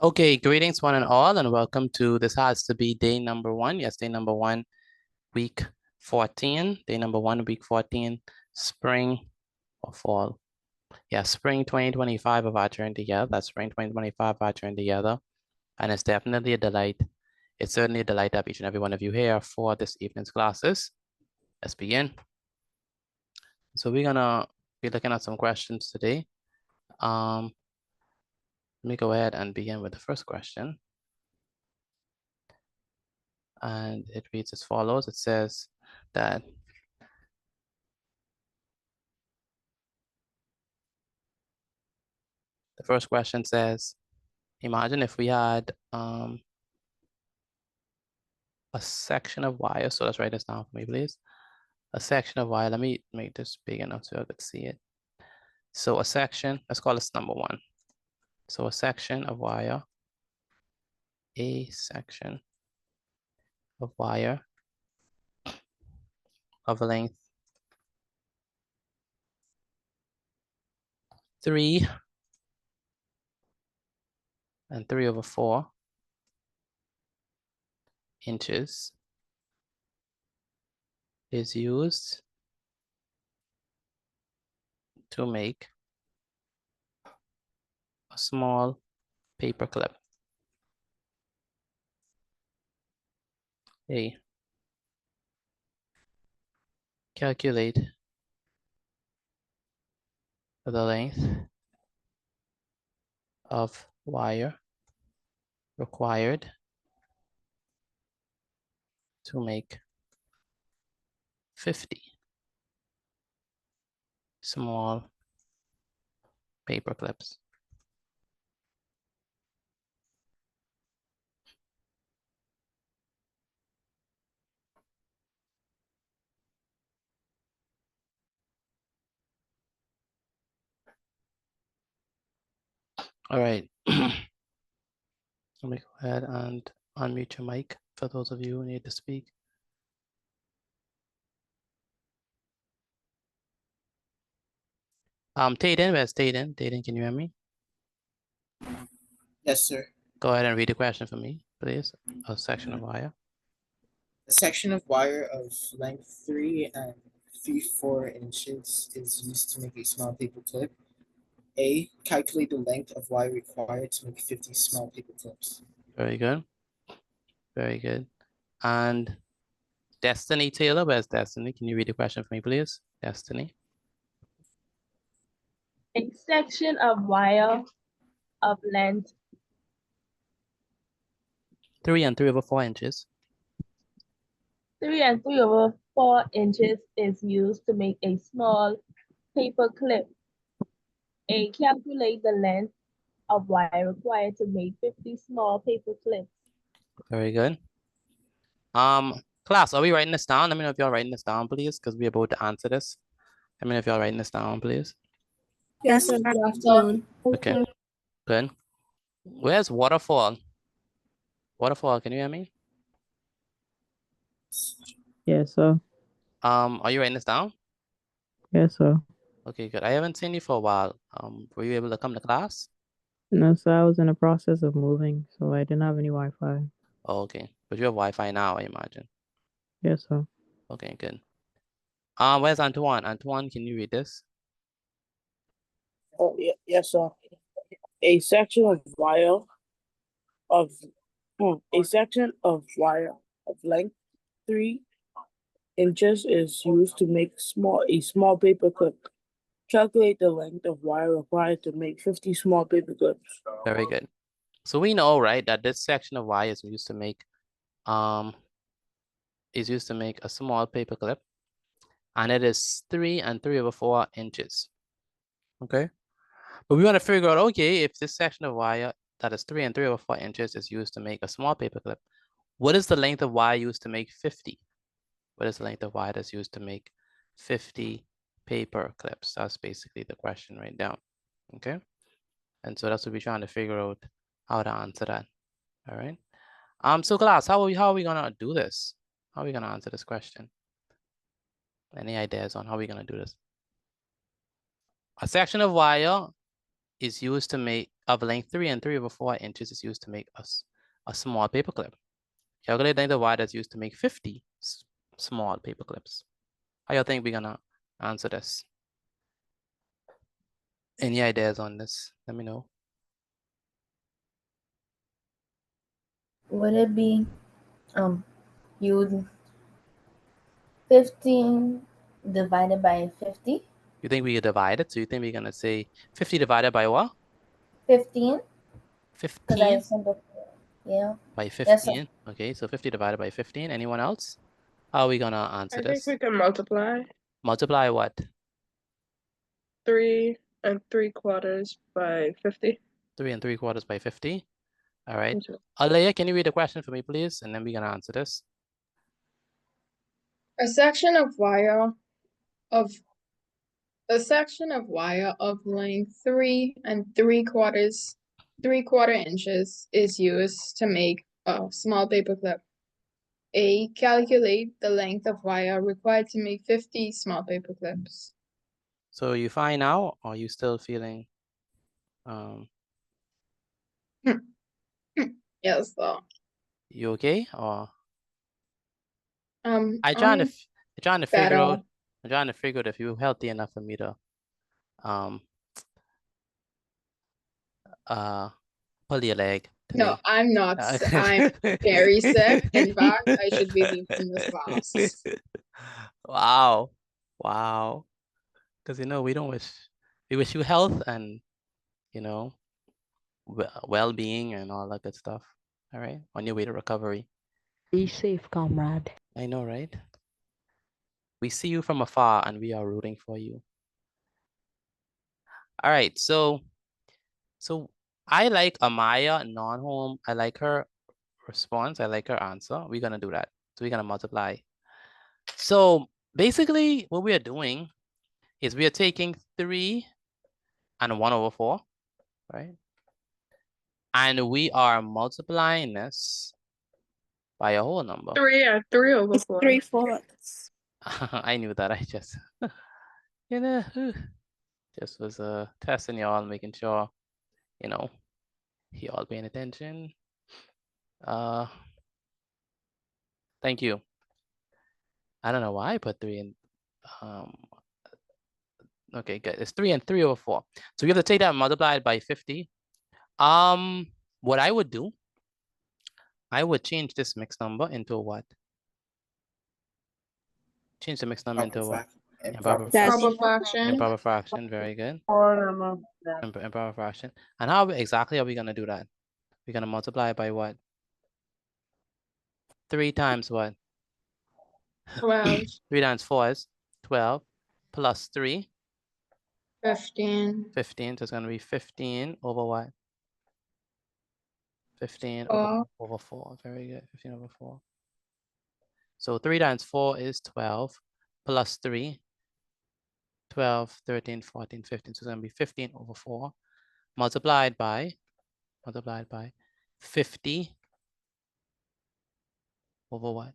Okay, greetings one and all, and welcome to this has to be day number one. Yes, day number one, week 14. Day number one, week 14, spring or fall. Yeah, spring 2025 of our journey together. That's spring 2025 of our journey together. And it's definitely a delight. It's certainly a delight to have each and every one of you here for this evening's classes. Let's begin. So we're gonna be looking at some questions today. Let me go ahead and begin with the first question. And it reads as follows. It says that the first question says, imagine if we had a section of wire. So let's write this down for me, please. A section of wire. Let me make this big enough so I could see it. So a section, let's call this number one. So a section of wire, a section of wire of length 3 and 3/4 inches is used to make a small paper clip. A. Calculate the length of wire required to make 50 small paper clips. All right. Let me go ahead and unmute your mic for those of you who need to speak. Tayden, where's Tayden? Tayden, can you hear me? Yes, sir. Go ahead and read the question for me, please. A section of wire. A section of wire of length 3 and 3/4 inches is used to make a small paper clip. A. Calculate the length of wire required to make 50 small paper clips. Very good. Very good. And Destiny Taylor, where's Destiny? Can you read the question for me, please? Destiny. A section of wire of length 3 and 3/4 inches 3 and 3/4 inches is used to make a small paper clip. A. Calculate the length of wire required to make 50 small paper clips. Very good. Class, are we writing this down? Let me know if y'all writing this down, please, because we're about to answer this. Let me know if y'all writing this down, please. Yes, sir. Good afternoon. Okay, good. Where's Waterfall? Waterfall, can you hear me? Yes, sir. Are you writing this down? Yes, sir. Okay, good. I haven't seen you for a while. Were you able to come to class? No, sir. I was in the process of moving, so I didn't have any Wi-Fi. Oh, okay, but you have Wi-Fi now, I imagine. Yes, sir. Okay, good. Where's Antoine? Antoine, can you read this? Oh, yes, sir. A section of wire of a section of wire of length 3 inches is used to make a small paper clip. Calculate the length of wire required to make 50 small paper clips. Very good. So we know, right, that this section of wire is used to make a small paper clip, and it is 3 and 3/4 inches. Okay, but we want to figure out, okay, if this section of wire that is 3 and 3/4 inches is used to make a small paper clip, what is the length of wire used to make 50? What is the length of wire that's used to make 50 paper clips? That's basically the question right now. Okay, and so that's what we're trying to figure out how to answer that. All right. So class, how are we gonna do this? How are we gonna answer this question? Any ideas on how we're gonna do this? A section of wire is used to make, of length 3 and 3/4 inches is used to make a small paper clip. Calculate length of wire that's used to make 50 small paper clips. How y'all think we're gonna answer this? Any ideas on this? Let me know. Would it be you 15 divided by 50? You think we could divide it? So you think we're gonna say 50 divided by what? 15? Because I 15 assumed, yeah. by Yes, sir. 15. Okay, so 50 divided by 15. Anyone else? How are we gonna answer I think this? we can multiply Multiply what? 3 3/4 by 50. 3 3/4 by 50. All right. Into- Alea, can you read the question for me, please? And then we're gonna answer this. A section of wire of length 3 3/4 inches is used to make a small paper clip. A. Calculate the length of wire required to make 50 small paper clips. So you fine now, or are you still feeling Yes, though. you okay? Or I'm trying to figure out. better. I'm trying to figure out if you're healthy enough for me to pull your leg today. No, I'm not. I'm very sick. In fact, I should be leaving this class. Wow. Wow. Because we don't wish, we wish you health and well-being and all that good stuff. All right, on your way to recovery. Be safe, comrade. I know, right? We see you from afar and we are rooting for you. All right, so I like Amaya non-home. I like her response. I like her answer. We're gonna do that. So we're gonna multiply. So basically what we are doing is we are taking 3 and 1/4, right? And we are multiplying this by a whole number. 3/4. 3/4. I knew that. I just, just was testing y'all, making sure, y'all paying attention. Thank you. I don't know why I put 3 in. Okay, good. It's 3 and 3/4. So we have to take that and multiply it by 50. What I would do, I would change this mixed number into what? Change the mixed number into what? Improper fraction. Improper fraction. Very good. Improper fraction. And how exactly are we gonna do that? We're gonna multiply by what? 3 times what? 12. 3 times 4 is 12 plus 3. 15. 15. So it's gonna be 15 over what? 15 4. over 4. Very good. 15 over 4. So 3 times 4 is 12 plus 3. 12, 13, 14, 15. So it's gonna be 15 over 4 multiplied by 50 over what?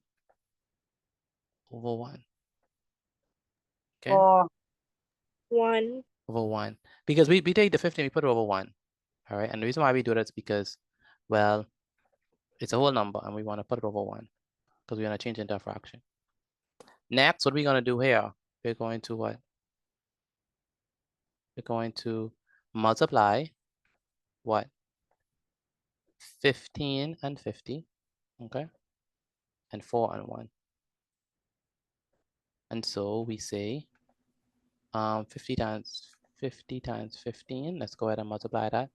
Over 1. Okay. 1. Over 1. Because we take the 50 and we put it over 1. All right. And the reason why we do that is because, well, it's a whole number and we want to put it over 1 because we're going to change it into a fraction. Next, what are we going to do here? We're going to what? We're going to multiply what? 15 and 50. Okay. And 4 and 1. And so we say 50 times 15. Let's go ahead and multiply that.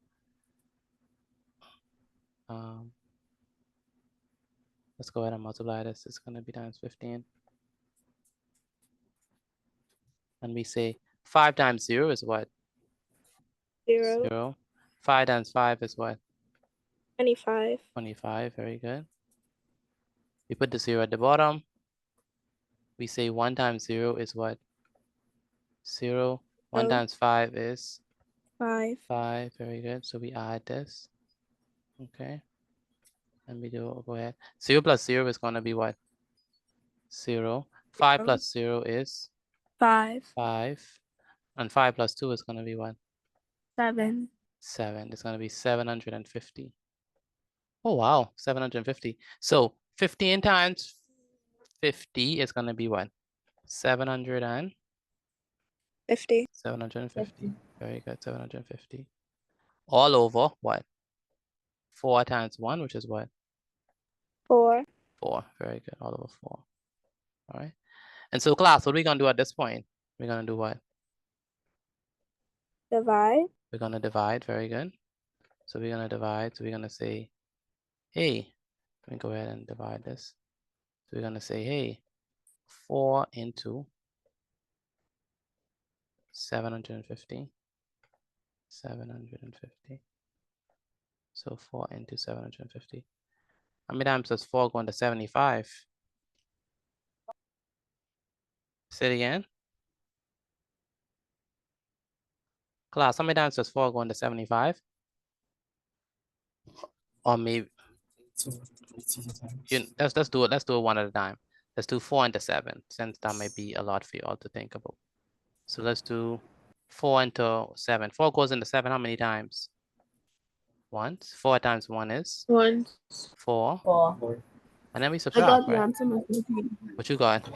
Let's go ahead and multiply this. It's going to be times 15. And we say 5 times 0 is what? 0. 0. 5 times 5 is what? 25. 25. Very good. We put the 0 at the bottom. We say 1 times 0 is what? 0. 1 times 5 is 5. 5. Very good. So we add this. Okay. And we go ahead. 0 plus 0 is going to be what? 0. 5 plus 0 is 5. 5. And 5 plus 2 is going to be what? 7. 7. It's going to be 750. Oh, wow. 750. So 15 times 50 is going to be what? 700 50. 750. Very good. 750. All over what? 4 times 1, which is what? 4. 4. Very good. All over 4. All right. And so class, what are we going to do at this point? We're going to do what? Divide. We're going to divide. Very good. So we're going to divide. So we're going to say, hey, let me go ahead and divide this. So we're going to say, hey, 4 into 750. 750. So 4 into 750. How many times does 4 go into 75? Say it again. Class, how many times does 4 go into 75? Or maybe let's do it. Let's do it one at a time. Let's do 4 into 7, since that might be a lot for you all to think about. So let's do 4 into 7. 4 goes into 7 how many times? Once. 4 times 1 is 1. 4. 4. And then we I subtract, got the right? answer. What you got?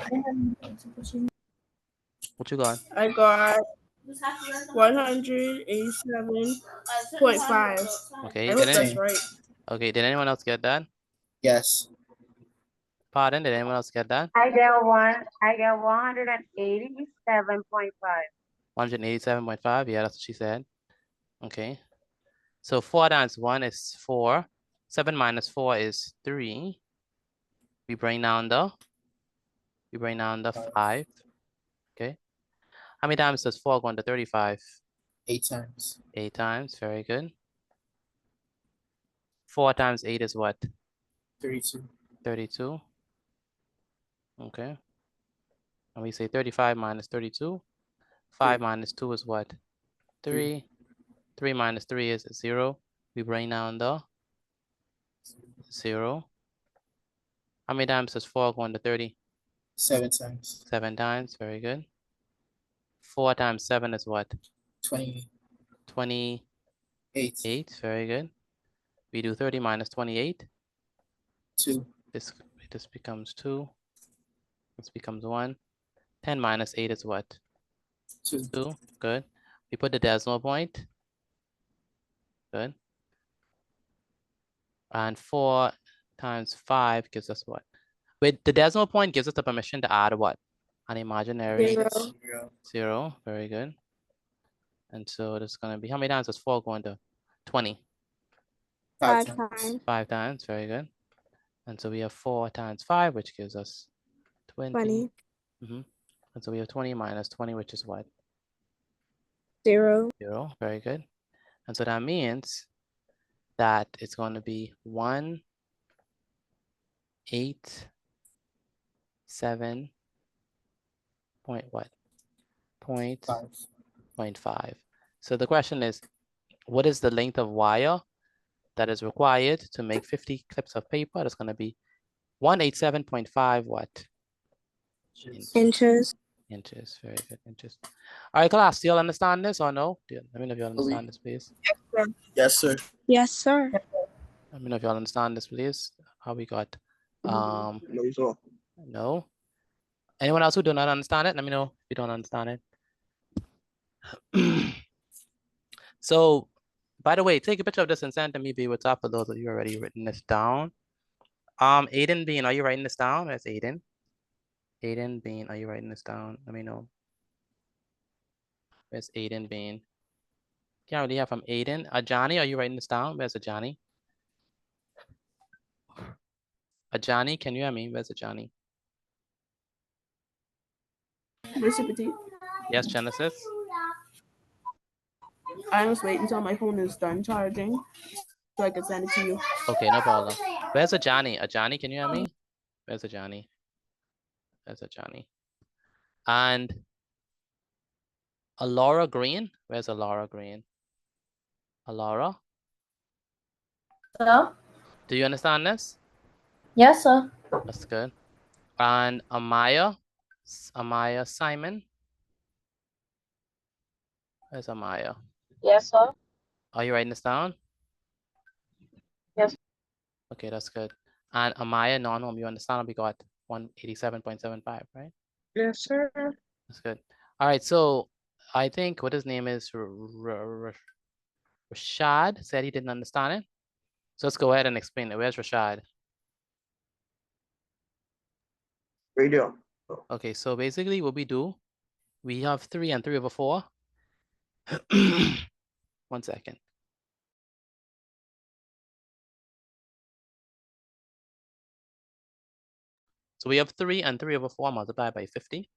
What you got? I got 187.5. Okay, I hope that's right. okay, did anyone else get that? Yes. Pardon, did anyone else get that? I get 187.5. 187.5, yeah, that's what she said. Okay. So 4 times 1 is 4. 7 minus 4 is 3. We bring down the 5. Okay. How many times does 4 go into 35? 8 times. 8 times, very good. 4 times 8 is what? 32. 32. Okay. And we say 35 minus 32. 5 minus 2 is what? 3. 3 minus 3 is 0. We bring down the 0. How many times does 4 go into 30? 7 times. 7 times, very good. 4 times 7 is what? 28. 28, very good. We do 30 minus 28. 2. This becomes 2. This becomes 1. 10 minus 8 is what? 2. 2, good. We put the decimal point. Good. And 4 times 5 gives us what? Wait, the decimal point gives us the permission to add what? An imaginary 0. 0. Very good. And so this is going to be, how many times does 4 go into 20? 5 times. 5 times, very good. And so we have 4 times 5, which gives us 20. 20. And so we have 20 minus 20, which is what? 0. 0, very good. And so that means that it's going to be 1, 8, 7, point what? Point 0.5. So the question is, what is the length of wire that is required to make 50 clips of paper? That's going to be 187.5 what? Inches. Inches, very good, inches. All right, class, do you all understand this or no? Let me know if you all understand this, please. Yes, sir. Yes, sir. Let me know if you all understand this, please. How we got, No, sir. no. Anyone else who do not understand it? Let me know if you don't understand it. So, by the way, take a picture of this and send to me via WhatsApp for those of you already written this down. Aiden Bean, are you writing this down? That's Aiden. Aiden Bean, are you writing this down? Let me know. Where's Aiden Bean? Can't really hear from Aiden. Ajani, are you writing this down? Where's Ajani? Ajani, can you hear me? Where's Ajani? Yes, Genesis. I was waiting until my phone is done charging so I can send it to you. Okay, no problem. Where's Ajani? Ajani, can you hear me? Where's Ajani? Where's Ajani? And Alora Green? Where's Alora Green? Alora? Sir? Do you understand this? Yes, sir. That's good. And Amaya Simon? Where's Amaya? Yes, sir. Are you writing this down? Yes. Okay, that's good. And Amaya, non-home, you understand? We got 187.75, right? Yes, sir. That's good. All right, so I think what his name is, Rashad, said he didn't understand it. So let's go ahead and explain it. Where's Rashad? Radio. Okay, so basically what we do, we have 3 and 3/4. 1 second. So we have 3 and 3/4 multiplied by 50.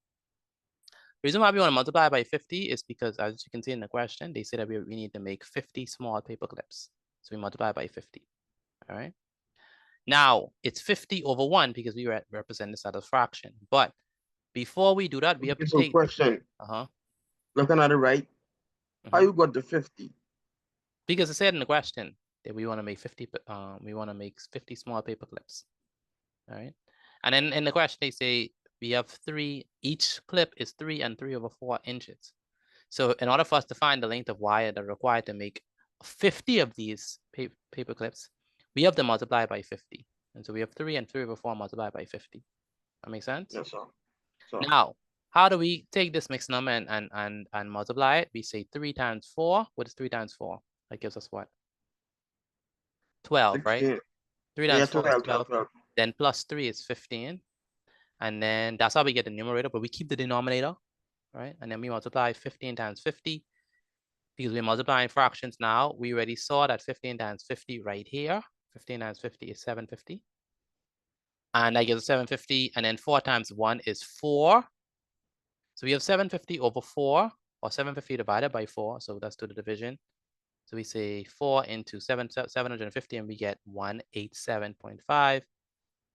The reason why we want to multiply by 50 is because, as you can see in the question, they say that we need to make 50 small paper clips. So we multiply by 50. All right. Now it's 50 over 1 because we represent this as a fraction. But before we do that, we have to So take. question. Looking at it right. How you got the 50? Because it said in the question that we want to make 50. We want to make 50 small paper clips. All right. And then in the question they say we have 3. Each clip is 3 and 3/4 inches. So in order for us to find the length of wire that are required to make 50 of these paper clips, we have to multiply by 50. And so we have 3 and 3/4 multiplied by 50. That makes sense? Yes, sir. Now, how do we take this mixed number and multiply it? We say 3 times 4. What is 3 times 4? That gives us what? 12, 16. Right? 3 times 4 is 12. Then plus 3 is 15. And then that's how we get the numerator, but we keep the denominator, right? And then we multiply 15 times 50. Because we're multiplying fractions now, we already saw that 15 times 50 right here. 15 times 50 is 750. And that gives us 750. And then 4 times 1 is 4. So we have 750 over 4, or 750 divided by 4. So let's do the division. So we say 4 into 750, and we get 187.5.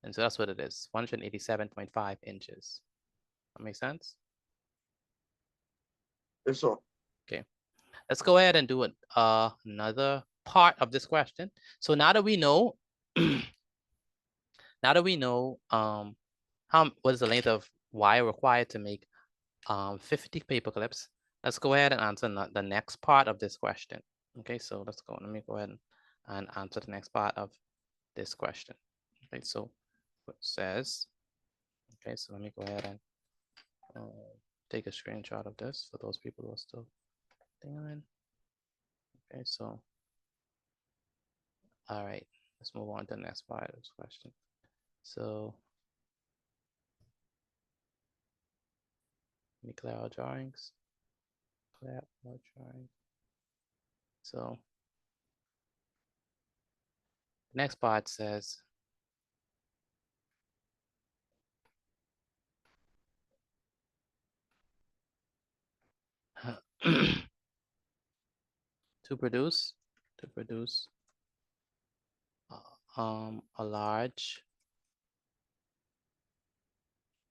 And so that's what it is, 187.5 inches. That makes sense? Yes, sir. Okay. Let's go ahead and do another part of this question. So now that we know, what is the length of wire required to make 50 paper clips, let's go ahead and answer the next part of this question. Okay, so let's go. Let me go ahead and answer the next part of this question. Okay, so it says, okay, so let me go ahead and take a screenshot of this for those people who are still thinking. Okay, so all right, let's move on to the next part of this question. So let me clear our drawings. Clear our drawing. So the next part says, to produce a large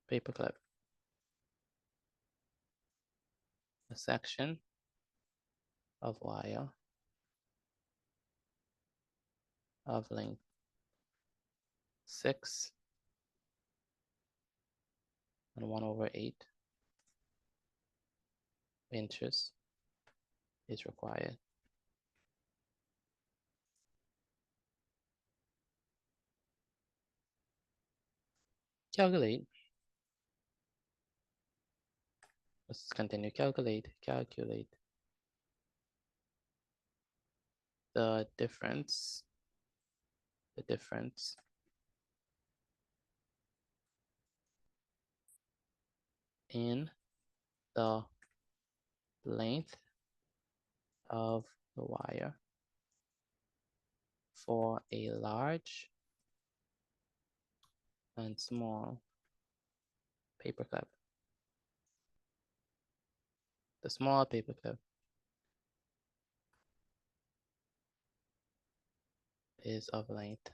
paperclip, a section of wire of length 6 and 1/8 inches is required. Calculate. Let's continue. Calculate the difference in the length of the wire for a large and small paperclip. The small paperclip is of length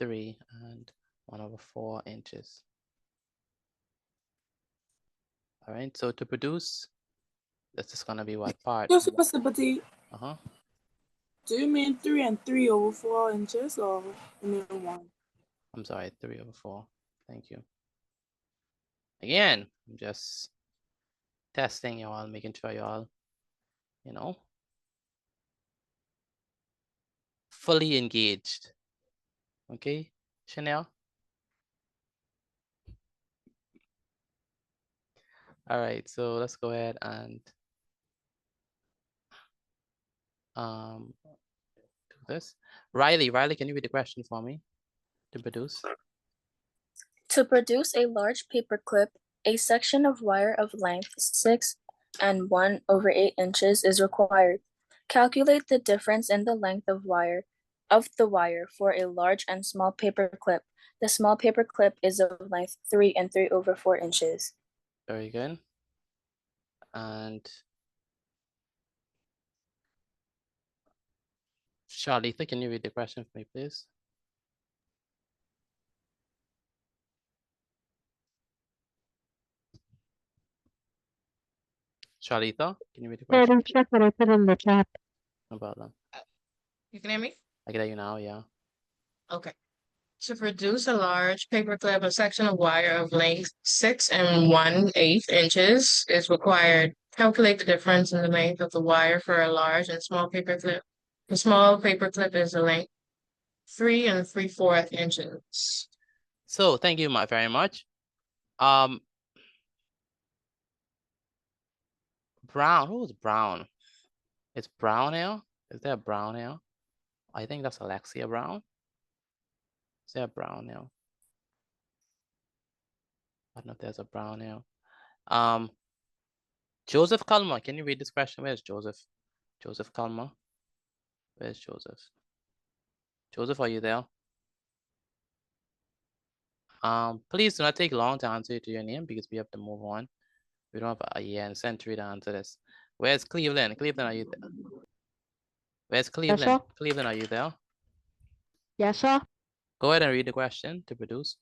3 and 1/4 inches. All right, so to produce, this is gonna be what part? Just a possibility. Do you mean 3 and 3/4 inches, or you mean 1? I'm sorry, 3/4. Thank you. Again, I'm just testing y'all, making sure y'all you know, fully engaged. Okay, Chanel. All right, so let's go ahead and do this. Riley, can you read the question for me to produce? To produce a large paper clip, a section of wire of length 6 and 1/8 inches is required. Calculate the difference in the length of the wire for a large and small paper clip. The small paper clip is of length 3 and 3/4 inches. Very good. And Charlita, can you read the question for me, please? Charlita, can you read the question? Check what I put in the chat. No problem. You can hear me? I can hear you now, yeah. Okay. To produce a large paper clip, a section of wire of length 6 and 1/8 inches is required. Calculate the difference in the length of the wire for a large and small paper clip. The small paper clip is a length 3 and 3/4 inches. So thank you very much. Brown, who's Brown? It's Brown here? Is there a Brown here? I think that's Alexia Brown. Is there a Brown here? I don't know if there's a Brown here. Joseph Kalma, can you read this question? Where's Joseph? Joseph Kalma. Where's Joseph? Joseph, are you there? Please do not take long to answer to your name because we have to move on. We don't have a year and century to answer this. Where's Cleveland? Cleveland, are you there? Where's Cleveland? sir. Cleveland, are you there? Yes, sir. Go ahead and read the question to produce.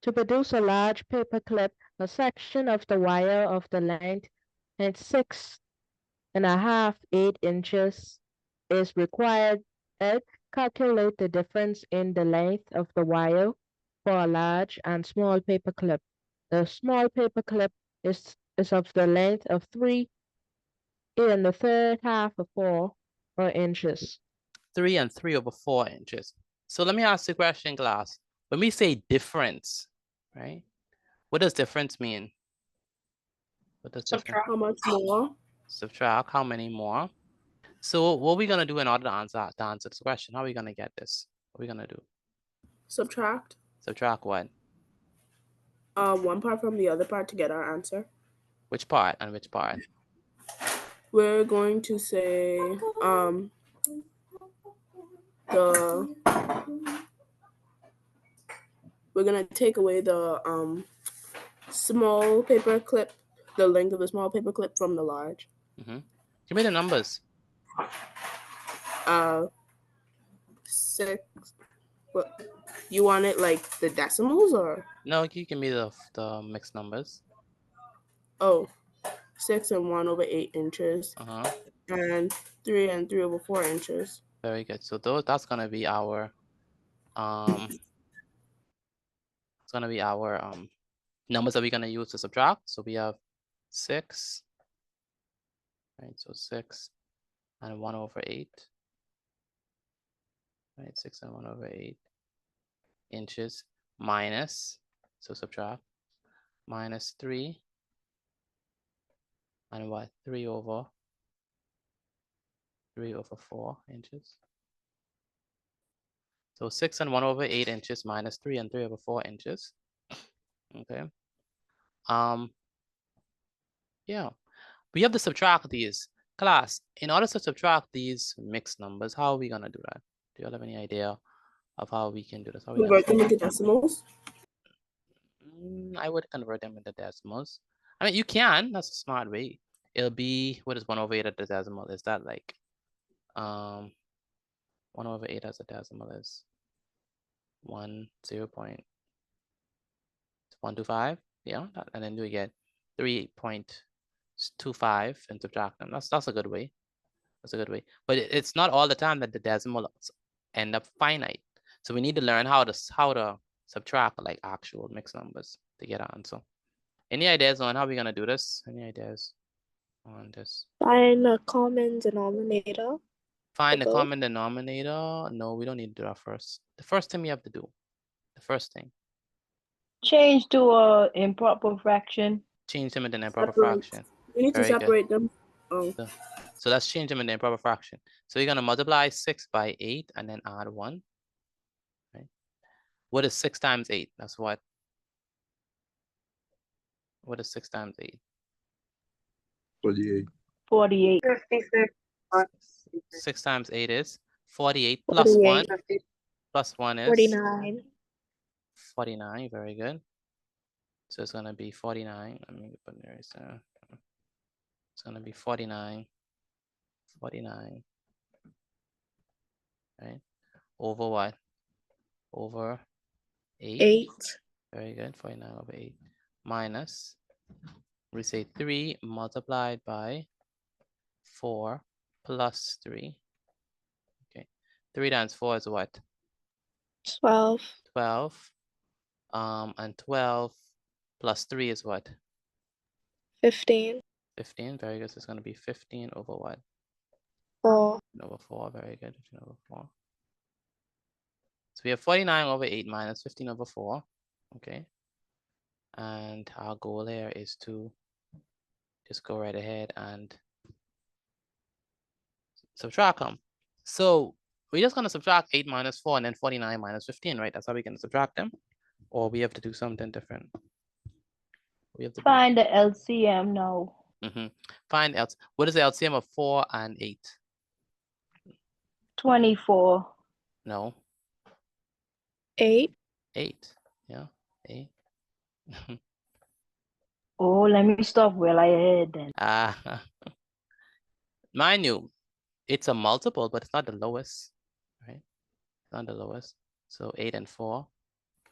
To produce a large paper clip, a section of the wire of the length and 6.5-8 inches is required. Calculate the difference in the length of the wire for a large and small paper clip. The small paper clip is of the length of 3 and 3/4 inches. 3 and 3/4 inches. So let me ask the question, class. When we say difference, right? What does difference mean? What does Subtract how much more? Subtract how many more? So what are we gonna do in order to answer this question? How are we gonna get this? What are we gonna do? Subtract. Subtract what? One part from the other part to get our answer. Which part and which part? We're going to say we're gonna take away the small paper clip, the length of the small paper clip from the large. Give me the numbers. 6. What you want it like the decimals or? No, you give me the mixed numbers. Oh, 6 and 1/8 inches. And 3 and 3/4 inches. Very good. So that's gonna be our it's gonna be our numbers that we're gonna use to subtract. So we have 6, right? So 6 and 1/8, right? 6 and 1/8 inches minus, so subtract, minus 3 and what? 3/4 inches. So 6 and 1/8 inches minus 3 and 3/4 inches. Okay. Yeah, we have to subtract these. Class, in order to subtract these mixed numbers, how are we gonna do that? Do you all have any idea of how we can do this? Convert them into decimals? I would convert them into decimals. I mean, you can, that's a smart way. It'll be, what is 1/8 at the decimal? Is that like, 1/8 as a decimal is 0.125, yeah, and then you get 3.25 and subtract them. That's a good way. That's a good way. But it's not all the time that the decimals end up finite. So we need to learn how to subtract like actual mixed numbers to get an answer. Any ideas on how we're gonna do this? Any ideas on this. Find the common denominator. Find the both. common denominator. No, we don't need to do that first. The first thing you have to do, the first thing, Change to a improper fraction. change them into an improper Separate. fraction. We need to Very good. separate them. Oh, So let's change them into improper fraction. So you're gonna multiply 6 by 8 and then add 1. Right? What is 6 times 8? That's what? What is 6 times 8? 48. 48. 6 times 8 is 48 plus 1. Plus 1 is 49. 49. Very good. So it's gonna be 49. Let me put there. It's gonna be 49. 49. Right? Over what? Over 8. 8. Very good. 49 over 8. Minus, we say 3 multiplied by 4 plus 3. Okay. 3 times 4 is what? 12. 12. And 12 plus 3 is what? 15. 15. Very good. So it's going to be 15 over what? 4. Over 4. Very good. 15 over 4. So we have 49 over 8 minus 15 over 4. Okay. And our goal here is to just go right ahead and subtract them. So we're just going to subtract 8 minus 4 and then 49 minus 15, right? That's how we're going to subtract them. Or we have to do something different. We have to Find the LCM now. Find what is the LCM of 4 and 8? 24. No. 8. 8. Yeah. 8. Oh, let me stop while I ahead then. Mind you, it's a multiple, but it's not the lowest, right? It's not the lowest. So 8 and 4.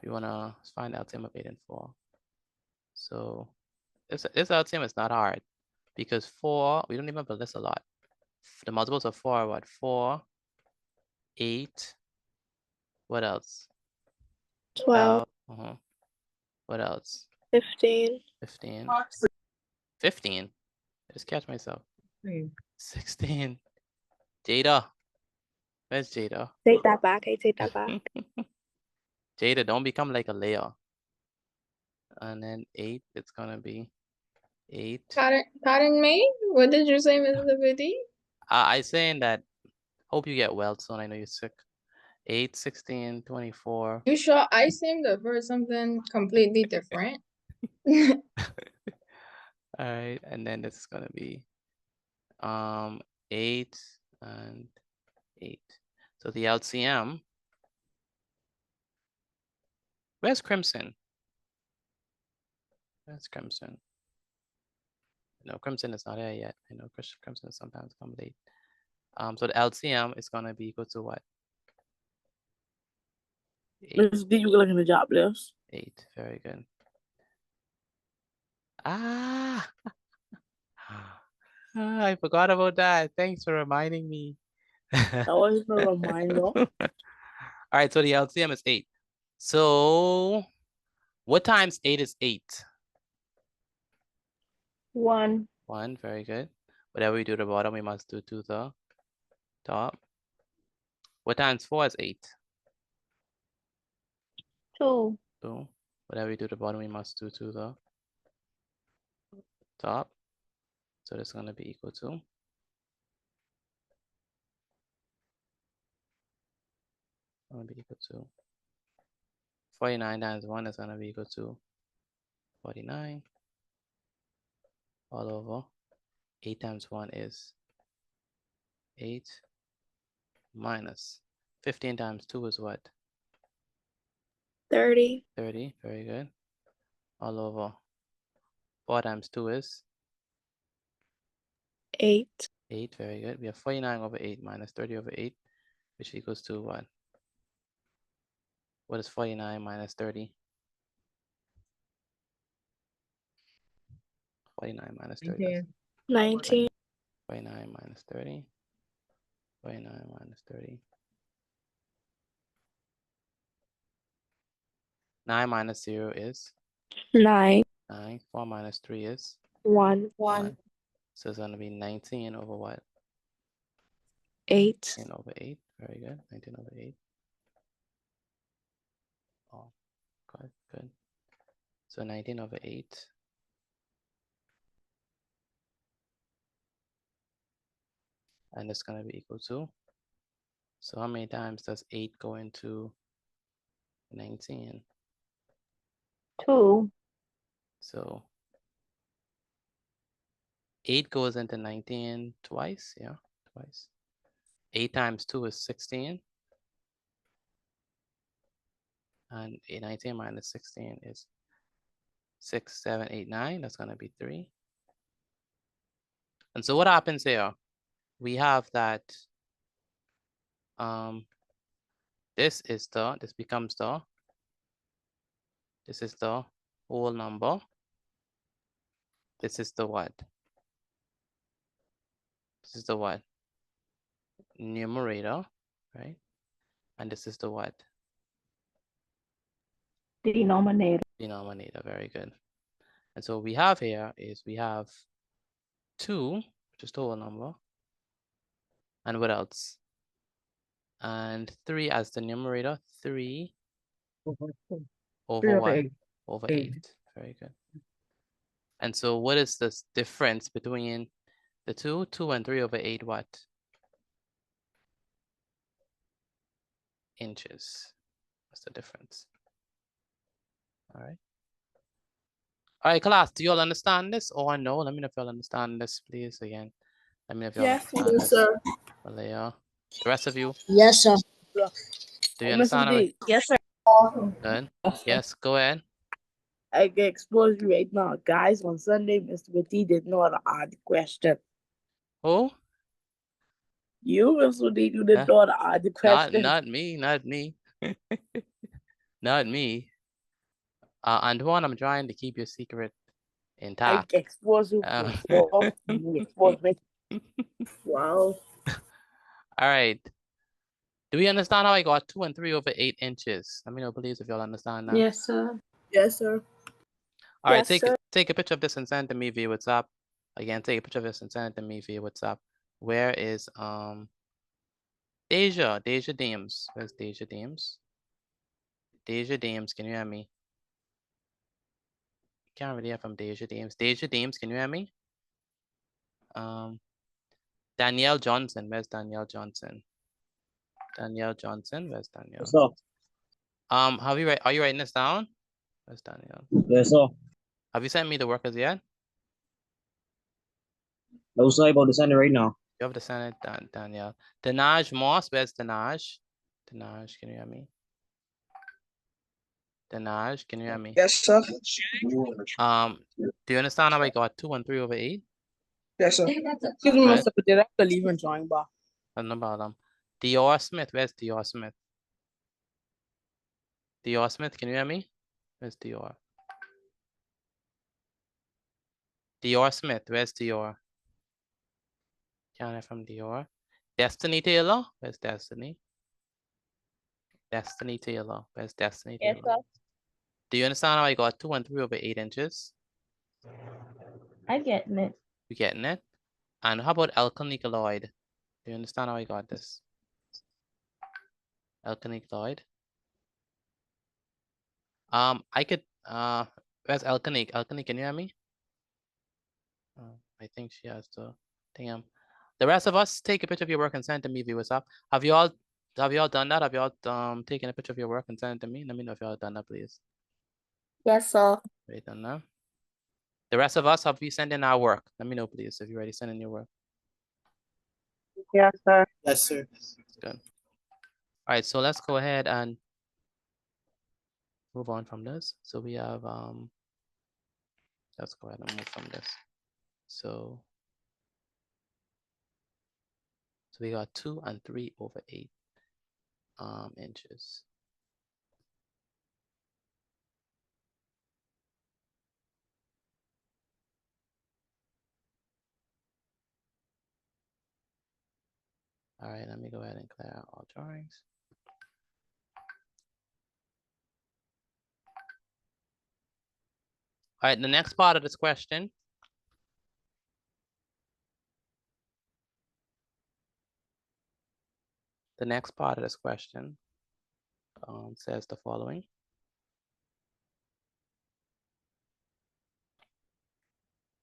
We want to find the LCM of 8 and 4. So this LCM is not hard because 4, we don't even have to list a lot. The multiples of 4 are what? 4, 8. What else? 12. What else? 15. 15. 15. I just catch myself. 16. Jada. Where's Jada? Take that back. I take that back. Jada, don't become like a Leah. And then 8, it's gonna be 8. Pardon me? What did you say, Mr. Liberty? I saying that hope you get well soon. I know you're sick. 8, 16, 24. You sure I seem to have heard something completely different? All right, and then this is gonna be 8 and 8. So the LCM. Where's Crimson? Where's Crimson? No, Crimson is not here yet. I know Crimson sometimes come late. So the LCM is gonna be equal to what? 8. Miss D, you look in the job list. 8. Very good. I forgot about that. Thanks for reminding me. That wasn't a reminder. All right, so the LCM is 8. So what times 8 is 8? 1. 1, very good. Whatever we do to the bottom, we must do to the top. What times 4 is 8? 2. 2. Whatever we do to the bottom, we must do to the top. So that's going to be equal to 49 times 1 is going to be equal to 49 all over 8 times 1 is 8 minus 15 times 2 is what? 30. 30, very good. All over 4 times 2 is 8. 8, very good. We have 49 over 8 minus 30 over 8, which equals to what? What is 49 minus 30? 49 minus 30. 19. 49 minus 30. 49 minus 30. 9 minus 0 is 9. 9. 4 minus 3 is 1. 1. So it's gonna be 19 over what? 8. 19 over 8. Very good. 19 over 8. Oh, good, good. So 19 over 8. And it's gonna be equal to. So how many times does 8 go into 19? 2. So 8 goes into 19 twice, yeah, twice. 8 times 2 is 16. And 19 minus 16 is 6, 7, 8, 9. That's gonna be 3. And so what happens here? We have that this becomes this is the whole number. This is the what? This is the what? Numerator, right? And this is the what? Denominator. Denominator, very good. And so what we have here is we have 2, which is the whole number. And what else? And 3 as the numerator, 3 over what? 8. Over 8. Very good. And so what is this difference between the 2? 2 and 3 over 8 what? Inches. What's the difference? All right. All right, class, do you all understand this or no? Let me know if you all understand this, please, again. Let me know if you all Yes, understand yes, this. sir. Malaya. The rest of you, Yes, sir. do you understand? It? Yes, sir. Good. Yes, go ahead. I can expose you right now. Guys, on Sunday, Mr. Petit didn't know how to ask the question. Who? You, Mr. Petit, you didn't know how to ask the question. Not me, not me. Not me. Antoine, I'm trying to keep your secret I intact. can expose you for you expose me. Wow. All right. Do we understand how I got 2 and 3 over 8 inches? Let me know, please, if y'all understand that. Yes, sir. Yes, sir. All right, Yes, sir. take a picture of this and send it to me via WhatsApp. Again, take a picture of this and send it to me via WhatsApp. Where is Deja? Deja Dames. Where's Deja Dames? Deja Dames, can you hear me? Can't really hear from Deja Dames. Deja Dames, can you hear me? Danielle Johnson. Where's Danielle Johnson? Danielle Johnson. Where's Danielle? What's up? Are you writing this down? Where's Danielle? Yes, sir. Have you sent me the workers yet? I was about to send it right now. You have to send it, Danielle. Danaj Moss. Where's Danaj? Danaj, can you hear me? Danaj, can you hear me? Yes, sir. Do you understand how I got 2 and 3 over 8? Yes, sir. Excuse me, Mr. Petit, I have to leave and join back. No problem. Dior Smith. Where's Dior Smith? Dior Smith, can you hear me? Where's Dior? Dior Smith. Where's Dior? Can't hear from Dior. Destiny Taylor. Where's Destiny? Destiny Taylor. Where's Destiny Yes, Taylor? sir. Do you understand how I got 2 and 3 over 8 inches? I get it. You getting it? And how about alkylic Lloyd? Do you understand how I got this? Alkylic Lloyd. I could where's Alkanique? Alkanique, can you hear me? I think she has to damn. The rest of us, take a picture of your work and send it to me via WhatsApp. Have you all done that? Have you all taken a picture of your work and sent it to me? Let me know if you all done that, please. Yes, sir. Wait, done that. The rest of us, have we sent in our work? Let me know, please, if you already sent in your work. Yes, sir. Yes, sir. Good. All right, so let's go ahead and move on from this. So we have let's go ahead and move from this. So we got 2 and 3 over 8 inches. All right, let me go ahead and clear out all drawings. All right, the next part of this question The next part of this question says the following.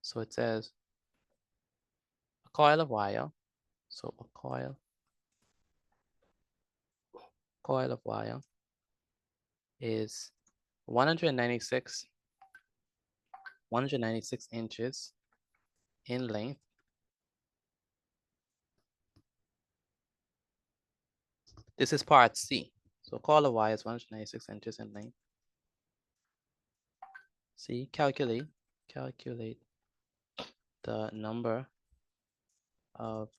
So it says a coil of wire. So a coil of wire is 196 inches in length. This is part C. So coil of wire is 196 inches in length. C, calculate the number of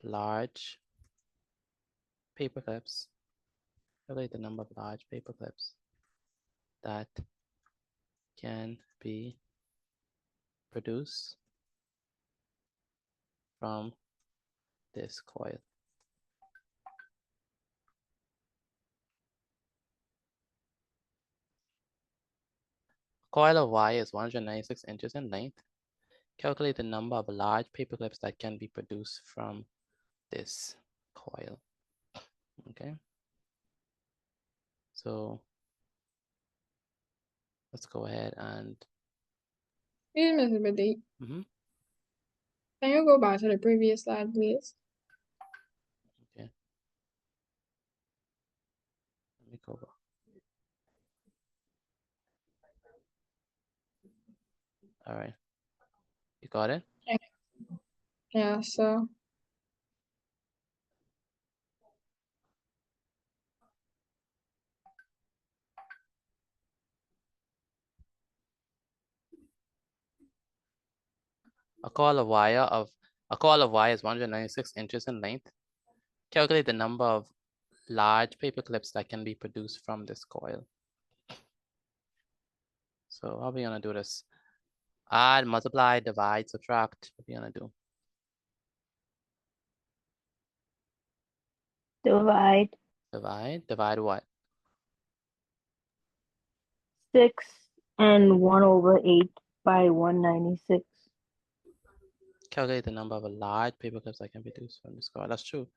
large paper clips. Calculate the number of large paper clips that can be produced from this coil. Coil of wire is 196 inches in length. Calculate the number of large paper clips that can be produced from this coil. Okay. So let's go ahead and. Wait, Mr. Biddy. Mhm. Can you go back to the previous slide, please? Okay. Let me go back. All right. You got it? Yeah, so A coil of wire is 196 inches in length. Calculate the number of large paper clips that can be produced from this coil. So how are we gonna do this? Add, multiply, divide, subtract. What are we gonna do? Divide Divide what? 6 and 1/8 by 196. Calculate the number of large paper clips that can be produced from this coil. That's true.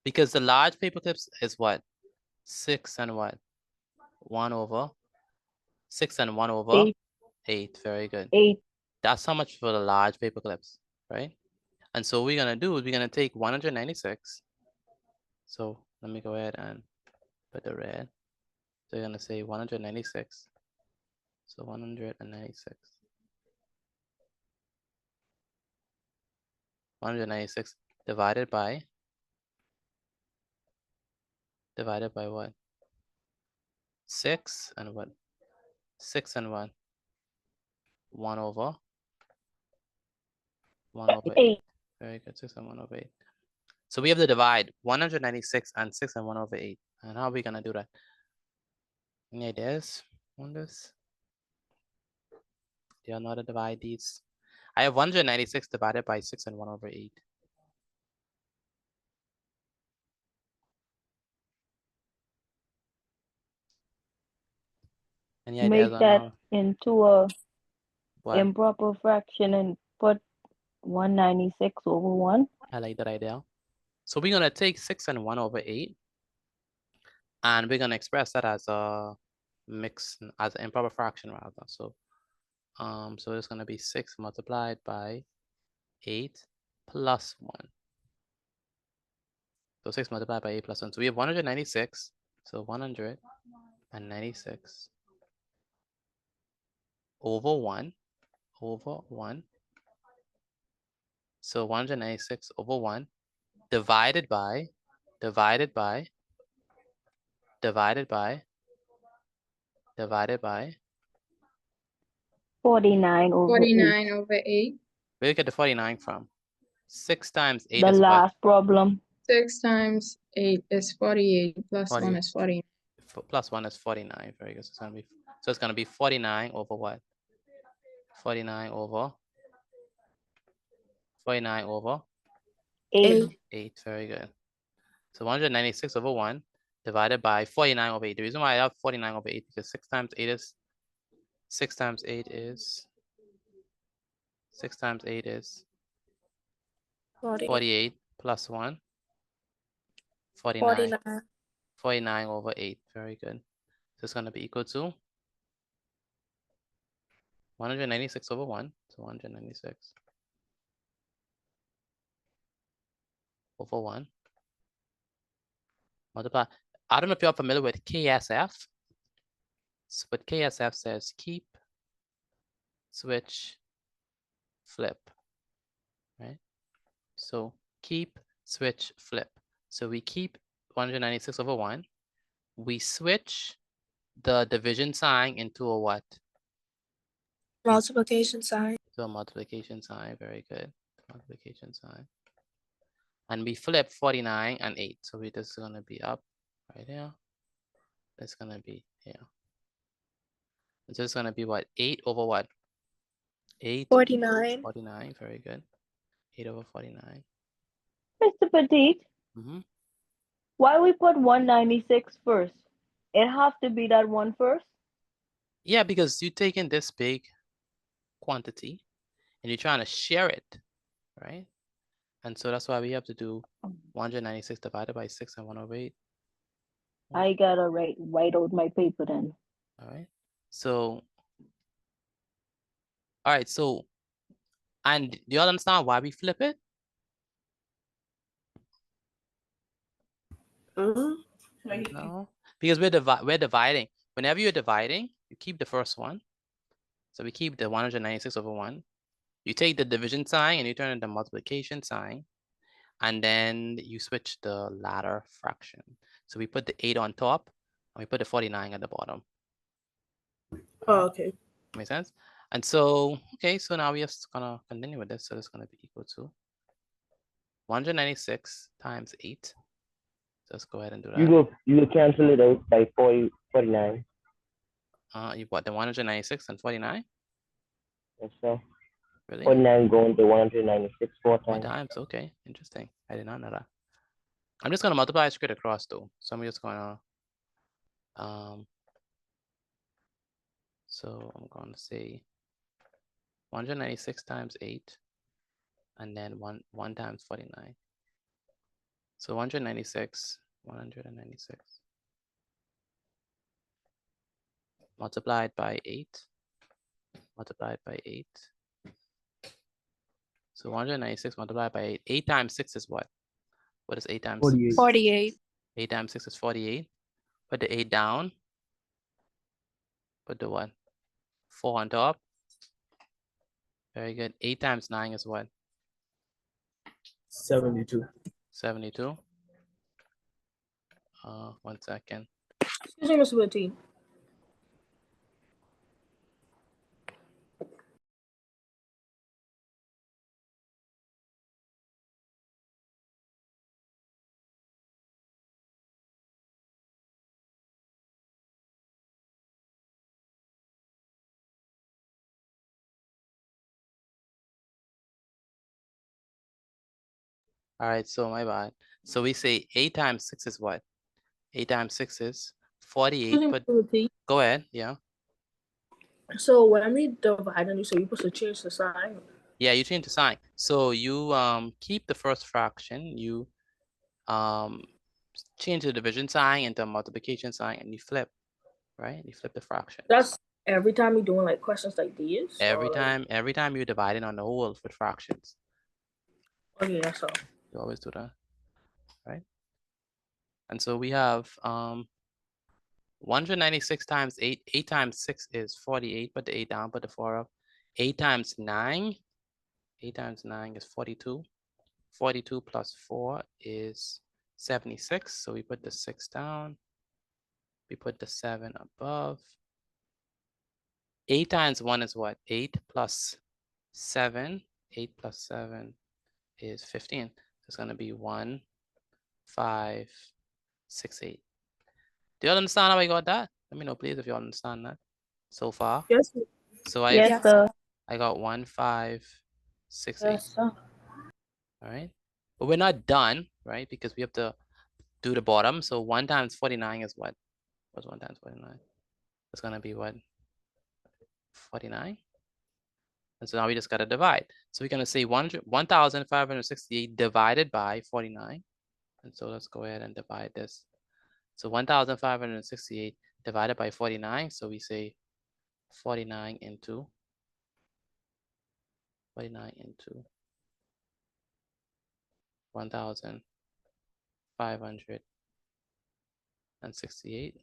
Because the large paper clips is what? 6 and what? 6 and 1/8. 8. Very good. 8. That's how much for the large paper clips, right? And so what we're gonna do is we're gonna take 196. So let me go ahead and put the red. So you're gonna say 196. So 196. 196 divided by what? 6 and what? 6 and 1. 1/8. Very good. 6 and 1/8. So we have to divide 196 and 6 and 1/8. And how are we gonna do that? Any ideas on this? Do you know how to divide these? I have 196 divided by 6 and 1/8. Any ideas Make on that how? into a What? improper fraction and put 196/1. I like that idea. So we're gonna take 6 and 1/8, and we're gonna express that as a mix, as an improper fraction rather. So it's gonna be 6 multiplied by 8 plus 1. So 6 multiplied by 8 plus 1. So we have 196. So 196 over 1 over 1. So 196 over 1 divided by 49/8. 49 over 8. Where do you get the 49 from? 6 times 8 The is what? last problem. 6 times 8 is 48, plus 1 40. is 49. Plus 1 is 49. Very good. So it's gonna be 49 over what? 49 over 8. 8. Very good. So 196 over 1 divided by 49 over 8. The reason why I have 49 over 8 because 6 times 8 is 48 plus 1 49. 49. 49 over 8. Very good. So it's going to be equal to 196 over 1. So 196 over 1. Multiply. I don't know if you're familiar with KSF. So, but KSF says keep, switch, flip, right? So keep, switch, flip. So we keep 196 over 1. We switch the division sign into a what? Multiplication sign. To a multiplication sign. Very good. Multiplication sign. And we flip 49 and 8. So we just going to be up right here. It's going to be here. It's just going to be what? 8 over what? 8. 49. 49. Very good. 8 over 49. Mr. Petit, Mm-hmm. why we put 196 first? It has to be that one first? Yeah, because you're taking this big quantity and you're trying to share it, right? And so that's why we have to do 196 divided by 6 and 1 over 8. I gotta write out my paper then. All right. So, all right. So, and do you all understand why we flip it? No, because we're dividing. Whenever you're dividing, you keep the first one. So we keep the 196 over 1. You take the division sign and you turn it into multiplication sign. And then you switch the latter fraction. So we put the 8 on top and we put the 49 at the bottom. Oh, okay. Make sense? And so, okay, so now we're just gonna continue with this. So it's gonna be equal to 196 times 8. So let's go ahead and do that. You go cancel it out by 49. You what, the 196 and 49? Yes, sir. Really? 49 going to 196 4 4 times. times, okay, interesting. I did not know that. I'm just gonna multiply straight across though. So I'm just gonna, so I'm gonna say 196 times 8 and then 1 times 49. So 196 multiplied by 8, multiplied by 8. So 196 multiplied by 8. 8 times 6 is what? What is 8 times 6? 48. 8 times 6 is 48. Put the 8 down. Put the what? 4 on top. Very good. 8 times 9 is what? 72. 72. 1 second. Excuse me, Mr. Petit. All right, so my bad. So we say 8 times 6 is what? 8 times 6 is 48. Excuse me, But Mr. Petit. go ahead, yeah. So when we divide and you say you're supposed to change the sign. Yeah, you change the sign. So you keep the first fraction, you change the division sign into a multiplication sign and you flip, right? You flip the fraction. That's every time you're doing like questions like these? Every or, time you're dividing on the whole with fractions. Okay, that's all. You always do that, right? And so we have 196 times 8. 8 times 6 is 48. Put the 8 down, put the 4 up. 8 times 9. 8 times 9 is 42. 42 plus 4 is 76. So we put the 6 down. We put the 7 above. 8 times 1 is what? 8 plus 7. 8 plus 7 is 15. So it's going to be 1, 5, 6, 8. Do you all understand how I got that? Let me know, please, if you all understand that so far. Yes. So Yes, sir. I got 1, 5, 6, 8. Yes, sir. All right. But we're not done, right? Because we have to do the bottom. So 1 times 49 is what? What's 1 times 49? It's going to be what? 49. And so now we just got to divide. So we're going to say 1,568 divided by 49. And so let's go ahead and divide this. So 1,568 divided by 49. So we say 49 into 1,568.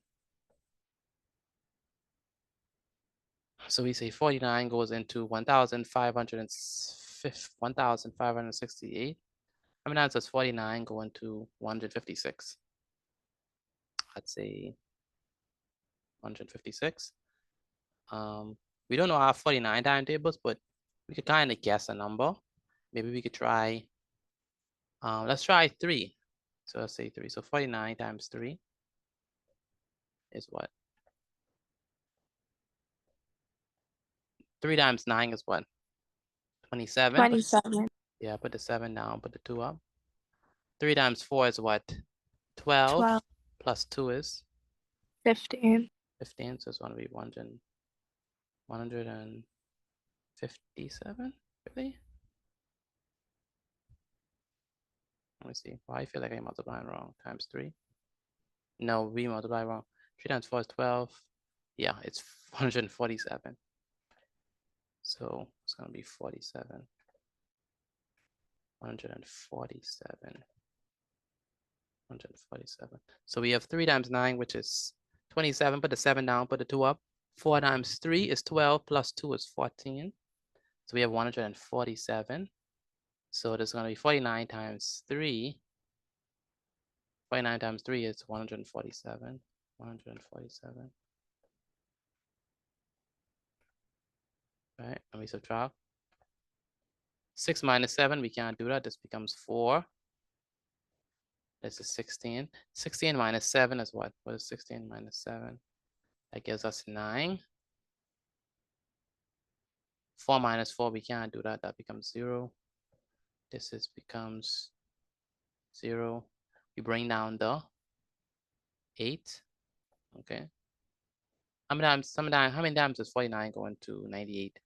So we say 49 goes into 1,568. How many times does 49 go into 156? I'd say 156. We don't know our 49 timetables, but we could kind of guess a number. Maybe we could try, let's try 3. So let's say 3. So 49 times 3 is what? 3 times 9 is what? 27. 27. Yeah, put the 7 down, put the 2 up. 3 times 4 is what? 12. 12. Plus 2 is 15. 15. So it's going to be 157, really? Let me see. Why I feel like I multiplying wrong. Times 3. No, we multiply wrong. 3 times 4 is 12. Yeah, it's 147. So it's going to be 47. 147. 147. So we have 3 times 9, which is 27. Put the 7 down, put the 2 up. 4 times 3 is 12, plus 2 is 14. So we have 147. So there's going to be 49 times 3. 49 times 3 is 147. 147. Right, and we subtract. 6 minus 7, we can't do that. This becomes 4. This is 16. 16 minus 7 is what? What is 16 minus 7? That gives us 9. 4 minus 4, we can't do that. That becomes 0. This becomes 0. We bring down the 8. Okay. How many times does 49 go into 98?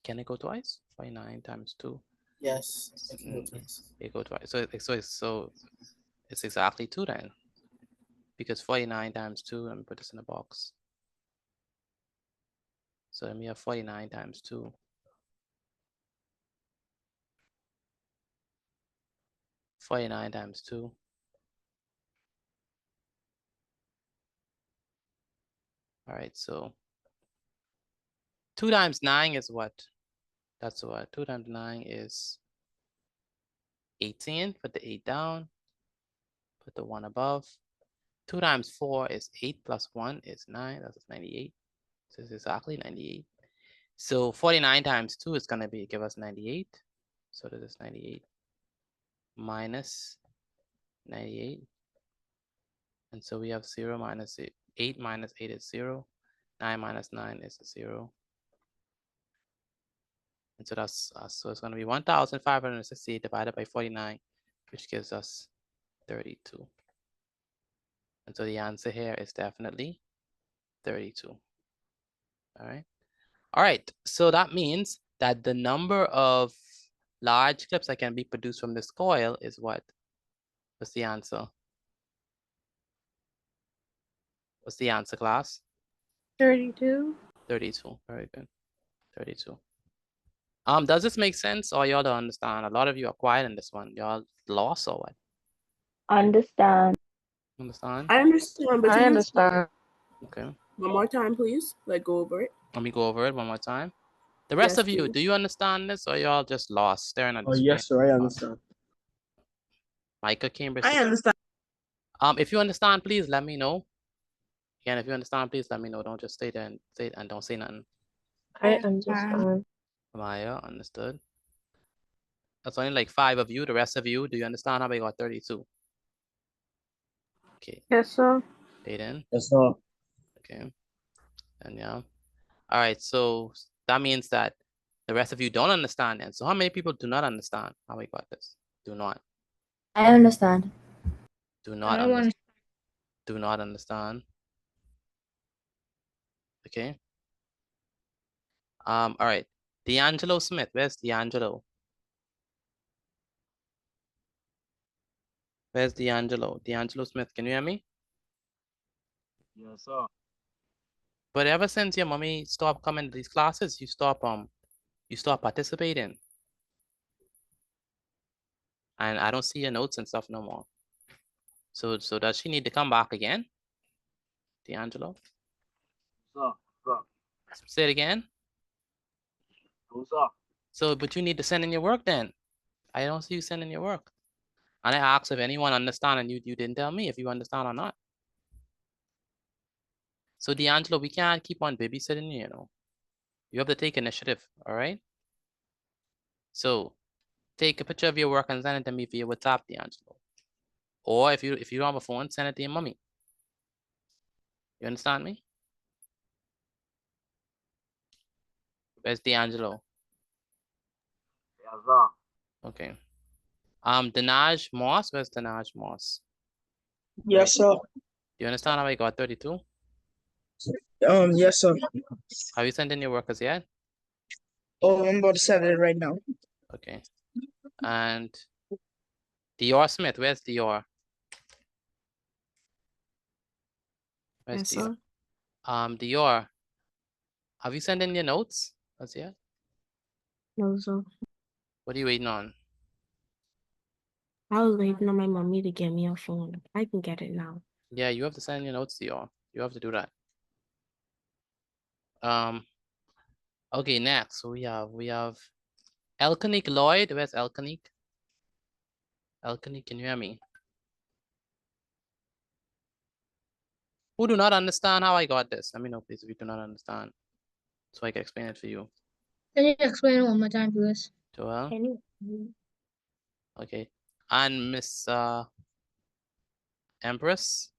Can it go twice? 49 times 2. Yes, it can go twice. It go twice. So it's exactly 2 then. Because 49 times 2, let me put this in a box. So then we have 49 times 2. 49 times 2. All right, so 2 times 9 is what? That's what? 2 times 9 is 18. Put the 8 down. Put the 1 above. 2 times 4 is 8 plus 1 is 9. That's 98. So it's exactly 98. So 49 times 2 is going to give us 98. So this is 98 minus 98. And so we have 0 minus 8. 8 minus 8 is 0. 9 minus 9 is 0. And so that's so it's going to be 1,568 divided by 49, which gives us 32. And so the answer here is definitely 32. All right. All right. So that means that the number of large clips that can be produced from this coil is what? What's the answer? What's the answer, class? 32. 32. Very good. 32. Does this make sense or y'all don't understand? A lot of you are quiet in this one. Y'all lost or what? Understand. Understand? I understand, but I can you understand. Okay. one more time, please? Like, go over it. Let me go over it one more time. The rest Yes, of you, please. do you understand this or y'all just lost staring at the Oh, screen? yes, sir, I understand. Micah, Cambridge. I understand. If you understand, please let me know. Again, if you understand, please let me know. Don't just stay there and don't say nothing. I understand. Maya, understood. That's only like 5 of you. The rest of you, do you understand how we got 32? Okay. Yes, sir. Aiden. Yes, sir. Okay. And yeah. All right. So that means that the rest of you don't understand. And so how many people do not understand how we got this? Do not. I understand. Do not I don't understand. Do not understand. Okay. All right. D'Angelo Smith. Where's D'Angelo? Where's D'Angelo? D'Angelo Smith, can you hear me? Yes, sir. But ever since your mommy stopped coming to these classes, you stop participating. And I don't see your notes and stuff no more. So does she need to come back again? D'Angelo? Sir, sir. Say it again. No, sir. So, but you need to send in your work then. I don't see you sending your work. And I asked if anyone understand, and you didn't tell me if you understand or not. So D'Angelo, we can't keep on babysitting you, you know. You have to take initiative, all right? So take a picture of your work and send it to me via WhatsApp, D'Angelo. Or if you don't have a phone, send it to your mommy. You understand me? Where's D'Angelo? Yes, sir. Okay. Danaj Moss, where's Danaj Moss? Yes, sir. Do you understand how I got 32? Yes, sir. Have you sent in your workers yet? Oh, I'm about to send it right now. Okay. And Dior Smith, where's Dior? Where's Yes, Dior? sir. Dior, have you sent in your notes as yet? No, sir. What are you waiting on? I was waiting on my mommy to get me a phone. I can get it now. Yeah, you have to send in your notes, Dior. You have to do that. Okay, next so we have Elkanique Lloyd. Where's Elkanique? Elkanique, can you hear me? Who do not understand how I got this? Let me know, please, if you do not understand, so I can explain it for you. Can you explain it one more time, please? Joel? Can you? Okay. And Miss Empress?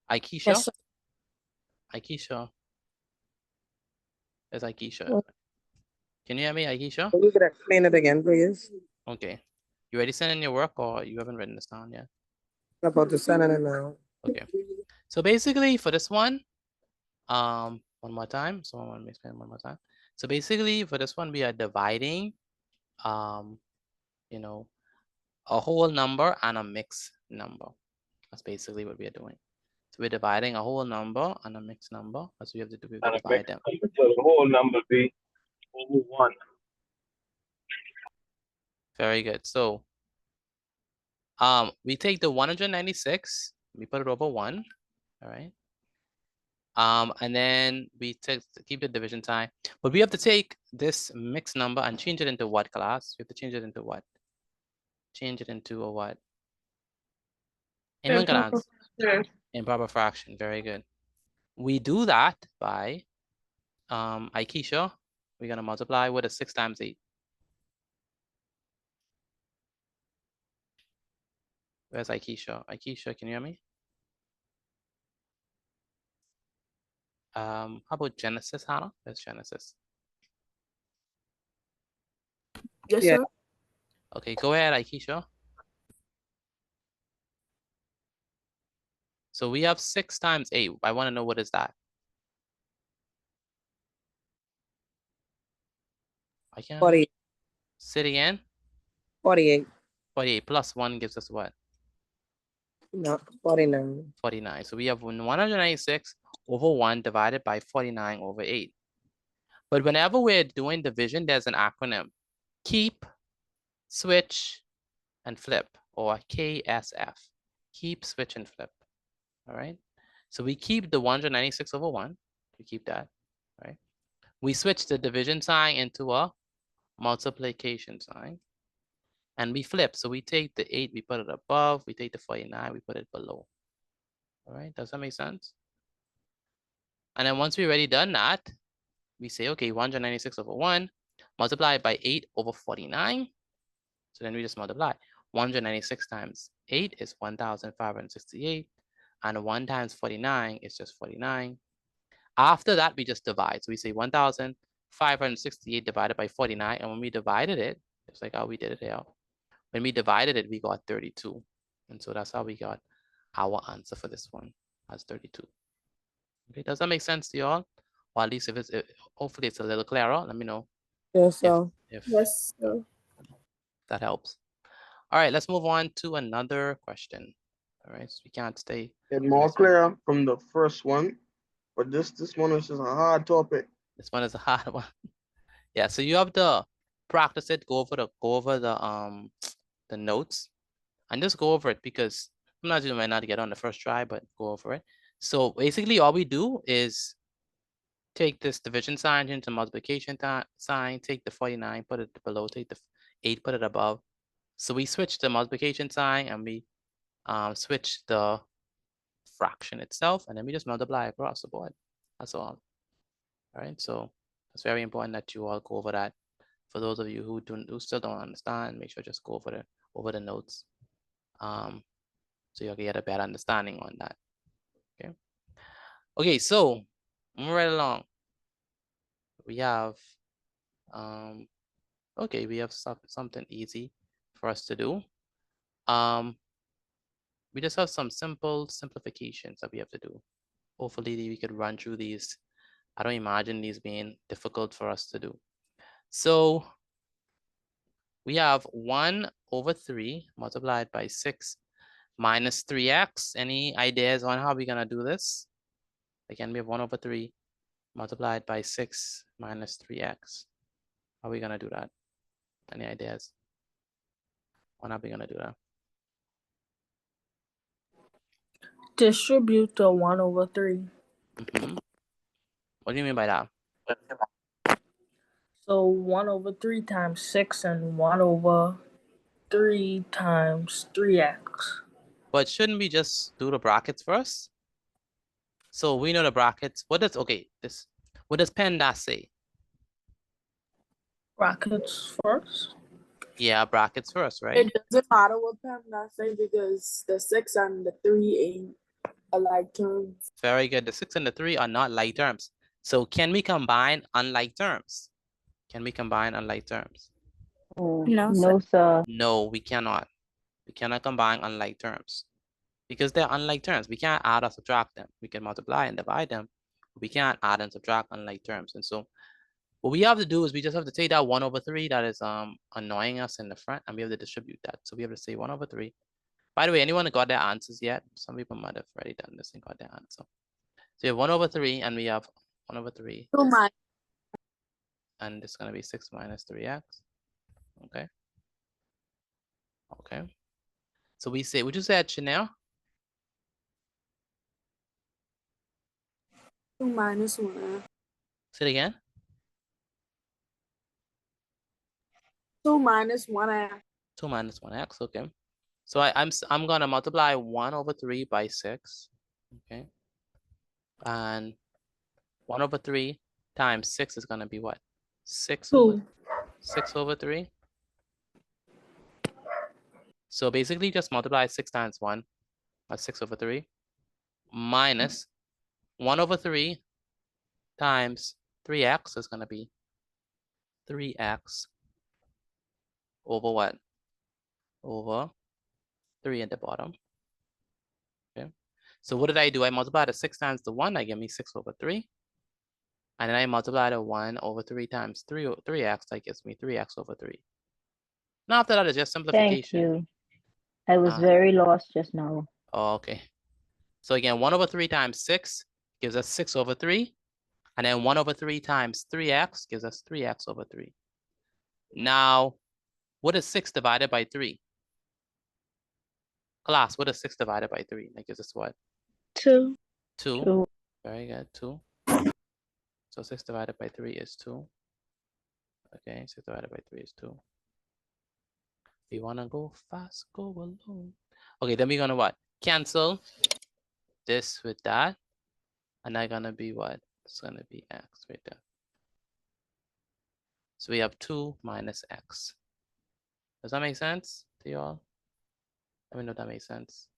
Aikisha? Yes, sir. Aikisha? Where's Aikisha? What? Can you hear me, Aikisha? You could explain it again, please. Okay. You already sent in your work or you haven't written this down yet? I'm about to send it now. Okay. So basically for this one more time. So I want to explain one more time. So basically for this one, we are dividing, you know, a whole number and a mixed number. That's basically what we are doing. So we're dividing a whole number and a mixed number. That's what we have to do. We have to divide them. So the whole number be over 1. Very good. So we take the 196, we put it over 1. All right. And then we keep the division sign, but we have to take this mixed number and change it into what class? We have to change it into what? Change it into a what? In class? Improper fraction. Very good. We do that by Aikisha. We're gonna multiply with a 6 times 8. Where's Aikisha? Aikisha, can you hear me? How about Genesis, Hannah? Where's Genesis? Yes, sir. Okay, go ahead, Aikisha. So we have 6 times 8. I want to know what is that? I can't. 48. Say it again. 48. 48 plus 1 gives us what? No, 49. 49. So we have 196 over 1 divided by 49 over 8. But whenever we're doing division, there's an acronym. Keep, switch, and flip, or KSF. Keep, switch, and flip. All right. So we keep the 196 over 1. We keep that. All right. We switch the division sign into a multiplication sign. And we flip. So we take the 8, we put it above. We take the 49, we put it below. All right. Does that make sense? And then once we already done that, we say, okay, 196 over 1 multiplied by 8 over 49. So then we just multiply. 196 times 8 is 1,568. And 1 times 49 is just 49. After that, we just divide. So we say 1,568 divided by 49. And when we divided it, it's like how we did it here. When we divided it, we got 32. And so that's how we got our answer for this one as 32. Okay, does that make sense to y'all? Or at least if hopefully it's a little clearer, let me know. Yes, sir. Yes, sir. That helps. All right, let's move on to another question. All right, so we can't stay. It's more clear from the first one, but this one is just a hard topic. This one is a hard one. Yeah, so you have to practice it, go over the notes, and just go over it because sometimes you might not get on the first try, but go over it. So basically all we do is take this division sign into multiplication sign, take the 49, put it below, take the 8, put it above. So we switch the multiplication sign and we switch the fraction itself, and then we just multiply across the board. That's all. All right, so it's very important that you all go over that. For those of you who still don't understand, make sure just go over the notes, so you'll get a better understanding on that. Okay. Okay, so moving right along. We have okay, we have something easy for us to do. We just have some simple simplifications that we have to do. Hopefully we could run through these. I don't imagine these being difficult for us to do. So we have 1/3 multiplied by 6 minus 3x. Any ideas on how we're gonna do this? Again, we have 1/3 multiplied by 6 minus 3x. How are we gonna do that? Any ideas? How are we gonna do that? Distribute the 1/3. What do you mean by that? So 1/3 times 6 and 1/3 times 3x. But shouldn't we just do the brackets first? So we know the brackets. What does what does PEMDAS say? Brackets first? Yeah, brackets first, right? It doesn't matter what PEMDAS say because the 6 and the 3 ain't alike terms. Very good. The 6 and the 3 are not like terms. So can we combine unlike terms? Can we combine unlike terms? No, sir. No, we cannot. We cannot combine unlike terms because they're unlike terms. We can't add or subtract them. We can multiply and divide them. We can't add and subtract unlike terms. And so what we have to do is we just have to take that 1/3 that is annoying us in the front, and we have to distribute that. So we have to say 1/3. By the way, anyone got their answers yet? Some people might have already done this and got their answer. So we have 1/3 and we have 1/3. And it's gonna be 6 minus 3x. Okay. Okay. So we say, would you say it, Chanel? 2 minus 1. Say it again. 2 minus 1x. 2 minus 1x. Okay. So I'm gonna multiply 1/3 by 6. Okay. And 1/3 times 6 is gonna be what? 6/3. So basically just multiply 6 times 1, that's 6/3, minus 1/3 times 3x is gonna be 3x over what? Over 3 at the bottom. Okay. So what did I do? I multiplied the 6 times the 1, that gave me 6/3. And then I multiply the 1/3 times 3x, that gives me 3x/3. Now after that is just simplification. Thank you. I was very lost just now. Oh, okay. So again, 1/3 times 6 gives us 6/3. And then 1/3 times 3x gives us 3x/3. Now, what is 6 divided by 3? Class, what is 6 divided by 3? That gives us what? 2. 2. Very good, 2. So 6 divided by 3 is 2. Okay, 6 divided by 3 is 2. If you wanna go fast, go alone. Okay, then we're gonna what? Cancel this with that. And that's gonna be what? It's gonna be x right there. So we have 2 minus x. Does that make sense to you all? Let me know if that makes sense.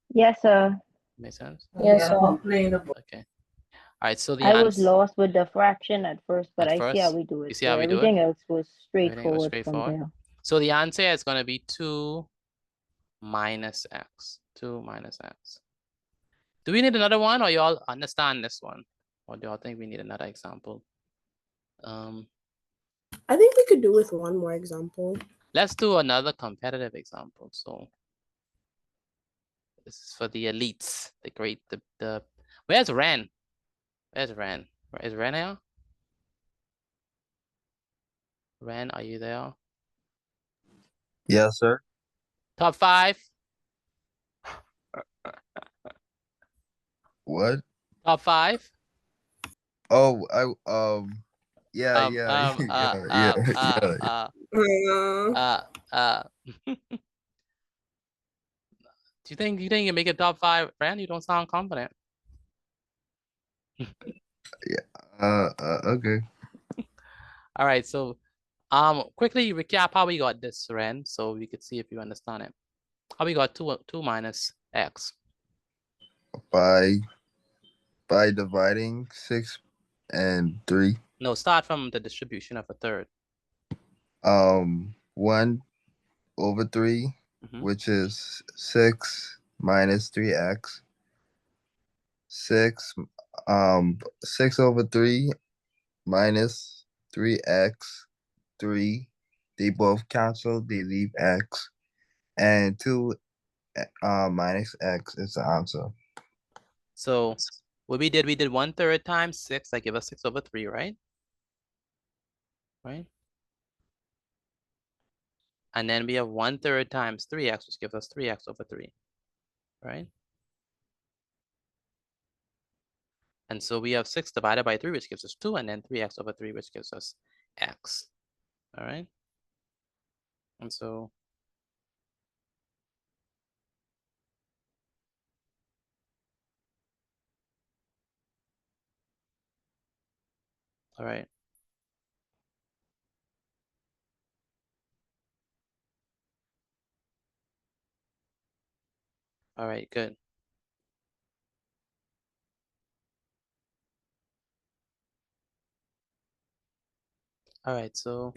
Yes, sir. Makes sense? Yes, sir. Okay. All right, so the I was answer lost with the fraction at first, but at I see how first, we do you it. see how we do it? Everything else was Everything was straightforward from there. So the answer is gonna be 2 minus x. 2 minus x. Do we need another one, or you all understand this one? Or do y'all think we need another example? I think we could do with one more example. Let's do another competitive example. So this is for the elites, the great, the where's Ren? Where's Ren? Is Ren here? Ren, are you there? Yes, sir. Top 5. What? Top 5. Oh, yeah, yeah, yeah. Do you think you make a top 5, Ren? You don't sound confident. Okay. All right, so quickly recap how we got this, Ren, so we could see if you understand it. How we got 2 minus x? By dividing 6 and 3. No, start from the distribution of a third. 1 over 3, which is 6 minus 3x. 6 over 3 minus 3x, 3. They both cancel, they leave x. And 2 minus x is the answer. So what we did 1/3 times 6, that give us 6 over 3, right? Right? And then we have 1/3 times 3x, which gives us 3x over 3, right? And so we have 6 divided by 3, which gives us 2, and then 3x over 3, which gives us x, all right? And so all right. All right, good. All right, so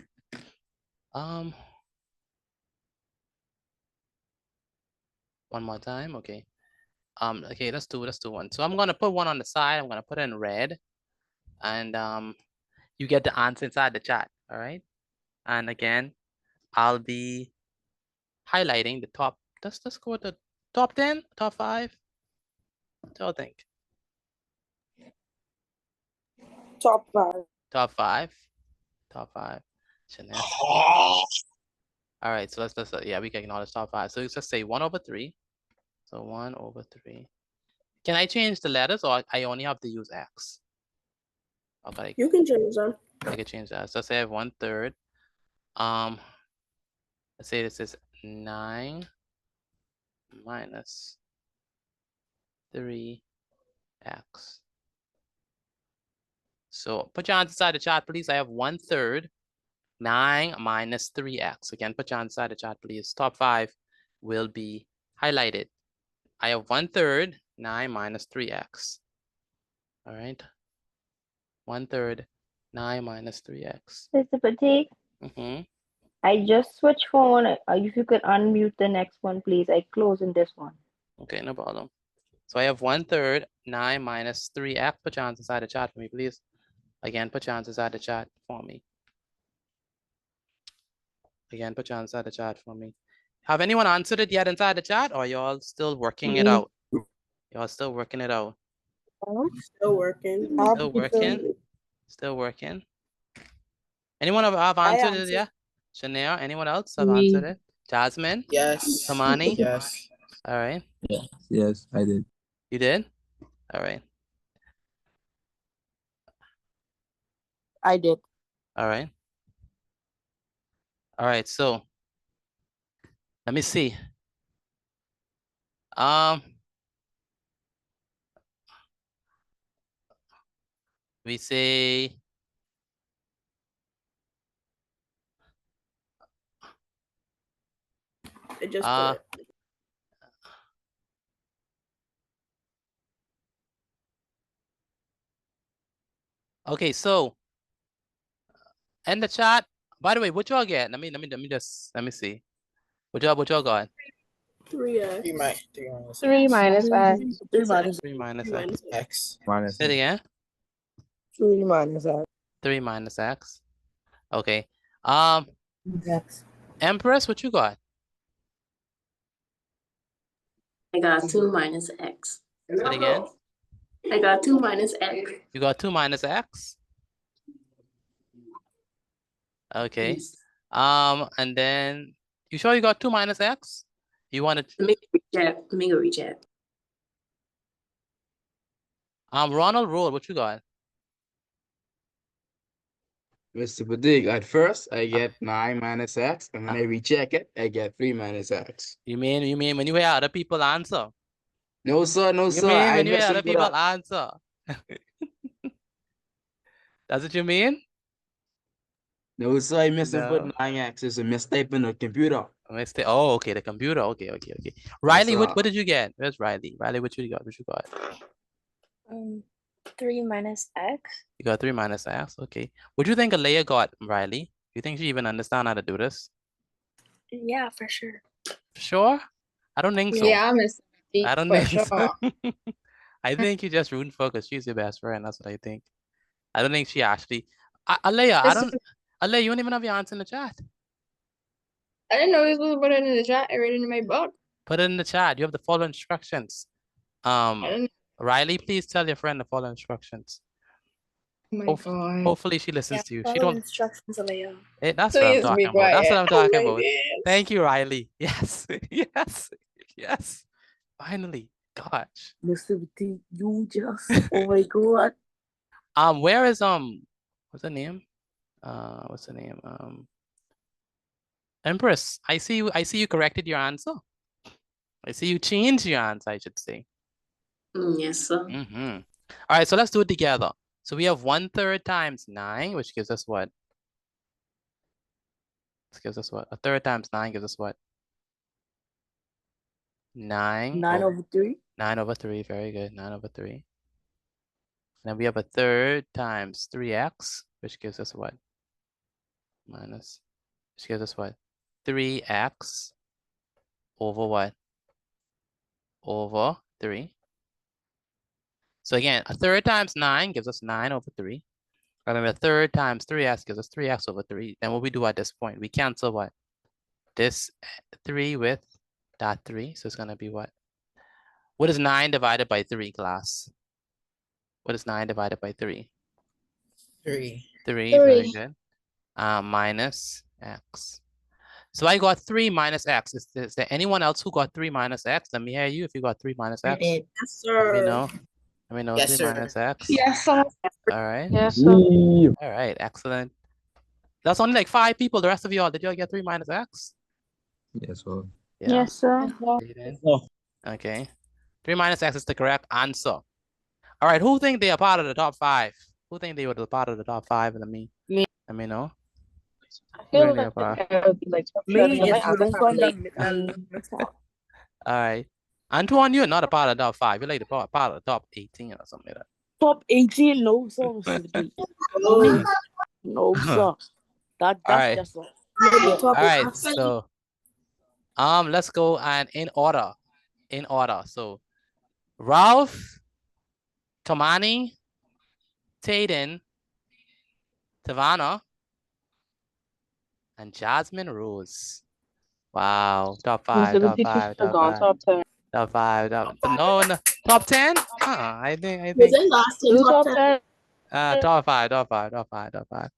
one more time, okay. Okay, let's do one. So I'm gonna put one on the side. I'm gonna put it in red, and you get the answer inside the chat. All right, and again, I'll be highlighting the top. Let's go with the top 10, top 5. What do you think? Top 5. Top 5. Top 5. Chanel. All right, so let's yeah, we can ignore the top 5. So let's just say 1 over 3. So 1 over 3. Can I change the letters, or I only have to use x? Okay. You can change them. I can change that. So let's say I have 1/3. Let's say this is 9 minus 3x. So put your hands inside the chat, please. I have 1/3, 9 minus 3x. Again, put your hands inside the chat, please. Top 5 will be highlighted. I have 1/3, 9 minus 3x. All right. 1/3, 9 minus 3x. Mr. Patik, I just switched phone. If you could unmute the next one, please. I closing this one. Okay, no problem. So I have 1/3, 9 minus 3x. Put your hands inside the chat for me, please. Again, put your hands inside the chat for me. Again, put your hands inside the chat for me. Have anyone answered it yet inside the chat, or y'all still working it out? Y'all still working it out? Still working. Still working? Still working? Anyone have answered it yet? Shania, anyone else have answered it? Jasmine? Yes. Samani? Yes. All right. Yes, I did. You did? All right. I did. All right. All right, so let me see. We say I just put it. Okay, so in the chat, by the way, what y'all get? Let me see. What y'all got? 3x. 3 minus x. 3 minus x. Minus Say it again. 3 minus x. 3 minus x. Okay. X. Empress, what you got? I got 2 minus X. Say it again. I got 2 minus X. You got 2 minus X? Okay. And then you sure you got 2 minus X? You wanted Make a reject. Ronald Road, what you got? Mr. Badig, at first I get 9 minus X, and when I recheck it, I get 3 minus X. You mean when you hear other people answer? No, sir, no, You sir. mean I when you hear other listened to people that. answer? That's what you mean? No, sir, I missed No. put 9X. It's a mistake in the computer. Mistake. Oh, okay, the computer. Okay. Riley, sir. what did you get? Where's Riley? Riley, what you got? 3 minus X. You got 3 minus X. Okay. What do you think Alea got, Riley? Do you think she even understand how to do this? Yeah, for sure. Sure? I don't think so. Yeah, Miss. I don't for think so. sure. I think you just rooting for because she's your best friend. That's what I think. I don't think she actually. Alea, Alea, you don't even have your answer in the chat. I didn't know he was supposed to put it in the chat. I read it in my book. Put it in the chat. You have the follow instructions. Riley, please tell your friend to follow instructions. Oh my God. Hopefully she listens to you. She Follow don't. instructions, Alea. That's what I'm Please talking be about. That's what I'm quiet. talking Oh my about. goodness. Thank you, Riley. Yes, yes. Finally, gosh. Mr. Badig, you just, oh my God. Where is what's the name? Empress. I see you corrected your answer. I see you changed your answer, I should say. Yes, sir. All right, so let's do it together. So we have 1/3 times 9, which gives us what? This gives us what? 1/3 times 9 gives us what? 9. 9 over 3. 9 over 3, very good. 9 over 3. And then we have 1/3 times 3x, which gives us what? Which gives us what? 3x over what? Over 3. So again, 1/3 times 9 gives us 9 over 3. Remember, 1/3 times 3x gives us 3x over 3. Then what we do at this point, we cancel what? This 3 with that 3. So it's going to be what? What is 9 divided by 3, class? What is 9 divided by 3? 3. 3, very good. Minus x. So I got 3 minus x. Is there anyone else who got 3 minus x? Let me hear you if you got 3 minus x. Yes, sir. Let me know. Let me know. Yes, 3 sir. minus x. Yes, sir. All right. Yes, sir. All right, excellent. That's only like 5 people. The rest of y'all, did y'all get 3 minus x? Yes, sir. Yeah. Yes, sir. Okay. 3 minus x is the correct answer. All right, who think they are part of the top 5? Who think they were the part of the top 5? Let me know. I feel Really about- like I would be like Me, shutting if up you don't find like, All right. Antoine, you're not a part of the top 5. You're like the part of the top 18 or something like that. top 18, no, sir. Mr. Badig. No, no, sir. That's right. just like. All right, so let's go and in order. So Ralph, Tomani, Tayden, Tavana, and Jasmine Rose. Wow, top 5, top 5, top 5. top 10. Top 5, no, top 10? I think. Was it last in Do top top 10? 10. Top 5.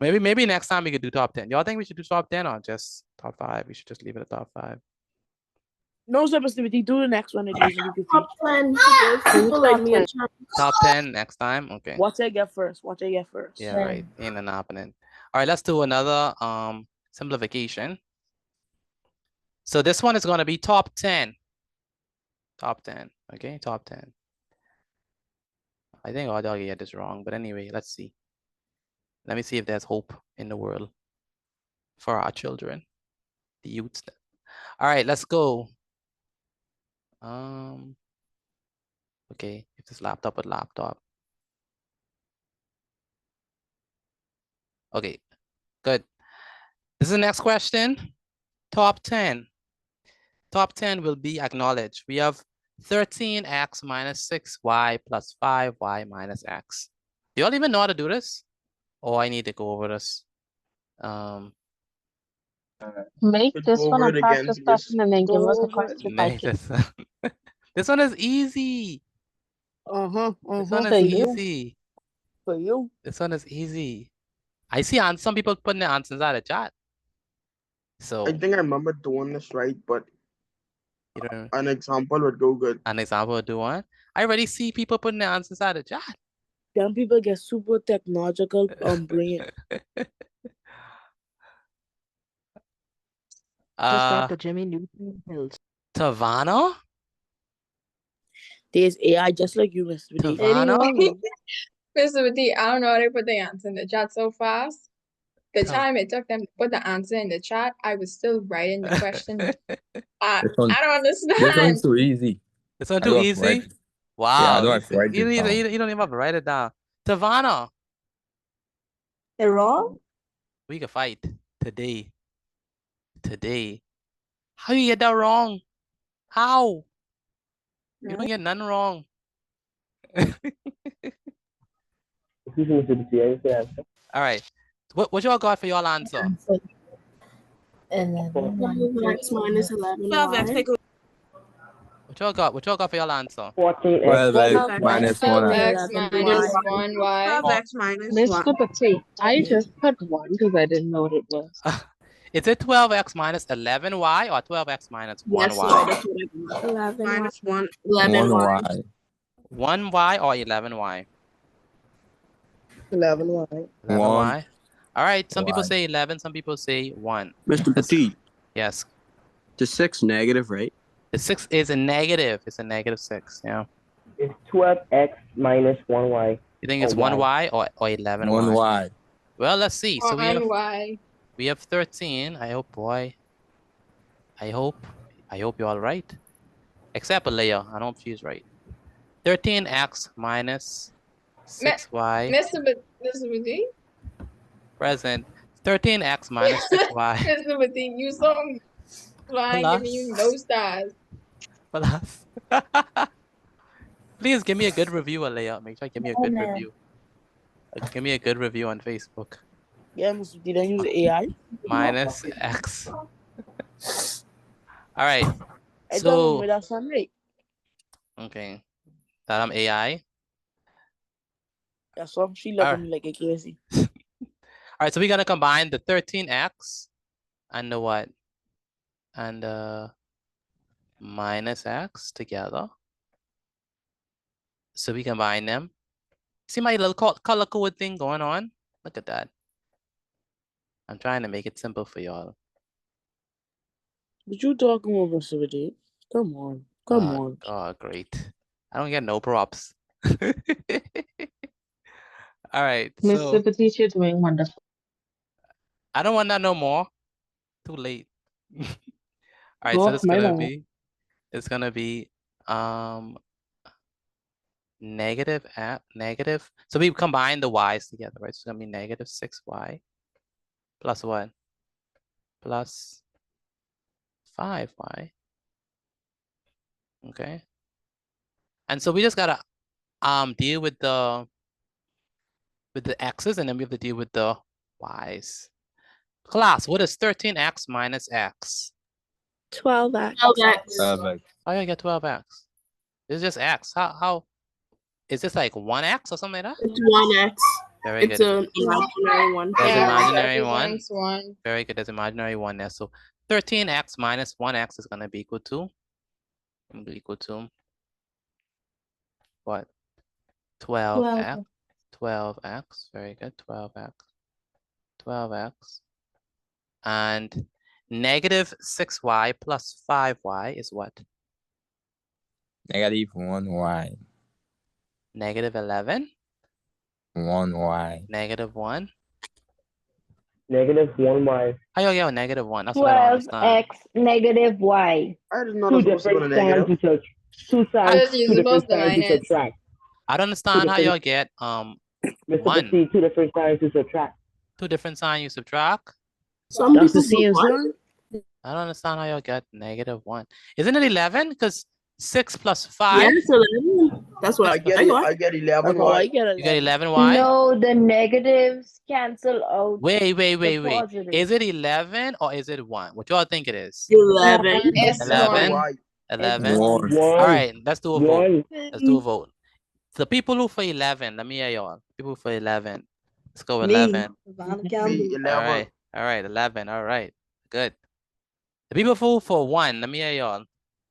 Maybe next time we could do top 10. Y'all think we should do top 10 or just top 5? We should just leave it at top 5. No, sir, Mr. Badig, do the next one. Top 10 to give people like me a chance. Top 10 next time? Okay. What I get first? Yeah, right. In an opponent. All right, let's do another simplification. So this one is going to be top 10. Top 10. Okay, top 10. I think I'll get this wrong, but anyway, let's see. Let me see if there's hope in the world for our children, the youths. All right, let's go. Okay, if this laptop. Okay, good. This is the next question. Top 10. Top 10 will be acknowledged. We have 13x minus 6y plus 5y minus x. Do you all even know how to do this? Or I need to go over this? Make Let's this go one over a it again, practice please. question and then give Go us a over it. question Nice. like it. This one is easy. This one is For you. easy. For you. This one is easy. I see some people putting the answers out of chat. So I think I remember doing this right, but you don't, an example would go good. an example of do one. I already see people putting the answers out of chat. Then people get super technological brain. Just got the Jimmy Neutron pills. Tavana? There's AI just like you, Mr. D. Tavana? Mr. D, I don't know how they put the answer in the chat so fast. The time it took them to put the answer in the chat, I was still writing the question. I This one- don't This understand. one's too easy. This one I too don't have to easy? write it. Wow. Yeah, I don't have to write you, this down. you don't even have to write it down. Tavana, They're wrong? we can fight today. Today. How you get that wrong? How? You don't get none wrong. Excuse me, Mr. D, I didn't say answer. All right. What y'all got for y'all answer? 12x minus 11 12x, take away. What y'all got? What y'all got for y'all answer? 14x. 12x minus 1x. 12x minus 1y. 12x minus Mr. Petit, I just put one because I didn't know what it was. Is it 12x minus 11y or 12x minus 1y? Yes, Lord, that's what I got. 11 minus 1. 1y. 1y or 11y? 11Y. 11y. All right. Some people Y. say 11. Some people say 1. Mr. Petit, Yes. the 6 negative, right? The 6 is a negative. It's a negative 6. Yeah. It's 12x minus 1y. You think it's Or y. 1y or 11y? 1y. Well, let's see. So Y. we have 13. I hope, boy. I hope you're all right. Except Leah. I don't know if she's right. 13x minus 6y. Mr. D? Present. 13x minus 6y. Mr. D, you so flying, giving you no stars. Plus. Please give me a good review, Alea. Make sure you give me a good review. Give me a good review on Facebook. Yeah, Mr. D, then use AI. Minus x. All right. I So don't know that's not right. okay, that I'm AI. That's why she looking at me like a crazy. All right, so we're gonna combine the 13x and the what? And minus x together. So we combine them. See my little color code thing going on? Look at that. I'm trying to make it simple for y'all. What you talking about, Mr. D? Come on. Come on. Oh, great. I don't get no props. All right. Mr. So Petit, you're doing wonderful. I don't want that no more. Too late. All right, Go so off it's my gonna lawn. be negative at negative. So we combine the y's together, right? So it's gonna be negative 6y plus what? Plus 5y. Okay. And so we just gotta deal with the x's, and then we have to deal with the y's. Class, what is 13x minus x? 12x. 12x. How you get 12x? It's just x. How is this like 1x or something like that? It's 1x. Very It's good. an imaginary one. There's Yeah, imaginary represents one. one. Very good. There's imaginary one there. So 13x minus 1x is gonna be equal to what? 12x. 12x. Very good. 12x. 12x. And negative 6y plus 5y is what? Negative 1y. Negative 11. 1y. Negative 1. Negative 1y. How you get negative 1? That's what I don't understand. 12x negative y. I didn't know Two this was supposed to go to different signs negative. two signs, Because you're two different supposed to signs to minus. subtract. I don't understand how different- y'all get Mr. 1. Petit, two different signs to subtract. 2 different signs you subtract. Some That's the people same put one. sign? I don't understand how y'all get negative 1. Isn't it 11? Because 6 plus 5. Yes, 11. That's what I I get got. I get 11 Oh, I Y. get You get 11. 11Y? No, the negatives cancel out Wait. the Is positives. it 11 or is it 1? What y'all think it is? 11. It's 11? one. 11? One. All right, let's do a vote. One. Let's do a vote. The people who for 11, let me hear y'all. People for 11. Let's go with Me. 11. Me, All 11. right, 11. All right, good. The people who for 1, let me hear y'all.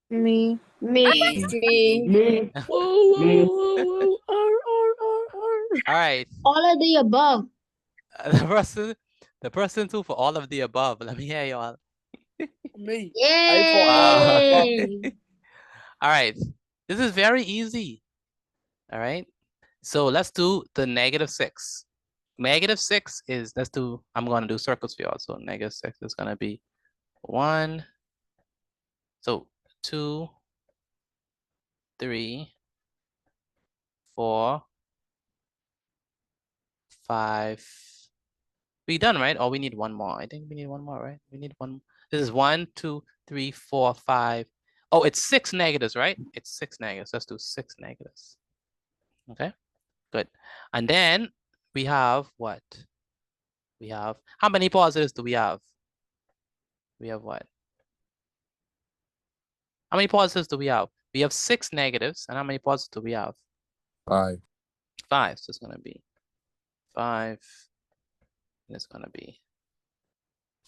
Me. Me. Me. Whoa, Me. whoa, whoa, whoa. All right, All of the above. the person who for all of the above, let me hear y'all. Me. I for all of the above. Yay! All right, this is very easy. All right, so let's do the -6. -6 is, I'm gonna do circles for y'all. So -6 is gonna be 1, so 2, 3, 4, 5. We done, right? Oh, we need one more. I think we need one more, right? We need one. This is 1, 2, 3, 4, 5. Oh, it's 6 negatives, right? It's 6 negatives. Let's do 6 negatives. Okay, good. And then we have what? We have, how many positives do we have? We have what? How many positives do we have? We have 6 negatives. And how many positives do we have? 5. 5. So it's going to be 5. And it's going to be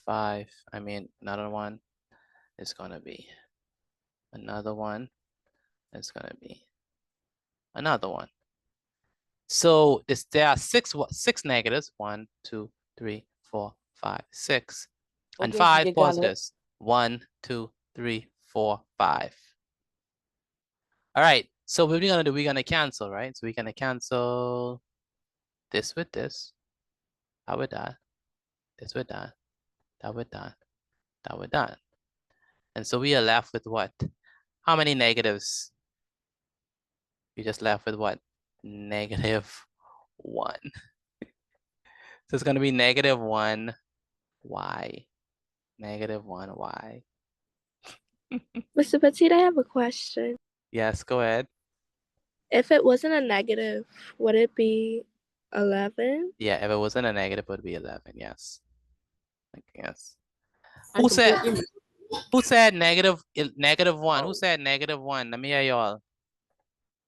5. I mean, another one. It's going to be another one. It's going to be another one. So there are 6 negatives. 1, 2, 3, 4, 5, 6. And Okay, 5 you got it. positives. 1, 2, 3, 4, 5. All right. So what we're gonna do, we're gonna cancel, right? So we're gonna cancel this with this, that with that, this with that, that with that, that with that. And so we are left with what? How many negatives? We just left with what? -1. So it's gonna be -1 y. -1 y. Mr. Petit, I have a question. Yes, go ahead. If it wasn't a negative, would it be 11? Yeah, if it wasn't a negative, it would be 11. Yes. Yes. I Who said completely- -1? Who said -1? Let me hear y'all.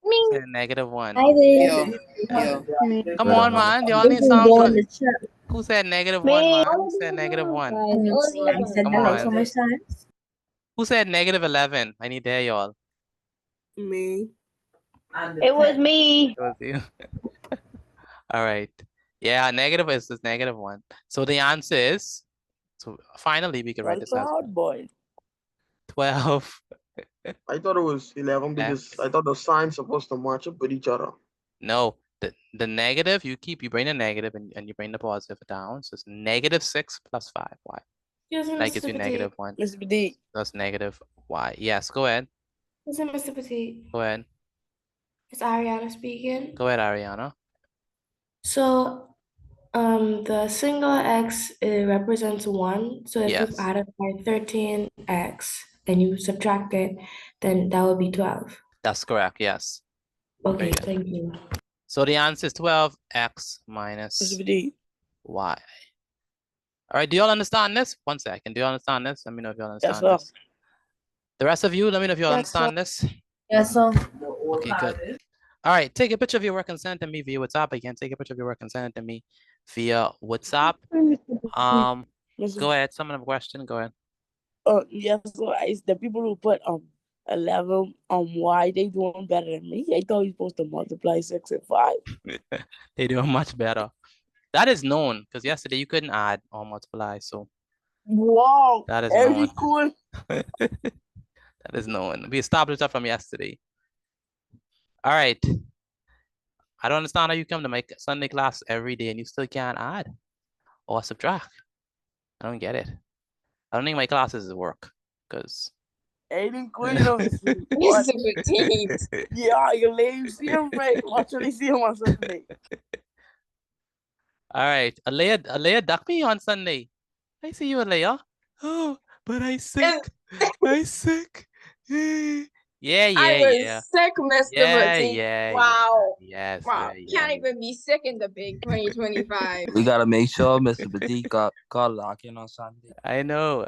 Me. Who said -1? I did. Yo. Come on, man. Y'all need some. Who said -1, man? Who said -1? I said Come that like on. so much times. Who said -11? I need to hear y'all. Me. It was me. It was you. All right. Yeah, negative is -1. So the answer is, so finally we can write this as Proud boy. 12. I thought it was 11 because I thought the signs supposed to match up with each other. No, the negative, you bring the negative and you bring the positive down. So it's -6 plus 5y. That gives you -1. Mr. Petit. That's -y. Yes, go ahead. Listen, Mr. Petit, Go ahead. it's Ariana speaking. Go ahead, Ariana. So, the single x, it represents 1. So if you Yes. added by 13x and you subtract it, then that would be 12. That's correct. Yes. Okay, Very good. thank you. So the answer is 12x minus Mr. Petit. y. All right. Do y'all understand this? One second. Do you understand this? Let me know if you understand sir. this. The rest of you, let me know if you Yes, understand this. Yes, sir. Okay, good. All right. Take a picture of your work and send it to me via WhatsApp. Again, take a picture of your work and send it to me via WhatsApp. Go ahead. Someone have a question. Go ahead. Yes, so it's the people who put 11 why they doing better than me. I thought you're supposed to multiply 6 and 5. They do much better. That is known because yesterday you couldn't add or multiply. So Wow, that is every known. cool. That is known. We established that from yesterday. All right. I don't understand how you come to my Sunday class every day and you still can't add or subtract. I don't get it. I don't think my classes work because Aiden Queen. Yeah, you lame. See him, right? Watch when they see him on Sunday. All right. Alea duck me on Sunday. I see you, Alea. Oh, but I sick. I sick. Yeah, I yeah, was yeah. sick, Mr. Yeah, Petit. yeah, Wow. yes, Wow. yeah, Can't yeah. even be sick in the big 2025. We gotta make sure Mr. Petit got lock in on Sunday. I know.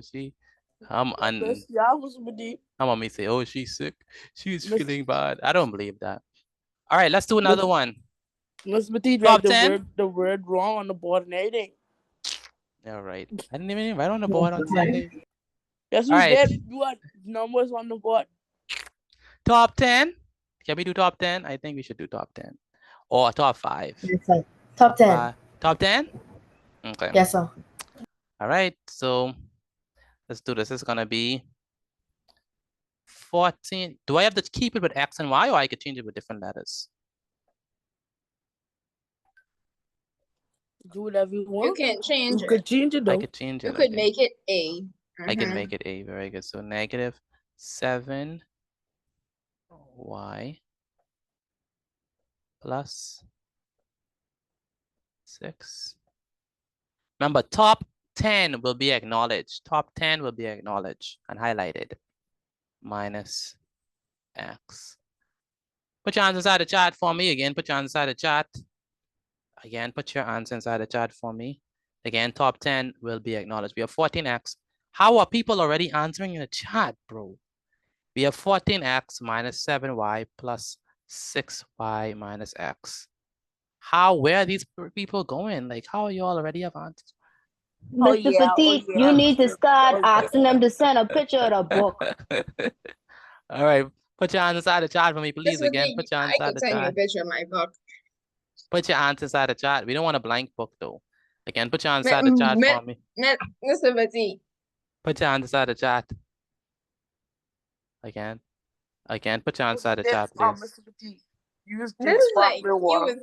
See, Yes, yeah, Mr. Petit. I'm on me say, oh, she's sick. She's Miss- feeling bad. I don't believe that. All right, let's do another one. Mr. Petit Top write 10? the word wrong on the board and everything. All right. I didn't even write on the board on Sunday. Yes, All you right. did. You had numbers on the board. Top 10. Can we do top 10? I think we should do top 10. Or top 5. Yes, sir. Top 10. Top 10? Okay. Yes, sir. All right. So let's do this. This is going to be 14. Do I have to keep it with X and Y, or I could change it with different letters? Do whatever you want. You can change You it. could change it though. I could change it. You could okay. make it A. I can Mhm. make it A. Very good. So negative 7 Y plus 6. Remember, top 10 will be acknowledged. Top 10 will be acknowledged and highlighted. Minus X. Put your answer inside the chat for me. Again, put your answer inside the chat. Again, put your answer inside the chat for me. Again, top 10 will be acknowledged. We have 14X. How are people already answering in the chat, bro? We have 14X minus 7Y plus 6Y minus X. Where are these people going? Like, how are you all already have answers? Mr. Petit, you need to start asking them to send a picture of the book. All right, put your answer inside the chat for me, please. Mr. Again, Petit, put your answer I inside can the send you a chat. picture of my book. Put your answer inside the chat. We don't want a blank book, though. Again, put your answer inside the chat for me. Mr. Petit. Put your answer inside the chat. Again, put your answer inside the chat, please. Mr. Petit, you just This drink is like sparkling water.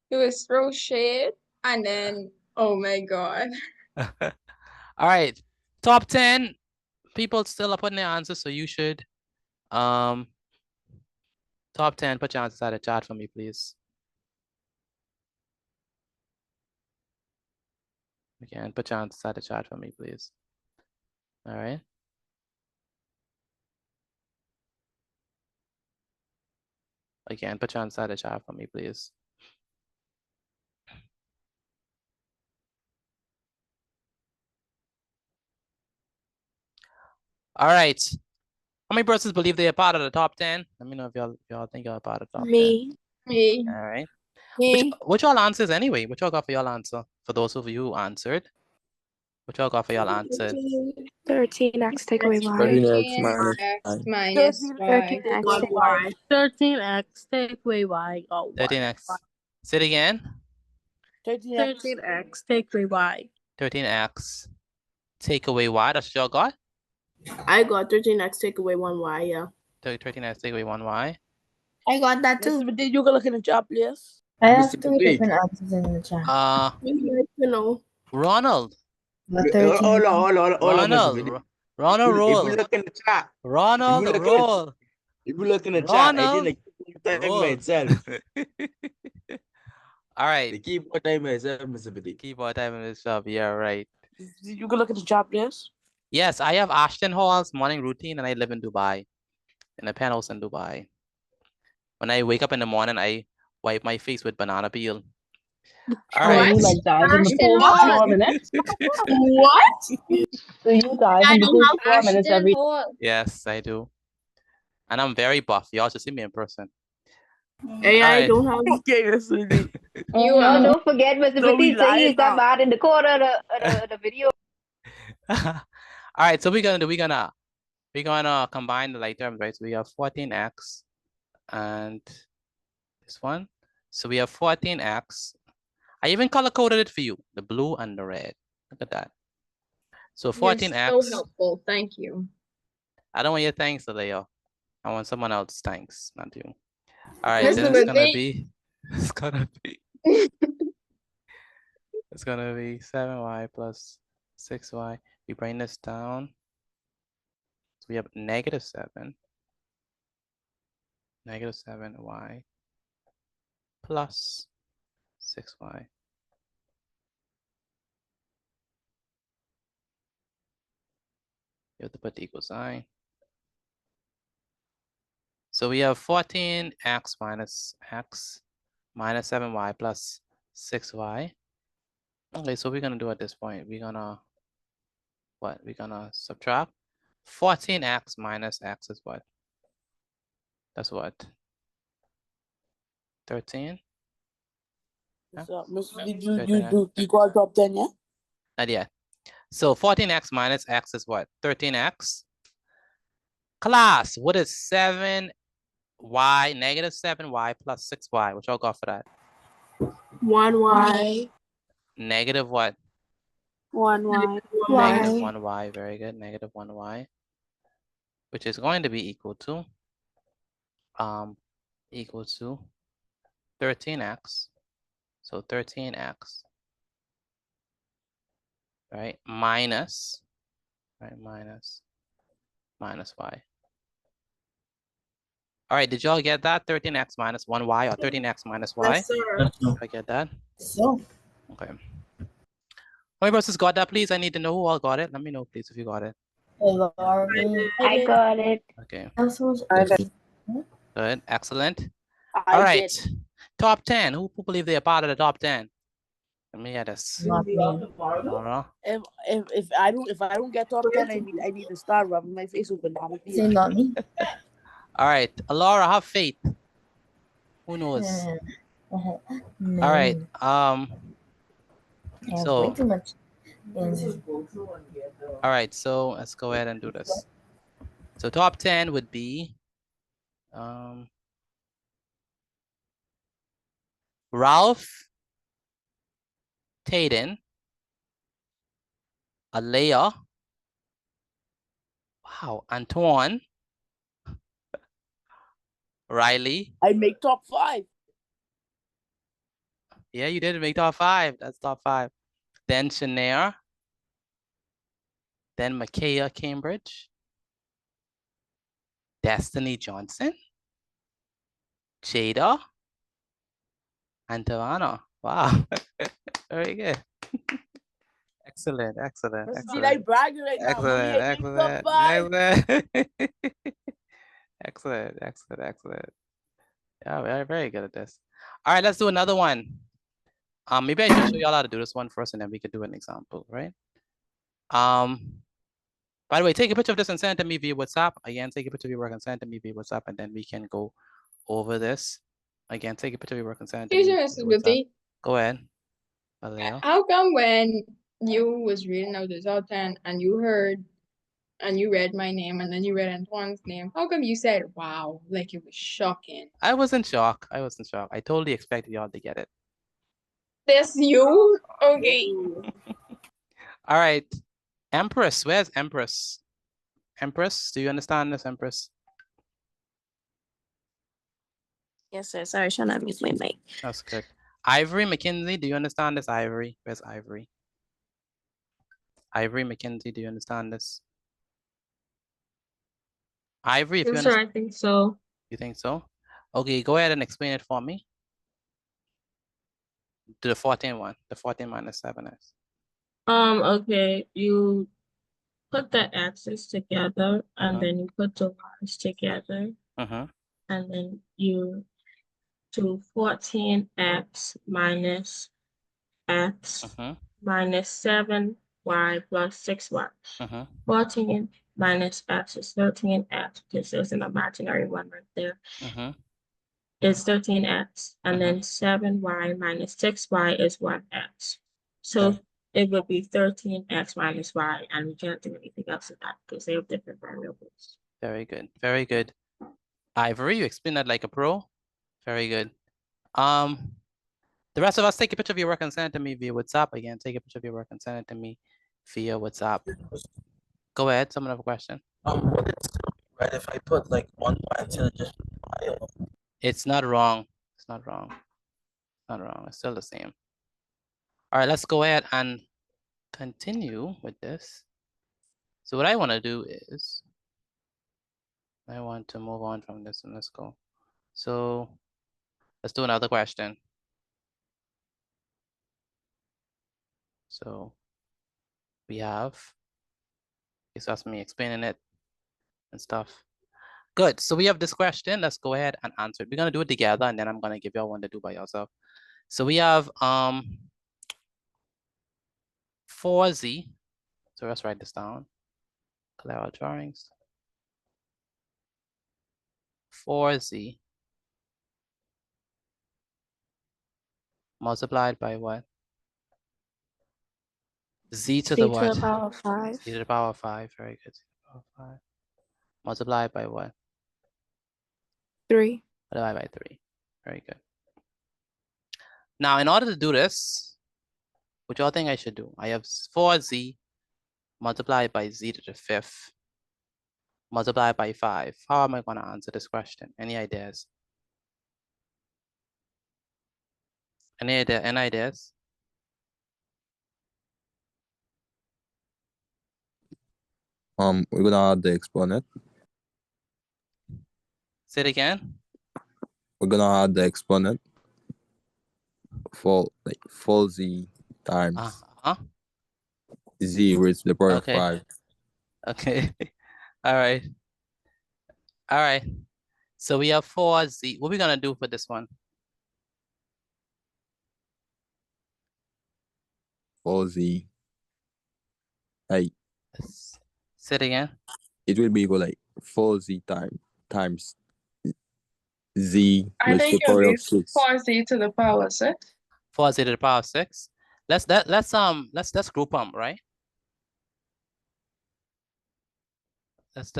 you would throw shade and then oh my god. All right, top 10 people still are putting their answers, so you should. Top 10, put your answers inside the chat for me, please. Again, put your answers inside the chat for me, please. All right. Again, put your answers inside the chat for me, please. All right. How many persons believe they are part of the top 10? Let me know if y'all think you're part of the top 10. Me. All right. Me. Which y'all answers anyway? Which y'all got for y'all answer? For those of you who answered. Which y'all got for y'all answered? 13x take away y. 13x minus X minus y. 13x take y. 13x take away y. Oh, 13x. Say it again. 13x take away y. 13x. Take away y. That's what y'all got? I got 13x take away 1y, yeah. 13x take away 1y. I got that too. Mr. Petit, you can look in the chat, please. I have Mr. 3 Petit. different answers in the chat. You know. Ronald. The 13. Hold on, Mr. Ronald. Petit. Ronald, If roll. you look in the chat, Ronald, if you look roll. if you look in the chat, I Ronald, did the keyboard roll. timer itself. All right. The keyboard timer itself, Mr. Petit. Keyboard time in this job. Yeah, right. You can look at the chat, please. Yes, I have Ashton Hall's morning routine, and I live in Dubai, in a penthouse in Dubai. When I wake up in the morning, I wipe my face with banana peel. All right. You like dive in the Ashton pool for Hall. 4 minutes? What? So you dive in the pool for 4 minutes every Yes, I do. And I'm very buff. Y'all should see me in person. Hey, All I right. don't have. Okay, Mr. Petit. You No, don't forget, Mr. So we Petit, say live he's that now. bad in the corner of the video. All right, so we're gonna combine the like terms, right? So we have 14x and this one. So we have 14x. I even color coded it for you, the blue and the red. Look at that. So 14x. You're so helpful. Thank you. I don't want your thanks, Leo. I want someone else thanks, not you. All right, Mr. then it's gonna Petit. be it's gonna be 7y plus 6y. We bring this down. So we have negative 7y plus 6y. You have to put the equal sign. So we have 14x minus x minus 7y plus 6y. Okay, so we're gonna do at this point, we're gonna, what? We're gonna subtract 14x minus x is what? That's what? 13? So, Miss, did 13x. you got top 10 yet? Not yet. So 14x minus x is what? 13x. Class, what is 7y, negative 7y plus 6y? What y'all got for that? 1y. Negative what? 1y. Negative 1y, very good. Negative 1y, which is going to be equal to 13x. So 13x, right? Minus y. All right, did y'all get that? 13x minus 1y or 13x minus y? Yes, sir. I get that? So, okay. How many persons got that, please? I need to know who all got it. Let me know, please, if you got it. I got it. Okay. Okay. Good. Excellent. All right. Top 10. Who believe they're part of the top 10? Let me hear this. Laura. If I don't get top 10, I need to start rubbing my face with banana peel. Say not me. All right. Laura, have faith. Who knows? No. All right. Yeah, So way too much. all right, so let's go ahead and do this. So top 10 would be Ralph, Tayden, Alea, wow, Antoine, Riley. I make top 5. Yeah, you did make top 5. That's top 5. Then Shanair. Then Micaiah Cambridge. Destiny Johnson. Jada. And Tawana. Wow. Very good. Excellent, excellent, See, like excellent. bragging right now. Excellent, Mommy, I make top excellent, 5. excellent, excellent, excellent. Yeah, very good at this. All right, let's do another one. Maybe I should show y'all how to do this one first, and then we could do an example, right? By the way, take a picture of this and send it to me via WhatsApp. Again, take a picture of your work and send it to me via WhatsApp, and then we can go over this. Again, take a picture of your work and send it to me. Excuse me, via Mrs. WhatsApp. Booty. Go ahead. Alea. How come when you was reading out the top 10 and you heard and you read my name and then you read Antoine's name, how come you said wow, like it was shocking? I was in shock. I was in shock. I totally expected y'all to get it. This you? Okay. All right. Empress, where's Empress? Empress, do you understand this, Empress? Yes, sir. Sorry, trying to use my mic. That's good. Ivory McKinsey, do you understand this, Ivory? Where's Ivory? Ivory McKinsey, do you understand this? Ivory, if you Yes, sir, understand. I think so. You think so? Okay, go ahead and explain it for me. To the 14 one, the 14 minus 7s. Okay, you put the x's together and then you put the y's together and then you do 14x minus x minus 7y plus 6y. 14 minus x is 13x because there's an imaginary one right there. It's 13x, and then 7y minus 6y is 1x. So it would be 13x minus y, and we can't do anything else with that because they have different variables. Very good. Very good. Ivory, you explained that like a pro. Very good. The rest of us, take a picture of your work and send it to me via WhatsApp. Again, take a picture of your work and send it to me via WhatsApp. Go ahead. Someone have a question. Would it still be right if I put like 1 y instead of just y? It's not wrong. It's not wrong. It's not wrong. It's still the same. All right, let's go ahead and continue with this. So what I want to do is I want to move on from this and let's go. So let's do another question. So we have, it's just me explaining it and stuff. Good. So we have this question. Let's go ahead and answer it. We're gonna do it together, and then I'm gonna give y'all one to do by yourself. So we have 4z. So let's write this down. Clear our drawings. 4z multiplied by what? Z to the Z to what? the power of 5. Z to the power of 5. Very good. Z to the power of 5. Multiplied by what? 3. Multiplied by 3. Very good. Now, in order to do this, what y'all think I should do? I have 4z multiplied by z to the 5th multiplied by 5. How am I going to answer this question? Any ideas? Any ideas? We're gonna add the exponent. Say it again. We're gonna add the exponent for like 4z times z raised to the power of 5. Okay. All right. All right. So we have 4z. What are we gonna do for this one? 4z. Like, say it again. It will be equal like 4z times z I raised to think the power it'll be of 6. 4z to the power of 6. 4z to the power of 6. Let's group them, right? That's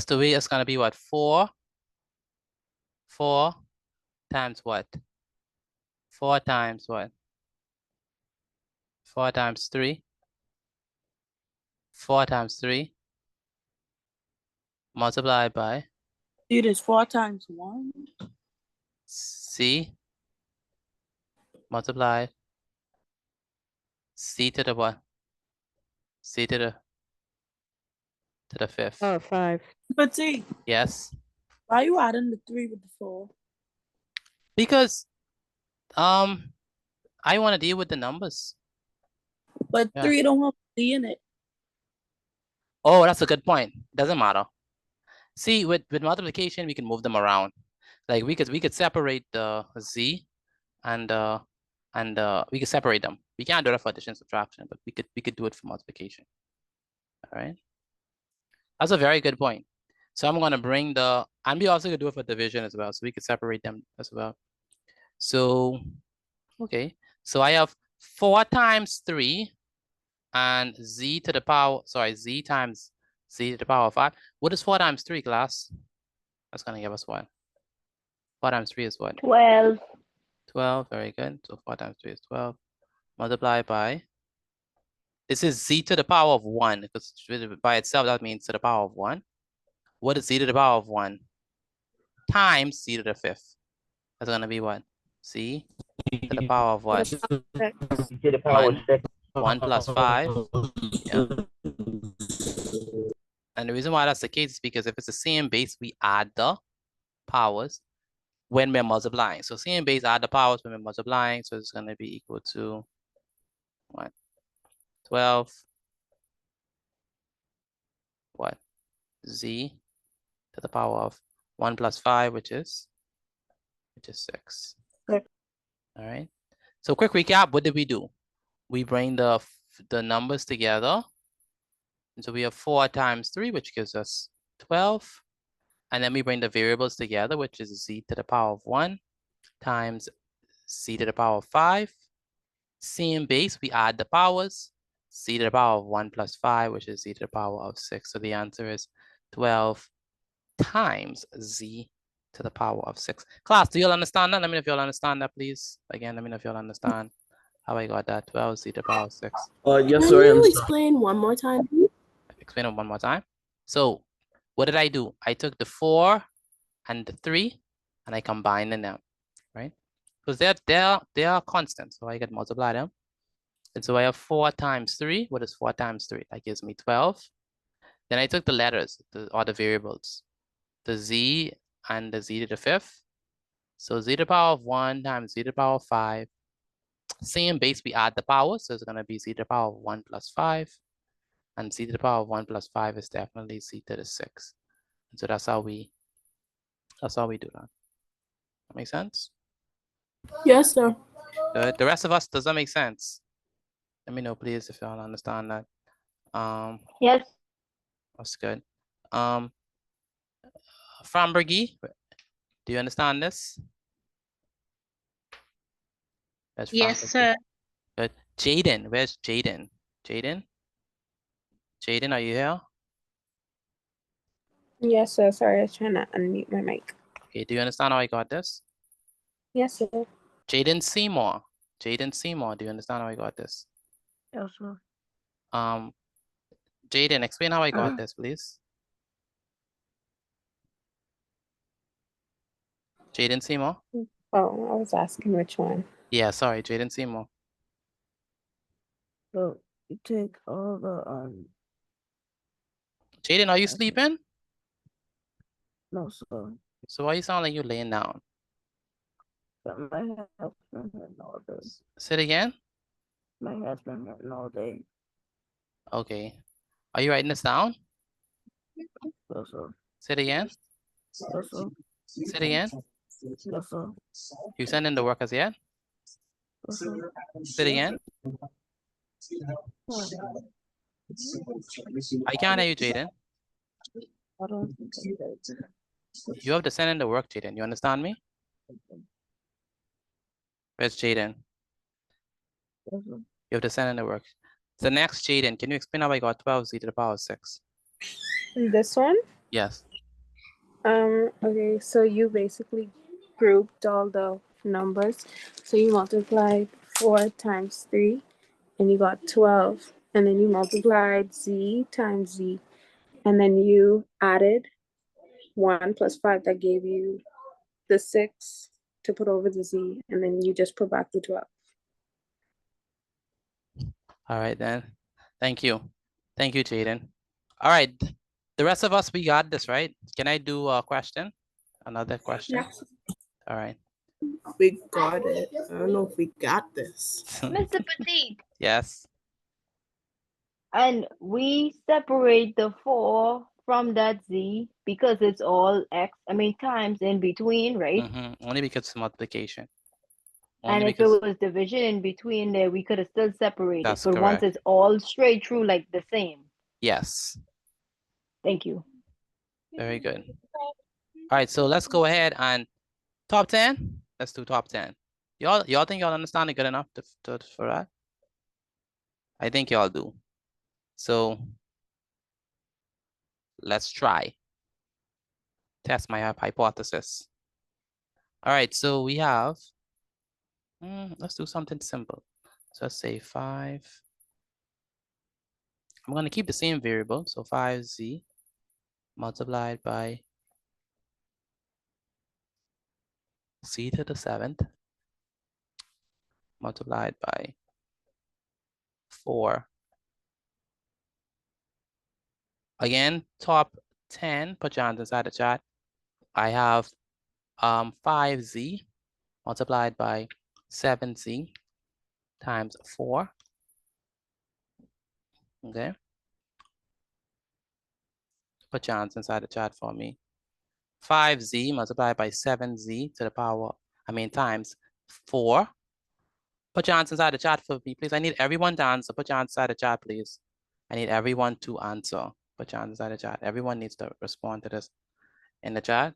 the way it's gonna be what? 4 times what? 4 times what? 4 times 3. 4 times 3 multiplied by It is 4 times 1. c multiplied c to the what? C to the 5th. Oh, 5. But see, Yes. why are you adding the 3 with the 4? Because I want to deal with the numbers. But Yeah. 3 don't have Z in it. Oh, that's a good point. Doesn't matter. See, with multiplication, we can move them around. Like we could separate the z and we could separate them. We can't do that for addition and subtraction, but we could do it for multiplication. All right. That's a very good point. So I'm gonna bring and we also could do it for division as well. So we could separate them as well. So okay. So I have 4 times 3 and z to the power, z times z to the power of 5. What is 4 times 3, class? That's gonna give us what? 4 times 3 is what? 12. 12, very good. So 4 times 3 is 12. Multiplied by, this is z to the power of 1, because by itself, that means to the power of 1. What is z to the power of 1? Times z to the 5th. That's gonna be what? Z to the power of what? Z to the power of 6. 1 plus 5. Yeah. And the reason why that's the case is because if it's the same base, we add the powers when we're multiplying. So same base, add the powers when we're multiplying. So it's going to be equal to what? 12. What? Z to the power of 1 plus 5, which is 6. Okay. All right. So quick recap, what did we do? We bring the numbers together. And so we have 4 times 3, which gives us 12. And then we bring the variables together, which is z to the power of 1 times z to the power of 5. Same base, we add the powers. Z to the power of 1 plus 5, which is z to the power of 6. So the answer is 12 times z to the power of 6. Class, do you all understand that? Let me know if you all understand that, please. Again, let me know if you all understand how I got that. 12 z to the power of 6. Yes, Can sir. you explain one more time, please? Explain it one more time. So what did I do? I took the 4 and the 3 and I combined them, right? Because they are constant, so I can multiply them. And so I have 4 times 3. What is 4 times 3? That gives me 12. Then I took the letters, or the variables, the z and the z to the 5th. So z to the power of 1 times z to the power of 5. Same base, we add the power, so it's going to be z to the power of 1 plus 5. And z to the power of 1 plus 5 is definitely z to the 6. So that's how we do that. That make sense? Yes, sir. Good. The rest of us, does that make sense? Let me know, please, if y'all understand that. Yes. That's good. Frambergy, do you understand this? Where's Yes, Frambergy? sir. Good. Jaden, where's Jaden? Jaden? Jaden, are you here? Yes, sir. Sorry, I was trying to unmute my mic. Okay, do you understand how I got this? Yes, sir. Jaden Seymour. Jaden Seymour, do you understand how I got this? Yes, sir. Jaden, explain how I got this, please. Jaden Seymour? Oh, I was asking which one. Yeah, sorry, Jaden Seymour. So you take all the Jaden, are you sleeping? no, sir. So why you sound like you're laying down? But my head's been hurting all day. Say it again? My head's been hurting all day. Okay. Are you writing this down? Yes, sir. Say it again? Yes, sir. Say it again? Yes, sir. You sending the workers yet? Yes, sir. Say it again? Oh, I can't hear you, Jaden. I don't think I did. You have to send in the work, Jaden. You understand me? Where's Jaden? Yes, sir. You have to send in the work. The next, Jaden, can you explain how I got 12z to the power 6? This one? Yes. Okay, so you basically grouped all the numbers. So you multiplied 4 times 3 and you got 12. And then you multiplied z times z. And then you added 1 plus 5 that gave you the 6 to put over the z. And then you just put back the 12. All right, then. Thank you. Thank you, Jaden. All right. The rest of us, we got this, right? Can I do a question? Another question? Yes. All right. We got it. I don't know if we got this. Mr. Petit. Yes. And we separate the 4 from that z because it's all times in between, right? Only because it's multiplication. And Only if because it was division in between there, we could have still separated. that's But once correct. it's all straight through, like the same. Yes. Thank you. Very good. All right, so let's go ahead and top 10. Let's do top 10. Y'all think y'all understand it good enough for that? I think y'all do. So let's try. Test my hypothesis. All right, so we have, let's do something simple. So let's say 5. I'm going to keep the same variable. So 5z multiplied by c to the 7th multiplied by 4. Again, top 10, put your hands inside the chat. I have 5z multiplied by 7z times 4. Okay. Put your hands inside the chat for me. 5z multiplied by 7z to the power, times 4. Put your hands inside the chat for me, please. I need everyone to answer. Put your hands inside the chat, please. I need everyone to answer. Put your hands inside the chat. Everyone needs to respond to this in the chat.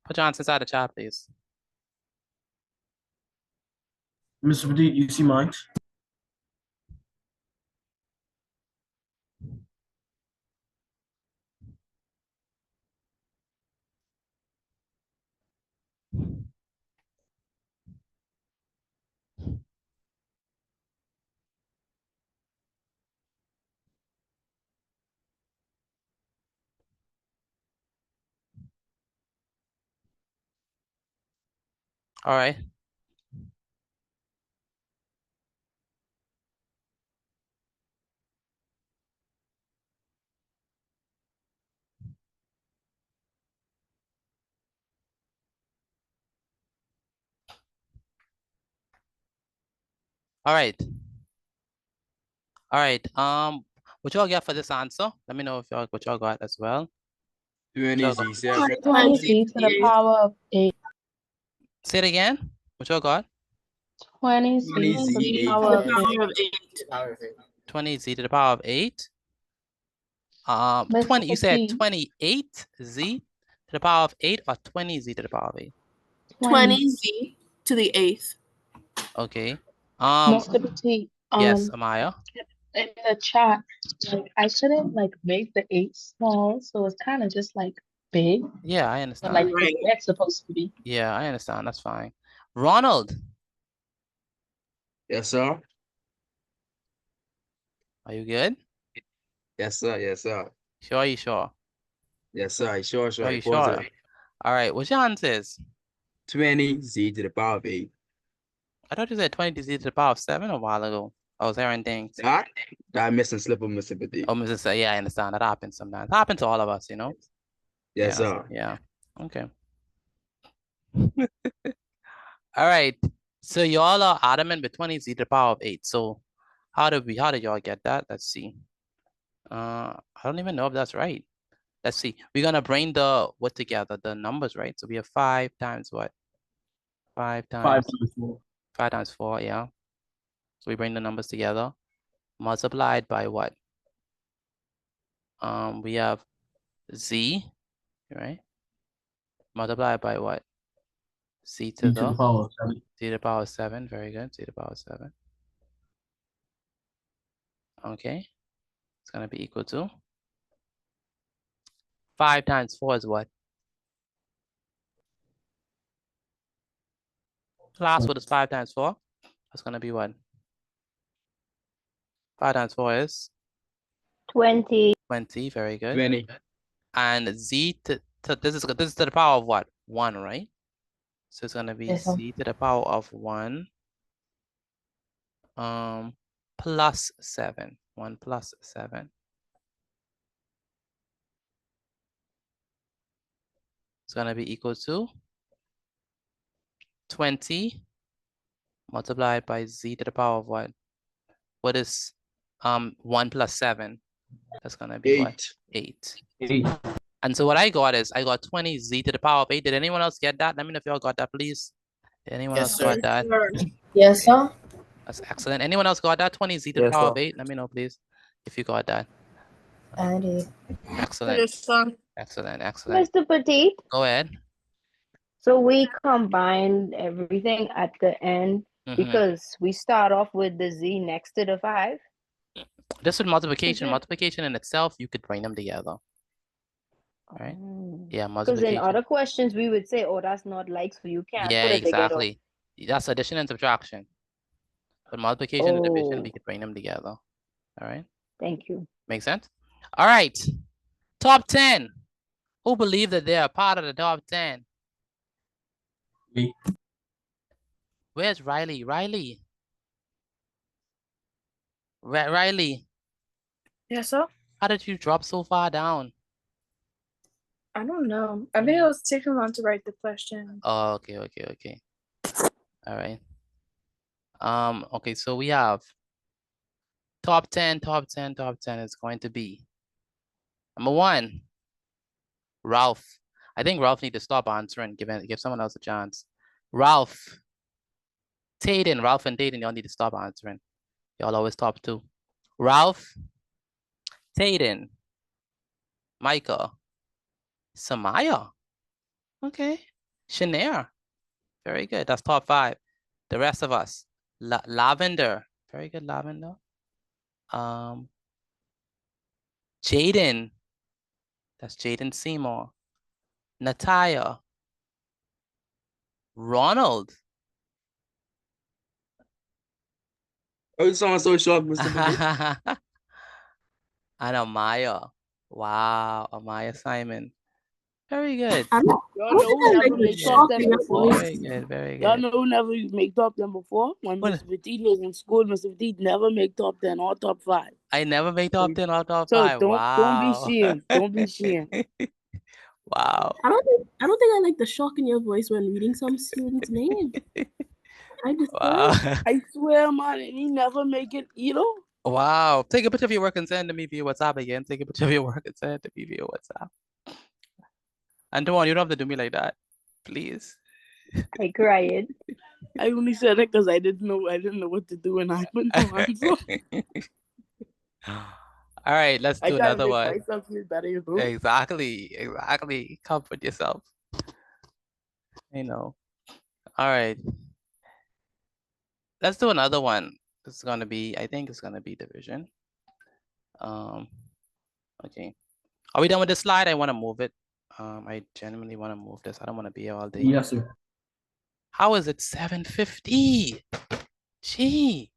Put your hands inside the chat, please. Mr. Petit, you see mine? All right. All right. All right. What y'all get for this answer? Let me know if y'all what y'all got as well. 20Z7. 20z to the power of 8. Say it again. What y'all got? 20z to the power of 8. 20z to the power of 8. Mr. 20. You said Petit. 28z to the power of 8 or 20z to the power of 8? 20z to the 8th. Okay. Mr. Petit. Yes, Amaya. In the chat, like I couldn't like make the 8 small, so it's kind of just like big, Yeah, I but understand. like where it's supposed to be. Yeah, I understand. That's fine. Ronald, Yes, sir. are you good? Yes, sir. Yes, sir. Sure, you sure? Yes, sir. Sure, Are sure. you sure? Positive. All right. What's your answers? 20Z to the power of 8. I thought you said 20z to the power of 7 a while ago. I was hearing things. That missing slip of Mr. Petit. Oh, Mrs. Say, yeah, I understand. That happens sometimes. It happens to all of us, you know? Yes, Yeah, sir. yeah. Okay. All right. So y'all are adamant with 20z to the power of 8. So how did y'all get that? Let's see. I don't even know if that's right. Let's see. We're gonna bring the what together, the numbers, right? So we have 5 times what? 5 times 5 times 4. 5 times 4, yeah. So we bring the numbers together, multiplied by what? We have z, right? Multiplied by what? C to the power of 7. C to the power of 7. Very good. C to the power of 7. Okay. It's gonna be equal to 5 times 4 is what? Class, what is 5 times 4? That's gonna be what? 5 times 4 is 20. 20. Very good. 20. And z to this is to the power of what? 1, right? So it's gonna be Yes, sir. z to the power of 1 plus 7. 1 plus 7. It's gonna be equal to 20 multiplied by z to the power of what? What is 1 plus 7? That's gonna be 8. what? 8. And so what I got is I got 20z to the power of 8. Did anyone else get that? Let me know if y'all got that, please. Did anyone Yes, else sir. got that? Yes, sir. That's excellent. Anyone else got that? 20z to the Yes, power sir. of 8? Let me know, please, if you got that. I did. Excellent. Yes, sir. Excellent. Excellent. Mr. Petit, Go ahead. so we combined everything at the end because we start off with the z next to the 5. This with multiplication. Mhm. Multiplication in itself, you could bring them together. Right? Yeah, Because in multiplication. other questions, we would say, oh, that's not like, so you can't Yeah, put it together. exactly. That's addition and subtraction. But multiplication and division, Oh, we could bring them together. All right. thank you. Make sense? All right. Top 10. Who believe that they are part of the top 10? Me. Where's Riley? Riley. Riley, Yes, sir. how did you drop so far down? I don't know. I think it was taking long to write the question. Oh, okay. All right. Okay, so we have top 10 is going to be number 1, Ralph. I think Ralph need to stop answering, give someone else a chance. Ralph, Tayden, Ralph and Tayden, y'all need to stop answering. Y'all always top 2. Ralph, Tayden, Micah, Samaya. Okay. Shanair. Very good. That's top 5. The rest of us. Lavender. Very good, Lavender. Jaden. That's Jaden Seymour. Nataya. Ronald. Oh, you sound so shocked, Mr. Petit. And Amaya. Wow, Amaya Simon. Very good. Y'all know who never make top 10 before? Very good, very Y'all good. know who never make top 10 before? When What? Mr. Petit was in school, Mr. Petit never make top 10 or top 5. I never make top 10 or top So 5. don't be Wow. ashamed. Don't be ashamed. Wow. I don't think I like the shock in your voice when reading some student's name. I just Wow. I swear, man, and he never make it, you know? Wow. Take a picture of your work and send to me via WhatsApp again. Take a picture of your work and send it to me via WhatsApp. And don't you don't have to do me like that. Please. I cried. I only said it because I didn't know what to do and I couldn't answer. All right, let's I do gotta another make one. myself feel better, you know? Exactly. Comfort yourself. You know. All right. Let's do another one. This is gonna be, I think it's gonna be division. Okay. Are we done with this slide? I want to move it. I genuinely want to move this. I don't want to be here all day. Yes, sir. How is it 7:50? Gee.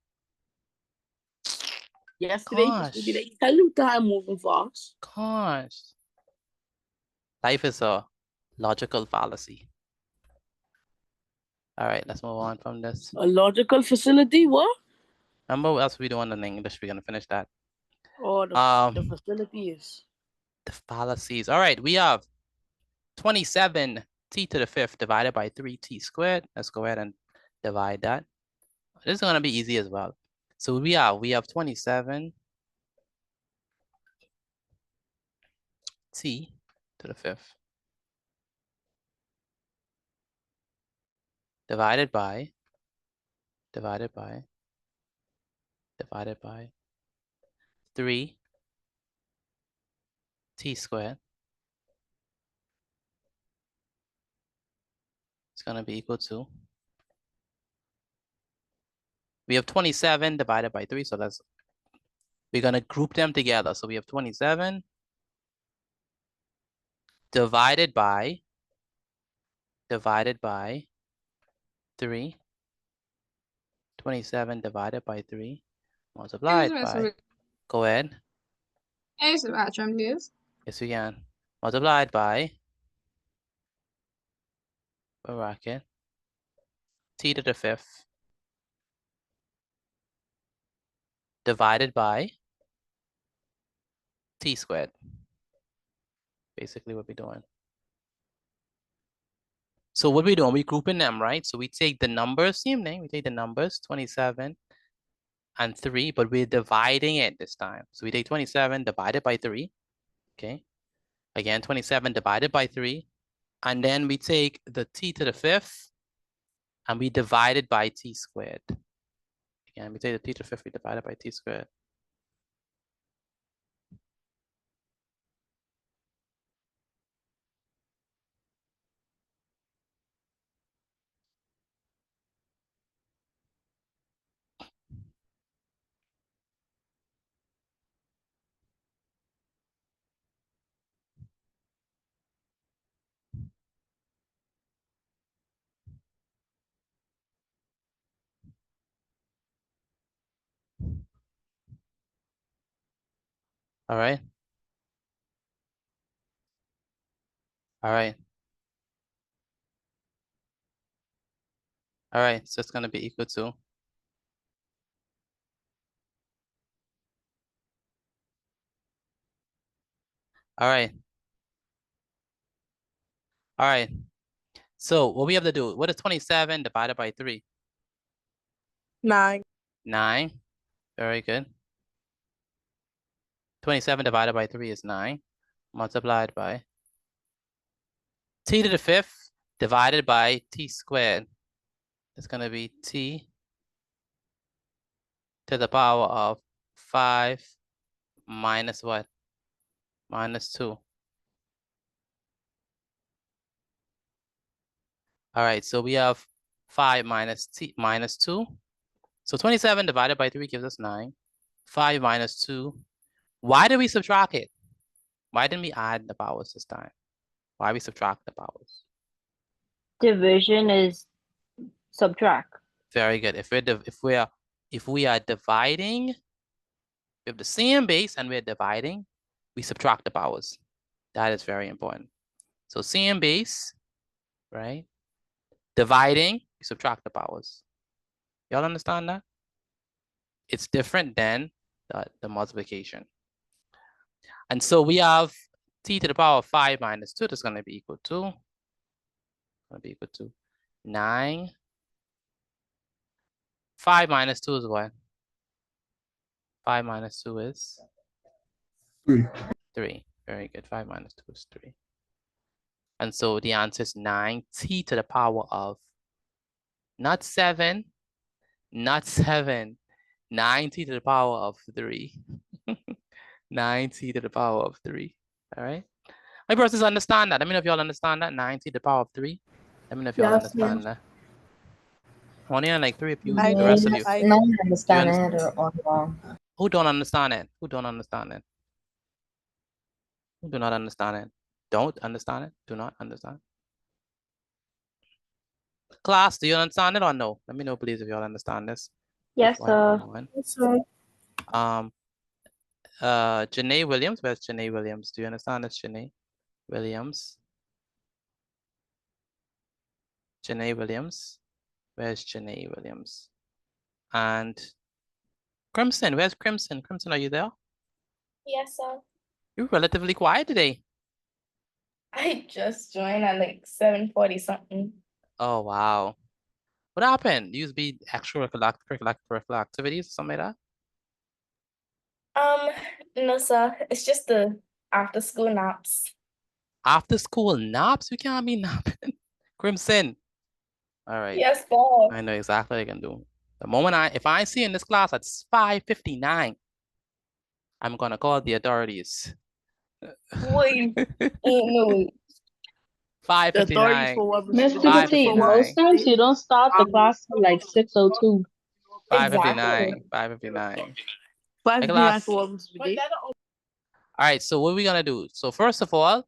Yesterday used to be the tell you time moving fast. Gosh. Life is a logical fallacy. All right, let's move on from this. A logical facility, what? Remember what else we doing in English? We're gonna finish that. Oh, the facility is. The fallacies. All right, we have 27 t to the 5th divided by 3t squared. Let's go ahead and divide that. This is gonna be easy as well. So we have 27 t to the 5th divided by 3 t squared. It's gonna be equal to, we have 27 divided by 3, so we're gonna group them together. So we have 27 divided by 3. 27 divided by 3 multiplied by, go ahead. Is the bathroom, please? Yes, we can. Multiplied by, bracket, t to the 5th divided by t squared. Basically what we're doing. So what we're doing, we're grouping them, right? So we take the numbers, same thing, we take the numbers, 27 and 3, but we're dividing it this time. So we take 27 divided by 3, okay? Again, 27 divided by 3, and then we take the t to the 5th, and we divide it by t squared. Again, we take the t to the 5th, we divide it by t squared. All right. All right. All right, so it's gonna be equal to, all right. All right. So what we have to do, what is 27 divided by 3? 9. 9. Very good. 27 divided by 3 is 9. Multiplied by t to the 5th divided by t squared. It's going to be t to the power of 5 minus what? Minus 2. All right, so we have 5 minus 2. So 27 divided by 3 gives us 9. 5 minus 2. Why did we subtract it? Why didn't we add the powers this time? Why we subtract the powers? Division is subtract. Very good. If we are dividing, we have the same base and we're dividing, we subtract the powers. That is very important. So same base, right? Dividing, we subtract the powers. Y'all understand that? It's different than the multiplication. And so we have t to the power of 5 minus 2, that's going to be equal to 9 5 minus 2 is what? 5 minus 2 is? 3. 3. Very good. 5 minus 2 is 3. And so the answer is 9t to the power of, not 7, not 7, 9t to the power of 3. 9t to the power of 3. All right. My brothers understand that. Let me know if y'all understand that. 9t to the power of 3. Let me know if y'all Yes, understand that. Only like 3 of you, I the rest of do. you. I Do you understand? Who don't understand it? Who don't understand it? Who do not understand it? Don't understand it? Do not understand? Class, do you understand it or no? Let me know, please, if y'all understand this. Yes, Before I move sir. on. Yes, sir. Janae Williams, where's Janae Williams? Do you understand this, Janae Williams? Janae Williams, where's Janae Williams? And Crimson, where's Crimson? Crimson, are you there? Yes, sir. You're relatively quiet today. I just joined at like 7:40 something. Oh, wow. What happened? You used to be extracurricular activities or something like that? No, sir. It's just the after school naps. After school naps? You can't be napping. Crimson. All right. Yes, sir. I know exactly what I can do. The moment if I see in this class at 5:59, I'm gonna call the authorities. Wait, ain't no way. 5:59. Miss Liberty, most times you don't start the class till like 6:02. 5:59. 5:59. 5:59 for what, Mr. Biddy? All right, so what are we gonna do? So first of all,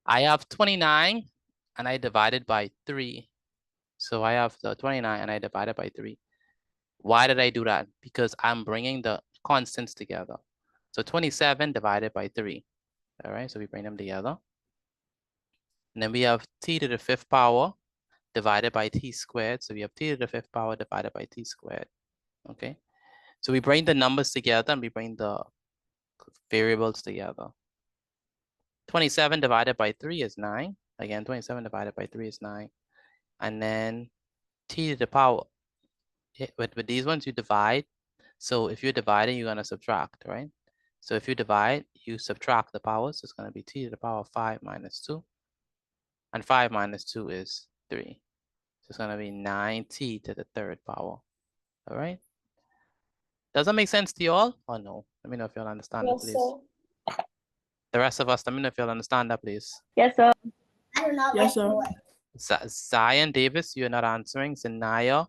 I have 29 and I divided by 3. So I have the 29 and I divided by 3. Why did I do that? Because I'm bringing the constants together. So 27 divided by 3. All right, so we bring them together. And then we have t to the 5th power divided by t squared. So we have t to the 5th power divided by t squared. Okay, so we bring the numbers together and we bring the variables together. 27 divided by 3 is 9. Again, 27 divided by 3 is 9. And then t to the power, with these ones you divide. So if you're dividing, you're going to subtract, right? So if you divide, you subtract the powers. So it's going to be t to the power of 5 minus 2. And 5 minus 2 is 3. So it's going to be 9t to the 3rd power. All right? Does that make sense to you all or no? Let me know if y'all understand it, Yes, please. sir. The rest of us, let me know if y'all understand that, please. Yes, sir. I do not Yes, sir. Zion Davis, you're not answering. Zanaya,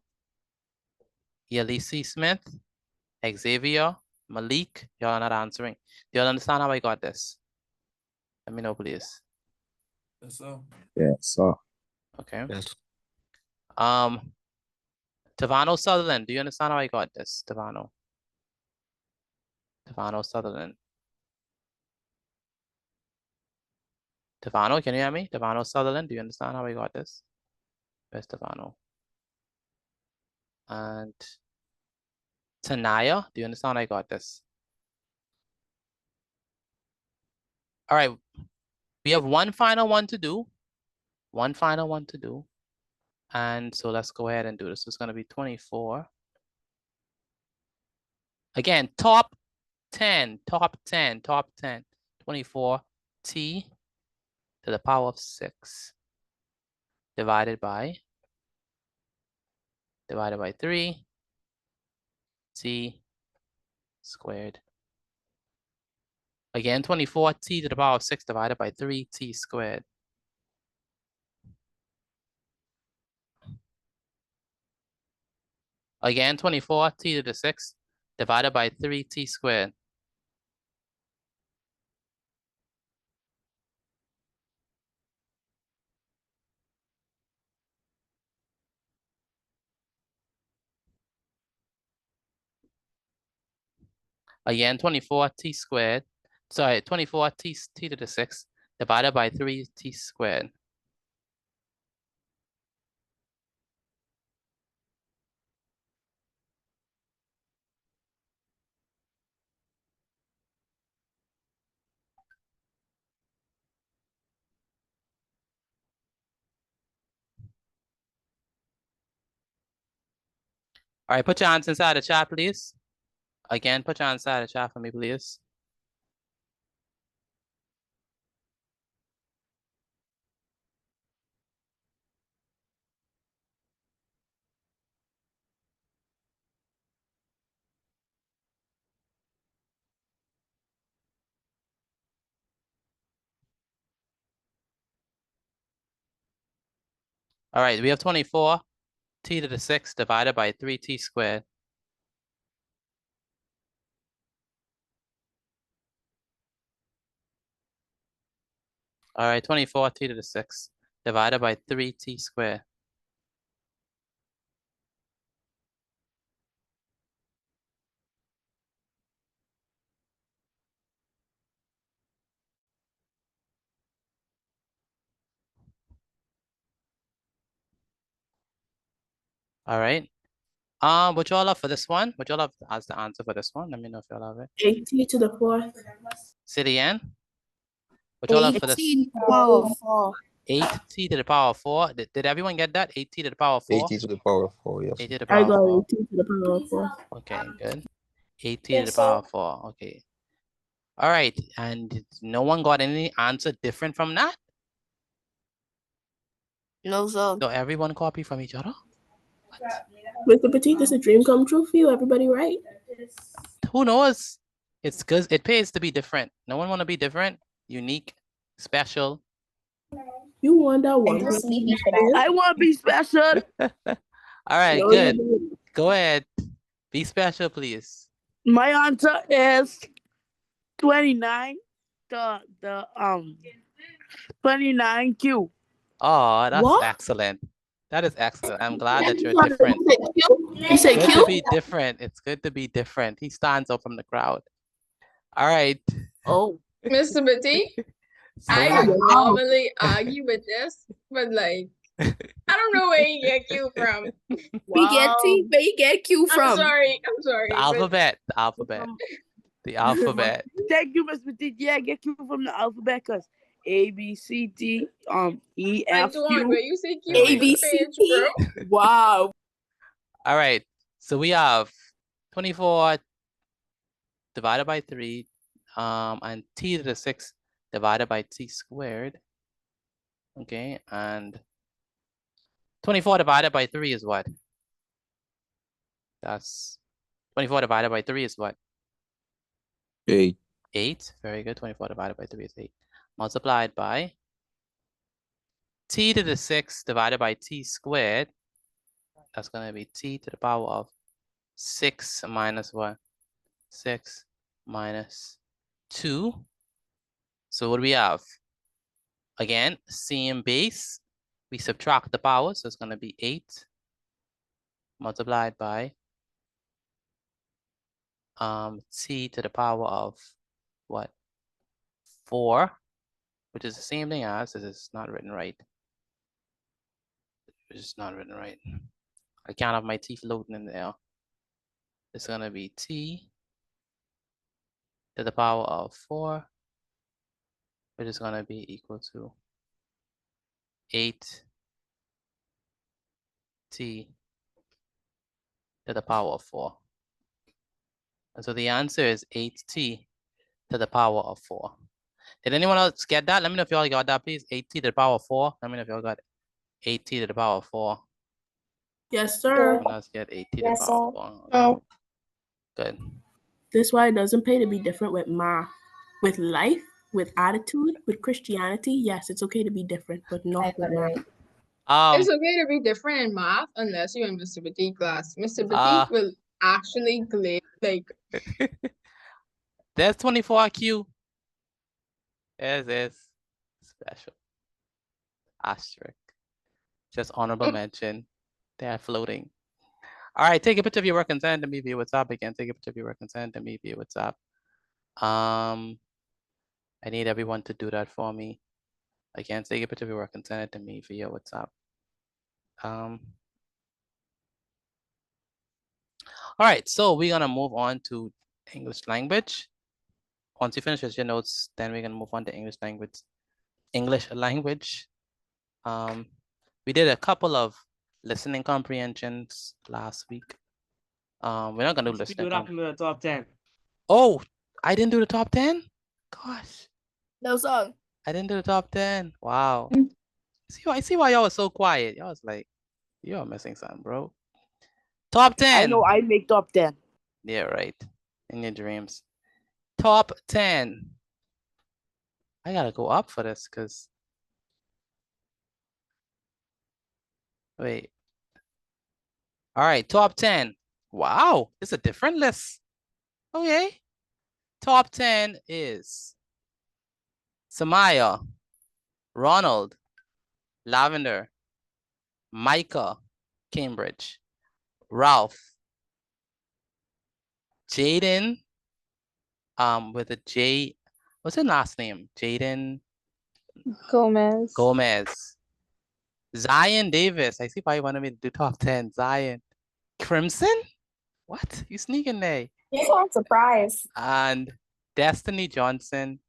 Yelisi Smith, Xavier, Malik, y'all are not answering. Do y'all understand how I got this? Let me know, please. Yes, sir. Yes, sir. Okay. Yes. Tavano Sutherland, do you understand how I got this, Tavano? Tavano Sutherland. Tavano, can you hear me? Tavano Sutherland, do you understand how I got this? Where's Tavano? And Tanaya, do you understand how I got this? All right, we have one final one to do. One final one to do. And so let's go ahead and do this. It's going to be 24. Again, top 10, top 10, top 10. 24 t to the power of 6 divided by 3 t squared. Again, 24 t to the power of 6 divided by 3 t squared. Again, 24 t to the 6 divided by 3 t squared. Again, 24 t squared. Sorry, 24 t to the 6 divided by 3 t squared. All right, put your hands inside the chat, please. Again, put your hands inside the chat for me, please. All right, we have 24 t to the 6 divided by 3t squared. All right, 24 t to the 6 divided by 3t squared. All right. What y'all have for this one? What y'all have as the answer for this one? Let me know if y'all have it. 8t to the 4th. Say it again. What y'all have for this? 18 power 4. 8t to the power of 4. Did everyone get that? 8t to the power of 4? 80 to the power of 4, yes. 8t to the I power got of 4. 8t to the power of 4. Okay, good. 8t to Yes, the power sir. of 4. Okay. All right. And no one got any answer different from that? No, sir. So everyone copy from each other? Mr. Petit, this is a dream come true for you. Everybody right? Who knows? It's because it pays to be different. No one want to be different, unique, special. You won that one. And just leave me for person. that. I want to be special. All right, No, you good. didn't. Go ahead. Be special, please. My answer is 29. The 29Q. Oh, that's What? excellent. That is excellent. I'm glad that you're You different. say Good Q? to be different. It's good to be different. He stands up from the crowd. All right. Oh. Mr. Petit, I So- would normally argue with this, but like, I don't know where you get Q from. We get T, where you get Q I'm from? sorry. The but- alphabet. The alphabet. The alphabet. Thank you, Miss Petit. Yeah, get you from the alphabet because A, B, C, D, E, F, Antoine, where Q. you say Q A, on B, the page, bro? Wow. All right. So we have 24 divided by 3 and t to the 6 divided by t squared. Okay, and 24 divided by 3 is what? That's 24 divided by 3 is what? 8. 8. Very good. 24 divided by 3 is 8. Multiplied by t to the 6 divided by t squared. That's going to be t to the power of 6 minus what? 6 minus 2. So what do we have? Again, same base. We subtract the power, so it's going to be 8 multiplied by t to the power of what? 4, which is the same thing as, this is not written right. It's not written right. I can't have my t floating in there. It's going to be t to the power of 4, which is going to be equal to 8 t to the power of 4. And so the answer is 8t to the power of 4. Did anyone else get that? Let me know if y'all got that, please. 8t to the power of 4. Let me know if y'all got 8t to the power of 4. Yes, sir. Anyone else get 8t to the Yes, power of sir. 4? Oh. Good. This why it doesn't pay to be different with math. With life, with attitude, with Christianity, yes, it's okay to be different, but not with math. It's okay to be different in math unless you're in Mr. Petit class. Mr. Petit will actually glare like There's 24Q. There's special. Asterisk. Just honorable mention. They're floating. All right, take a picture of your work and send it to me via WhatsApp again. Take a picture of your work and send it to me via WhatsApp. I need everyone to do that for me. Again, take a picture of your work and send it to me via WhatsApp. All right, so we're gonna move on to English language. Once you finish with your notes, then we're gonna move on to English language. We did a couple of listening comprehensions last week. We're not gonna do We listening. do that in the top 10. Oh, I didn't do the top 10? Gosh, No song. I didn't do the top 10. Wow. See why y'all was so quiet. Y'all was like, you're missing something, bro. Top 10. I know I make top 10. Yeah, right. In your dreams. Top 10. I gotta go up for this because wait. All right, top 10. Wow, it's a different list. Okay. Top 10 is Samaya, Ronald, Lavender, Micah, Cambridge, Ralph, Jaden, with a J, what's his last name? Jaden Gomez, Zion Davis. I see why you wanted me to do top 10. Zion Crimson? What? You sneaking there? You sound surprised. And Destiny Johnson,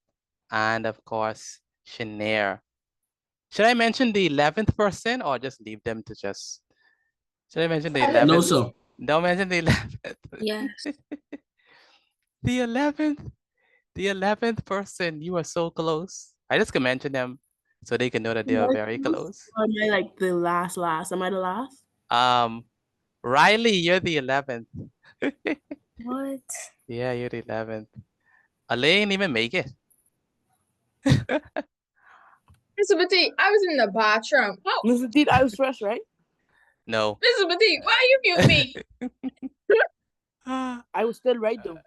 and of course, Shanair. Should I mention the 11th person or just leave them to just, should I mention the 11th? No, sir. Don't mention the 11th. Yes. The 11th person, you are so close. I just can mention them so they can know that they are very close. Or am I like the last? Am I the last? Riley, you're the 11th. What? Yeah, you're the 11th. Elaine even make it. Mr. Petit, I was in the bathroom. Oh, Mr. Petit, I was fresh, right? No. Mr. Petit, why you mute me? I was still right though.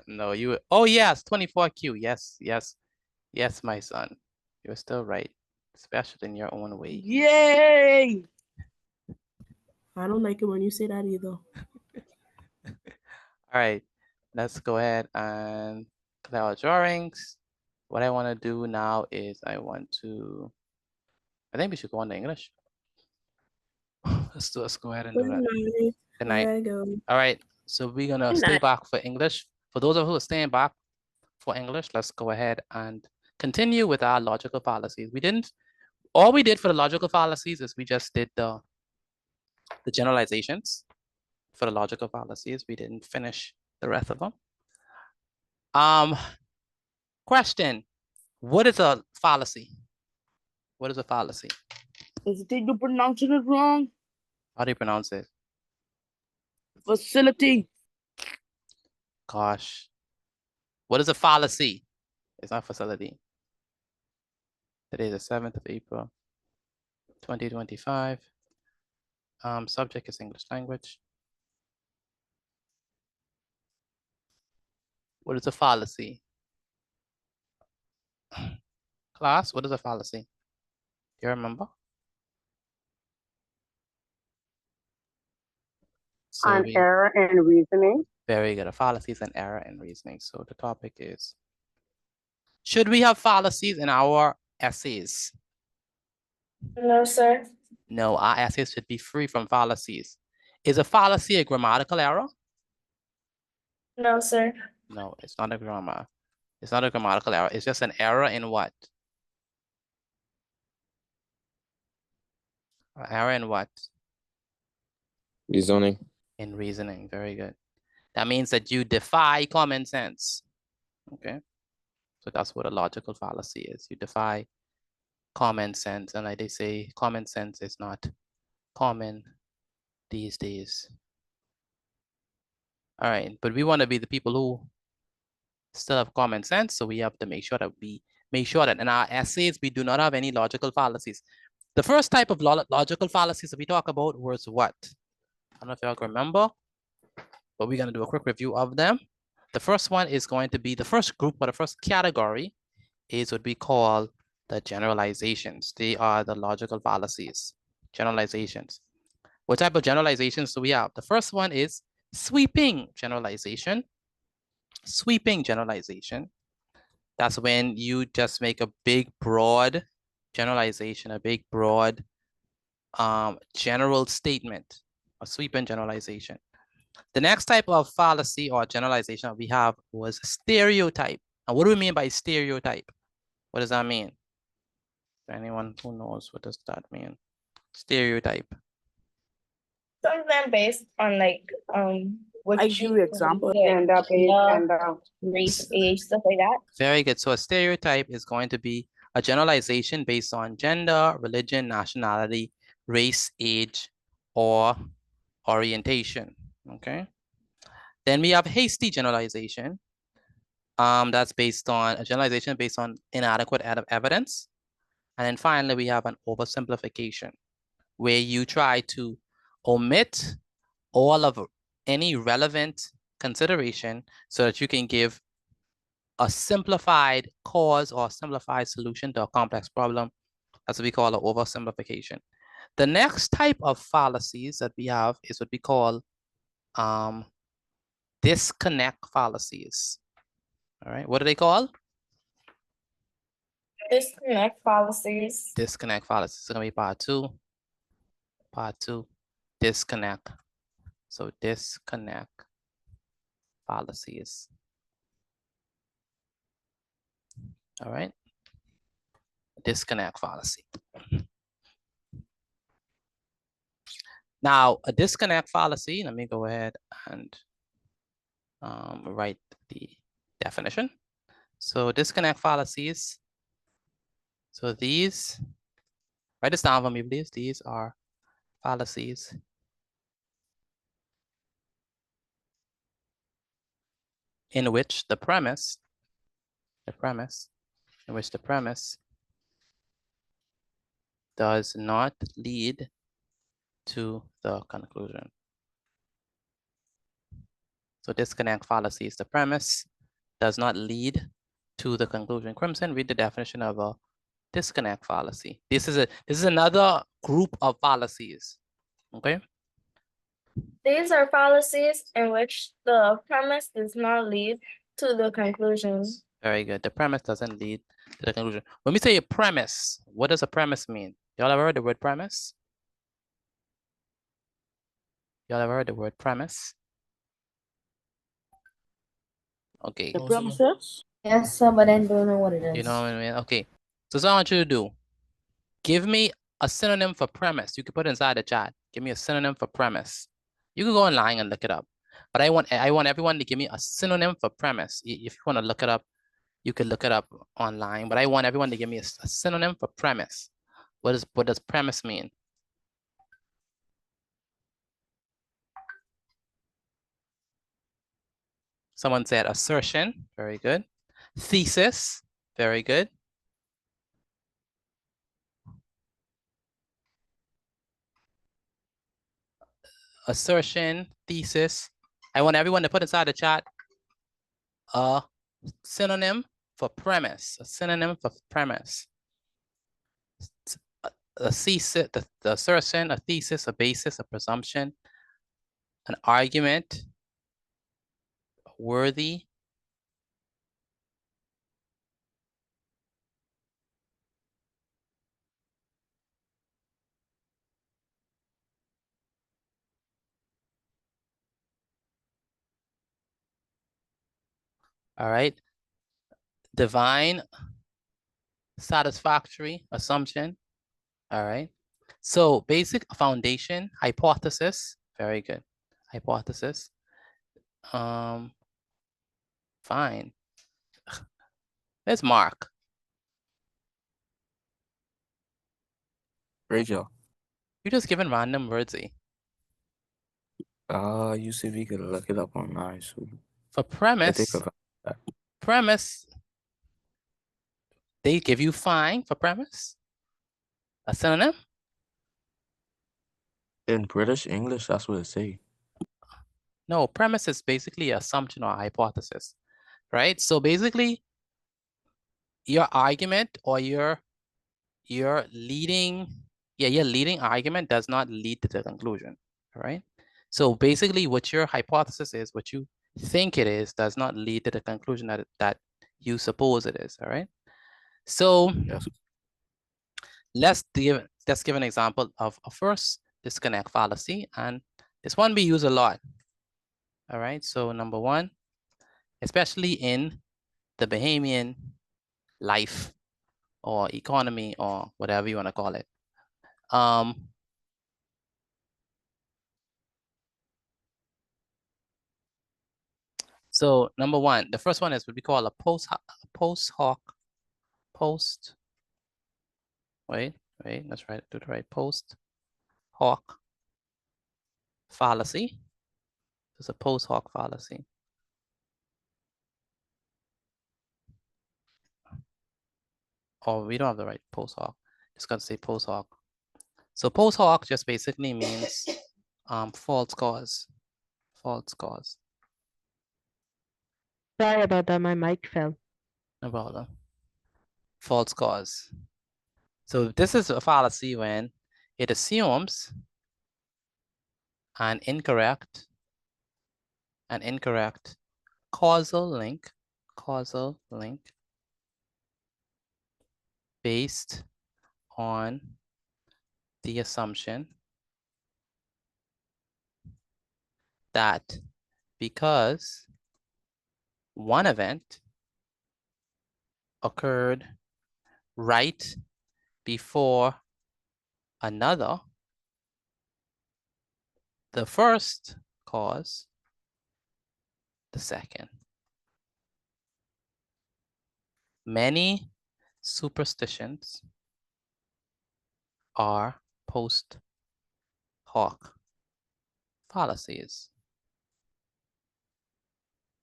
No, you, oh yes, 24Q. Yes, my son. You're still right, especially in your own way. Yay! I don't like it when you say that either. All right, let's go ahead and clear our drawings. What I want to do now is I think we should go on to English. Let's go ahead and do that. Good night. All right, so we're gonna stay back for English. For those of you who are staying back for English, let's go ahead and continue with our logical fallacies. All we did for the logical fallacies is we just did the generalizations for the logical fallacies. We didn't finish the rest of them. Question, what is a fallacy? What is a fallacy? Is it you pronouncing it wrong? How do you pronounce it? Facility. Gosh. What is a fallacy? It's not facility. Today is the 7th of April, 2025. Subject is English language. What is a fallacy? Class, what is a fallacy? Do you remember? So An error in reasoning. Very good. A fallacy is an error in reasoning. So the topic is, should we have fallacies in our essays? No, sir. No, our essays should be free from fallacies. Is a fallacy a grammatical error? No, sir. No, it's not a grammar. It's not a grammatical error. It's just an error in what? An error in what? Reasoning. In reasoning. Very good. That means that you defy common sense. Okay. So that's what a logical fallacy is. You defy common sense. And like they say, common sense is not common these days. All right. But we want to be the people who still have common sense. So we have to make sure that in our essays, we do not have any logical fallacies. The first type of logical fallacies that we talk about was what? I don't know if y'all can remember, but we're going to do a quick review of them. The first one is going to be the first group, or the first category is what we call the generalizations. They are the logical fallacies, generalizations. What type of generalizations do we have? The first one is sweeping generalization. Sweeping generalization. That's when you just make a big, broad generalization, a big, broad, general statement, a sweeping generalization. The next type of fallacy or generalization we have was stereotype. And what do we mean by stereotype? What does that mean? Anyone who knows, what does that mean? Stereotype. Some of them based on like what I you give you example. gender, race, age, stuff like that. Very good. So a stereotype is going to be a generalization based on gender, religion, nationality, race, age, or orientation. Okay. Then we have hasty generalization. That's based on a generalization based on inadequate evidence. And then finally, we have an oversimplification, where you try to omit all of any relevant consideration so that you can give a simplified cause or simplified solution to a complex problem. That's what we call an oversimplification. The next type of fallacies that we have is what we call disconnect fallacies. All right, what are they called? Disconnect fallacies. Disconnect fallacies. It's gonna be part two. Part two, disconnect. So disconnect fallacies. All right, disconnect fallacy. Now, a disconnect fallacy, let me go ahead and write the definition. So disconnect fallacies. So these, write this down for me, please. These are fallacies in which the premise does not lead to the conclusion. So disconnect fallacy is the premise does not lead to the conclusion. Crimson, read the definition of a disconnect fallacy. This is another group of fallacies. Okay. These are fallacies in which the premise does not lead to the conclusion. Very good. The premise doesn't lead to the conclusion. When we say a premise, what does a premise mean? Y'all ever heard the word premise? Y'all ever heard the word premise? Okay. The premises? Yes, sir, but I don't know what it is. You know what I mean? Okay. So what I want you to do, give me a synonym for premise. You can put it inside the chat. Give me a synonym for premise. You can go online and look it up. But I want everyone to give me a synonym for premise. If you want to look it up, you can look it up online. But I want everyone to give me a synonym for premise. What does premise mean? Someone said assertion. Very good. Thesis. Very good. Assertion, thesis. I want everyone to put inside the chat a synonym for premise. A synonym for premise. A thesis, the assertion, a thesis, a basis, a presumption, an argument, worthy. All right. Divine, satisfactory, assumption. All right. So basic foundation, hypothesis. Very good. Hypothesis. Fine. There's Mark. Rachel. You're just giving random words, eh? You see if you could look it up online. So for premise, they give you fine for premise. A synonym? In British English, that's what it say. No, premise is basically assumption or hypothesis, right? So basically, your argument or your leading argument does not lead to the conclusion, right? So basically, what your hypothesis is, what you think it is, does not lead to the conclusion that you suppose it is, all right? So yes. Let's give an example of a first disconnect fallacy, and this one we use a lot. All right, so number one, especially in the Bahamian life or economy or whatever you want to call it. So number one, the first one is what we call a wait, let's write it, do the right, post hoc fallacy. It's a post hoc fallacy. Or we don't have the right post hoc. Just gotta say post hoc. So post hoc just basically means false cause. False cause. Sorry about that, my mic fell. No problem. False cause. So this is a fallacy when it assumes an incorrect causal link based on the assumption that because one event occurred right before another, the first cause the second. Many superstitions are post hoc fallacies.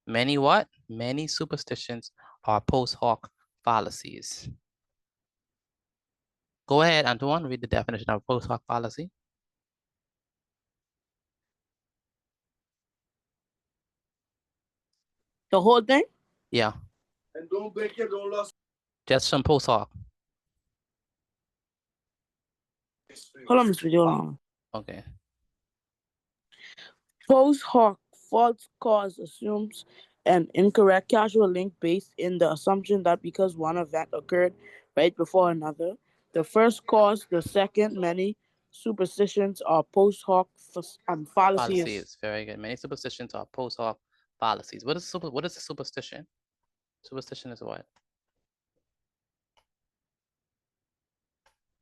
Many what? Many superstitions are post hoc fallacies. Go ahead, Antoine, read the definition of post hoc fallacy. The whole thing? Yeah. And don't break it, don't lose. Just some post hoc. Hold on, Mr. Video. Okay. Post hoc false cause assumes an incorrect causal link based in the assumption that because one event occurred right before another, the first cause the second. Many superstitions are post hoc fallacies. Fallacies. Very good. Many superstitions are post hoc fallacies. What is a superstition? Superstition is what?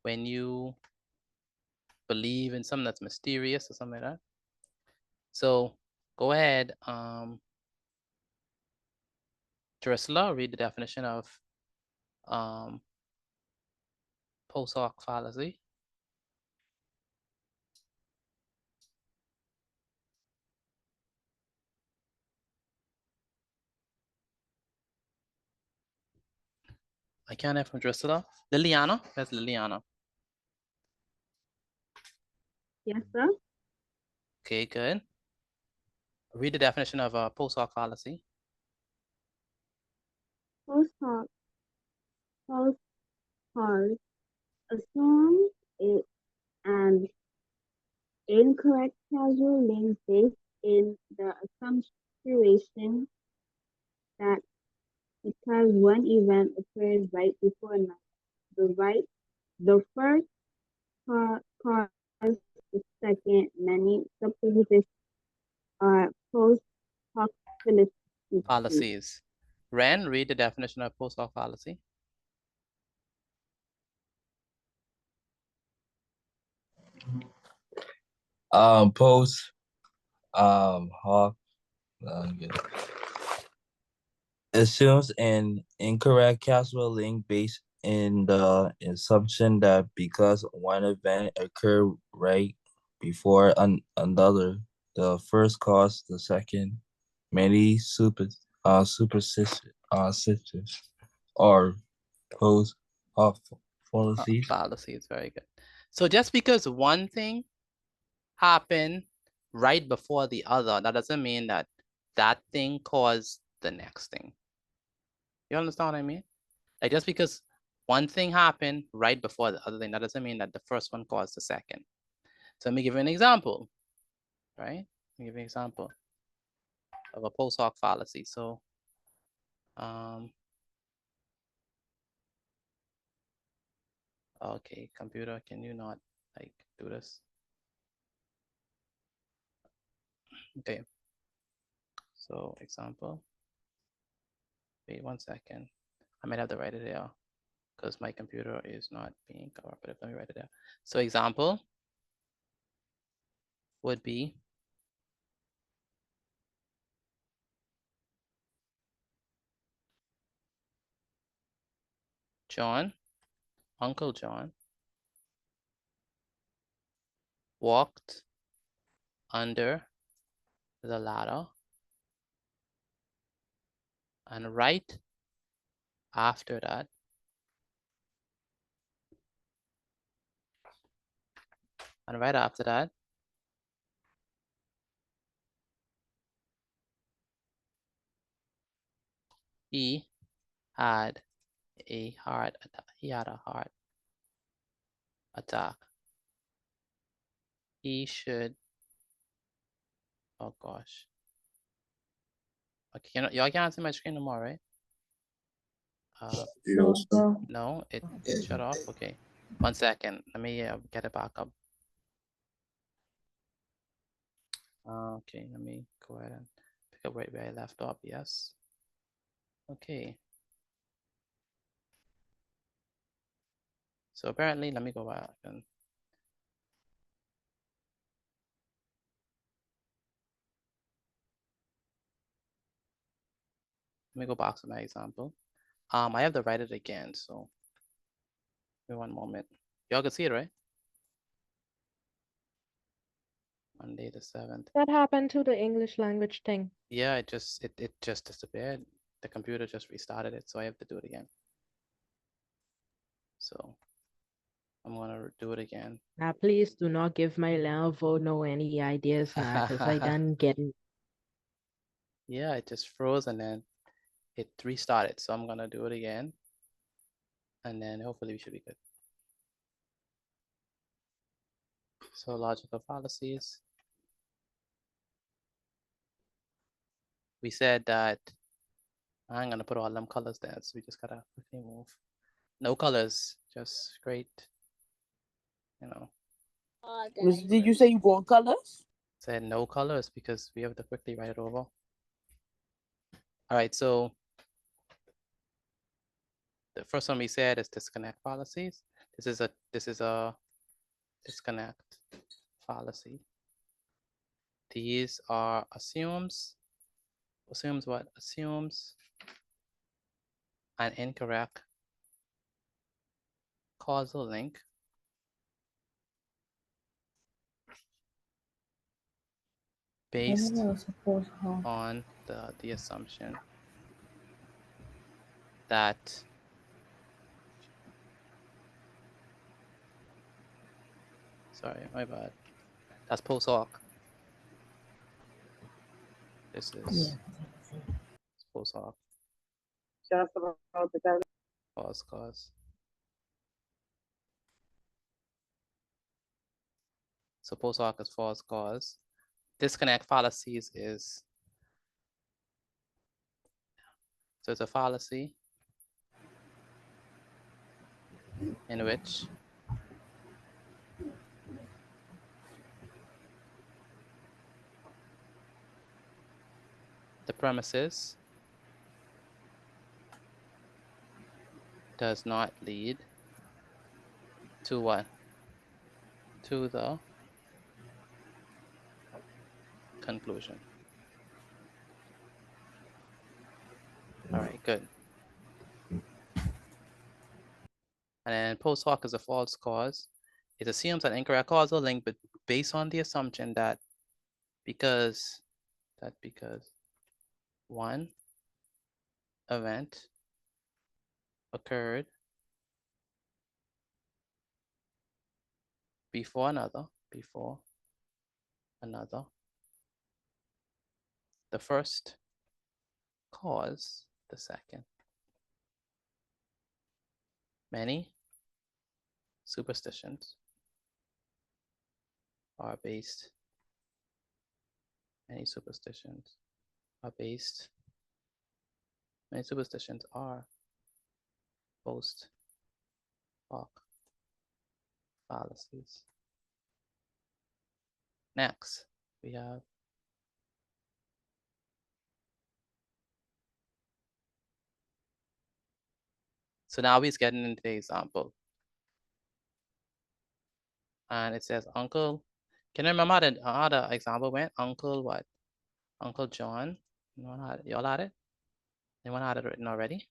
When you believe in something that's mysterious or something like that. So go ahead, Drusilla, read the definition of post hoc fallacy. I can't have from Drusilla. Liliana, that's Liliana. Yes, sir. Okay, good. Read the definition of a post hoc fallacy. Post hoc assumes it an incorrect causal link based in the assumption that because one event occurs right before another, the first cause the second. Many suppositions are post hoc Fallacies. Ren, read the definition of post hoc fallacy. Post hoc assumes an incorrect causal link based in the assumption that because one event occurred right before another, the first caused the second. Many superstitions or post hoc fallacies. Fallacies, very good. So just because one thing happened right before the other, that doesn't mean that that thing caused the next thing. You understand what I mean? Like just because one thing happened right before the other thing, that doesn't mean that the first one caused the second. So let me give you an example, right? Let me give you an example of a post hoc fallacy. So, okay, computer, can you not like do this? Okay. So example, wait 1 second. I might have to write it there because my computer is not being cooperative. Let me write it there. So example would be John, Uncle John, walked under the ladder, and right after that, he had a heart attack. He had a heart attack. He should, oh gosh. Okay, y'all can't see my screen no more, right? No, it shut off. Okay, 1 second. Let me get it back up. Okay, let me go ahead and pick up right where I left off. Yes. Okay. So apparently, let me go back and let me go back to my example. I have to write it again, so give me 1 moment. Y'all can see it, right? Monday the 7th. What happened to the English language thing? Yeah, it just disappeared. The computer just restarted it, so I have to do it again. So I'm gonna do it again. Now, please do not give my Lenovo no any ideas now, because I done getting. Yeah, it just froze and then it restarted. So I'm gonna do it again. And then hopefully we should be good. So logical fallacies. We said that I'm gonna put all them colors there, so we just gotta quickly move. No colors, just straight, you know. Did you say you want colors? Said no colors because we have to quickly write it over. All right, so the first one we said is disconnect fallacies. This is a disconnect fallacy. These are assumes what? Assumes an incorrect causal link based on the assumption that sorry, my bad. That's post hoc. This is post hoc. Just about the False cause. So post hoc is false cause. Disconnect fallacies is so it's a fallacy in which the premises does not lead to what? To the conclusion. All right, good. And then post hoc is a false cause. It assumes an incorrect causal link, but based on the assumption that because one event occurred before another, the first cause the second. Many superstitions are based Many superstitions are post hoc fallacies. Next, we have so now he's getting into the example. And it says uncle. Can you remember how the example went? Uncle what? Uncle John. Y'all had it? Anyone had it written already?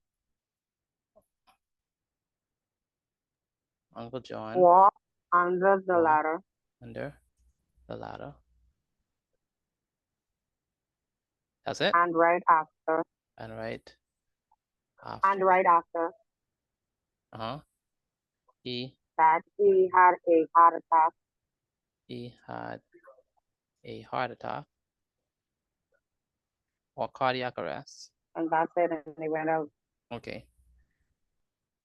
Uncle John Walk under the walked ladder. under the ladder. That's it. And right after. And right after. And right after he that, he had a heart attack. he had a heart attack or cardiac arrest. And that's it. And they went out. Okay.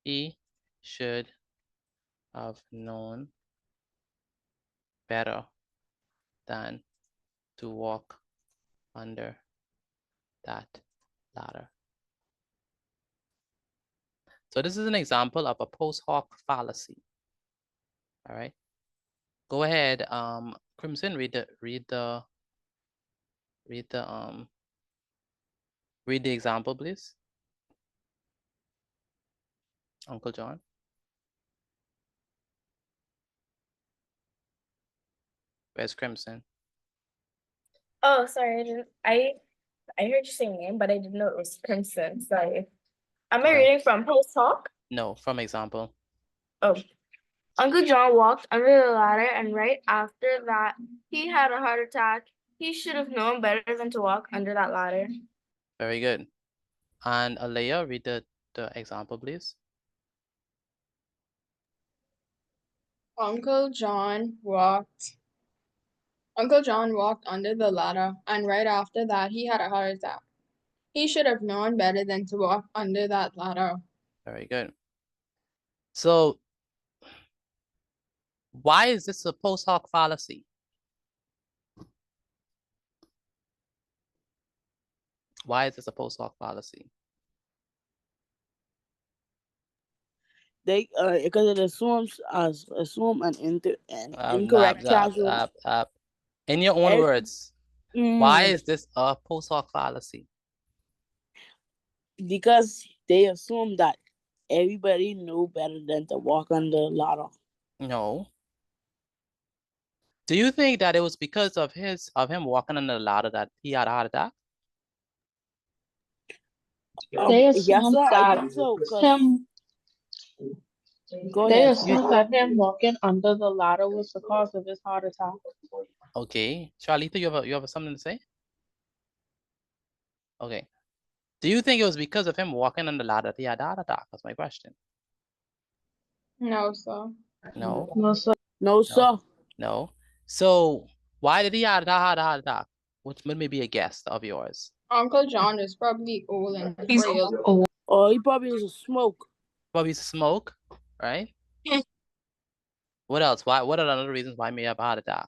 He should have known better than to walk under that ladder. So this is an example of a post hoc fallacy. All right. Go ahead, Crimson, read the example, please. Uncle John. Where's Crimson? Oh, sorry, I heard you say name, but I didn't know it was Crimson. Sorry. Am I reading from post hoc? No, from example. Oh. Uncle John walked under the ladder, and right after that, he had a heart attack. He should have known better than to walk under that ladder. Very good. And Alea, read the example, please. Uncle John walked under the ladder, and right after that, he had a heart attack. He should have known better than to walk under that ladder. Very good. So, why is this a post hoc fallacy? Why is this a post hoc fallacy? They because it assume an incorrect causal. In your own words, why is this a post hoc fallacy? Because they assume that everybody knew better than to walk under the ladder. No. Do you think that it was because of him walking under the ladder that he had a heart attack? They assume that him walking under the ladder was the cause of his heart attack. Okay, Charlita, you have something to say? Okay. Do you think it was because of him walking on the ladder that he had a heart attack? That's my question. No, sir. No. No, sir. No, sir. No. So why did he have a heart attack? Which may be a guess of yours. Uncle John is probably old and frail. Oh, he probably was a smoke. Probably smoke, right? What else? What are other reasons why he may have a heart attack?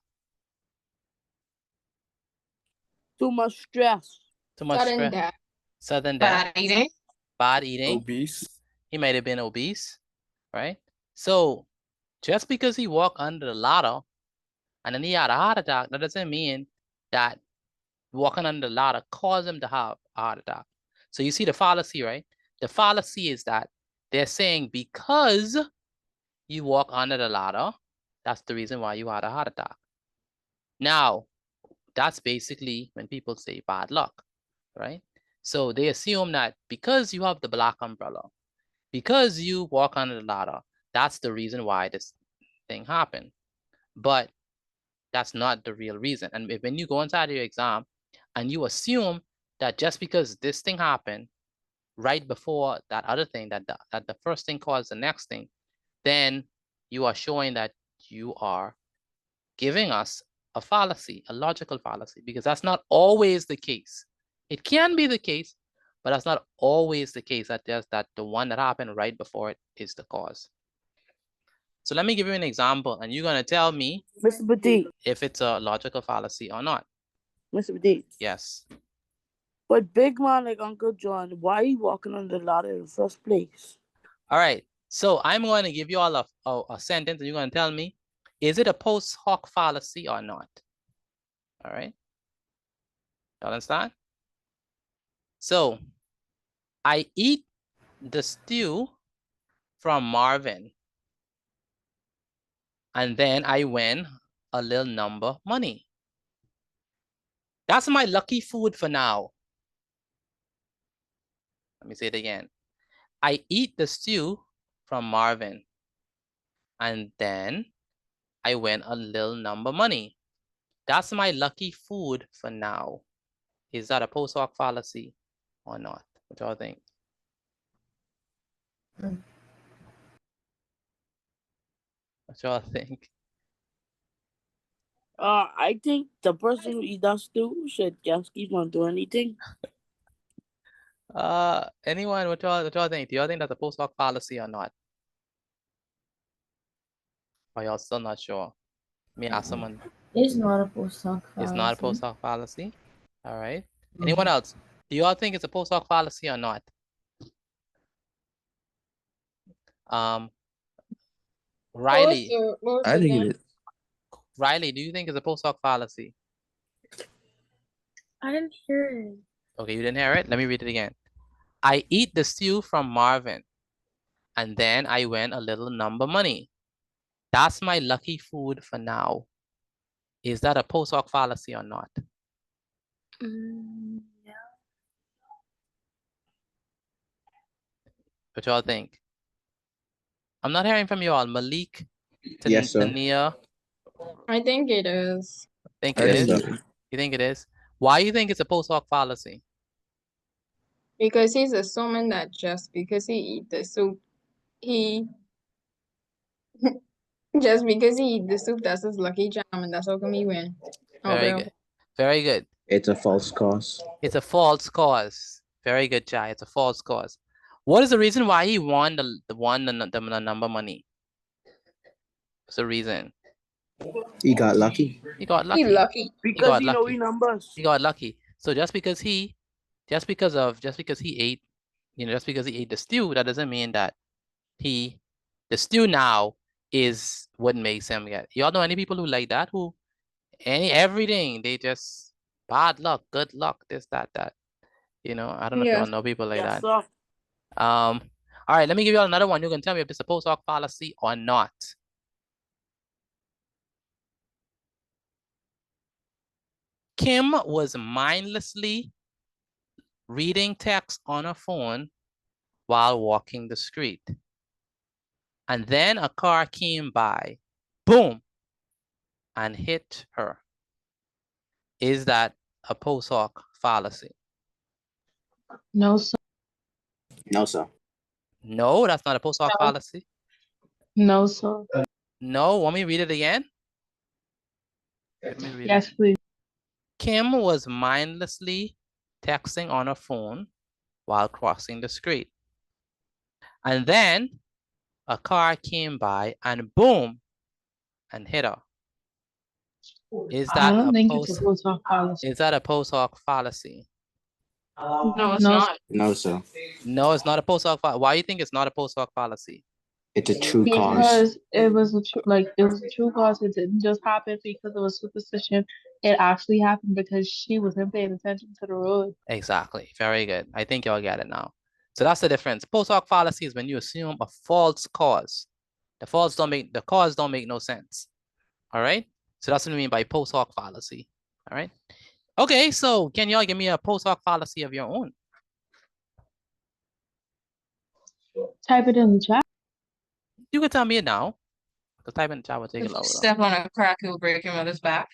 Too much stress. Too much stress. Sudden death. Bad eating. Bad eating. Obese. He might have been obese, right? So just because he walked under the ladder and then he had a heart attack, that doesn't mean that walking under the ladder caused him to have a heart attack. So you see the fallacy, right? The fallacy is that they're saying because you walk under the ladder, that's the reason why you had a heart attack. Now, that's basically when people say bad luck, right? So they assume that because you have the black umbrella, because you walk under the ladder, that's the reason why this thing happened. But that's not the real reason. And when you go inside your exam and you assume that just because this thing happened right before that other thing, that the first thing caused the next thing, then you are showing that you are giving us a fallacy, a logical fallacy, because that's not always the case. It can be the case, but that's not always the case, that the one that happened right before it is the cause. So let me give you an example, and you're going to tell me, Mr. Petit, if it's a logical fallacy or not. Mr. Petit. Yes. But big man like Uncle John, why are you walking on the ladder in the first place? All right. So I'm going to give you all a sentence, and you're going to tell me, is it a post hoc fallacy or not? All right. You understand? So I eat the stew from Marvin, and then I win a little number money. That's my lucky food for now. Let me say it again. I eat the stew from Marvin, and then I win a little number money. That's my lucky food for now. Is that a post hoc fallacy or not? What y'all think? What y'all think? I think the person who eats that stew should just keep on doing anything. Anyone, what y'all think? Do y'all think that's a post hoc fallacy or not? Or y'all still not sure? Let me ask someone. It's not a post hoc fallacy. It's not a post hoc fallacy. All right. Anyone else? Do y'all think it's a post hoc fallacy or not? Riley. I think it is. Riley, do you think it's a post hoc fallacy? I didn't hear it. Okay, you didn't hear it? Let me read it again. I eat the stew from Marvin, and then I win a little number money. That's my lucky food for now. Is that a post hoc fallacy or not? Yeah. What y'all think? I'm not hearing from you all. Malik, Yes, sir. Tania. I think it is. Think I it think is? so. You think it is? Why you think it's a post hoc fallacy? Because he's assuming that just because he eat the soup, he just because he eat the soup, that's his lucky charm, and that's how come he win. Oh, Very well. good. Very good. It's a false cause. It's a false cause. Very good, Jai. It's a false cause. What is the reason why he won the number money? What's the reason? He got lucky. He got lucky. He lucky. Because he know he numbers. He got lucky. So just because he ate, just because he ate the stew, that doesn't mean that the stew now is what makes him get. Y'all know any people who like that? Who everything, they just bad luck, good luck, this, that. You know, I don't know if y'all know people like that. Sir. All right, let me give you all another one. You can tell me if this is a post hoc fallacy or not. Kim was mindlessly reading text on her phone while walking the street. And then a car came by, boom, and hit her. Is that a post hoc fallacy? No, sir. No, sir. No, that's not a post hoc fallacy. No, sir. No, want me to read it again? Let me read Yes, it. please. Kim was mindlessly texting on her phone while crossing the street. And then a car came by and boom, and hit her. Is that I don't think post it's a post hoc fallacy. Is that a post hoc fallacy? No, it's not. No, sir. No, it's not a post hoc fallacy. Why do you think it's not a post hoc fallacy? It's a true cause. Because it was a true cause. It didn't just happen because it was superstition. It actually happened because she wasn't paying attention to the road. Exactly. Very good. I think y'all get it now. So that's the difference. Post hoc fallacy is when you assume a false cause. The cause don't make no sense. All right. So that's what I mean by post hoc fallacy. All right. Okay. So can y'all give me a post hoc fallacy of your own? Type it in the chat. You can tell me it now. Because type in the chat will take a If you little. step on a crack, you'll break your mother's back.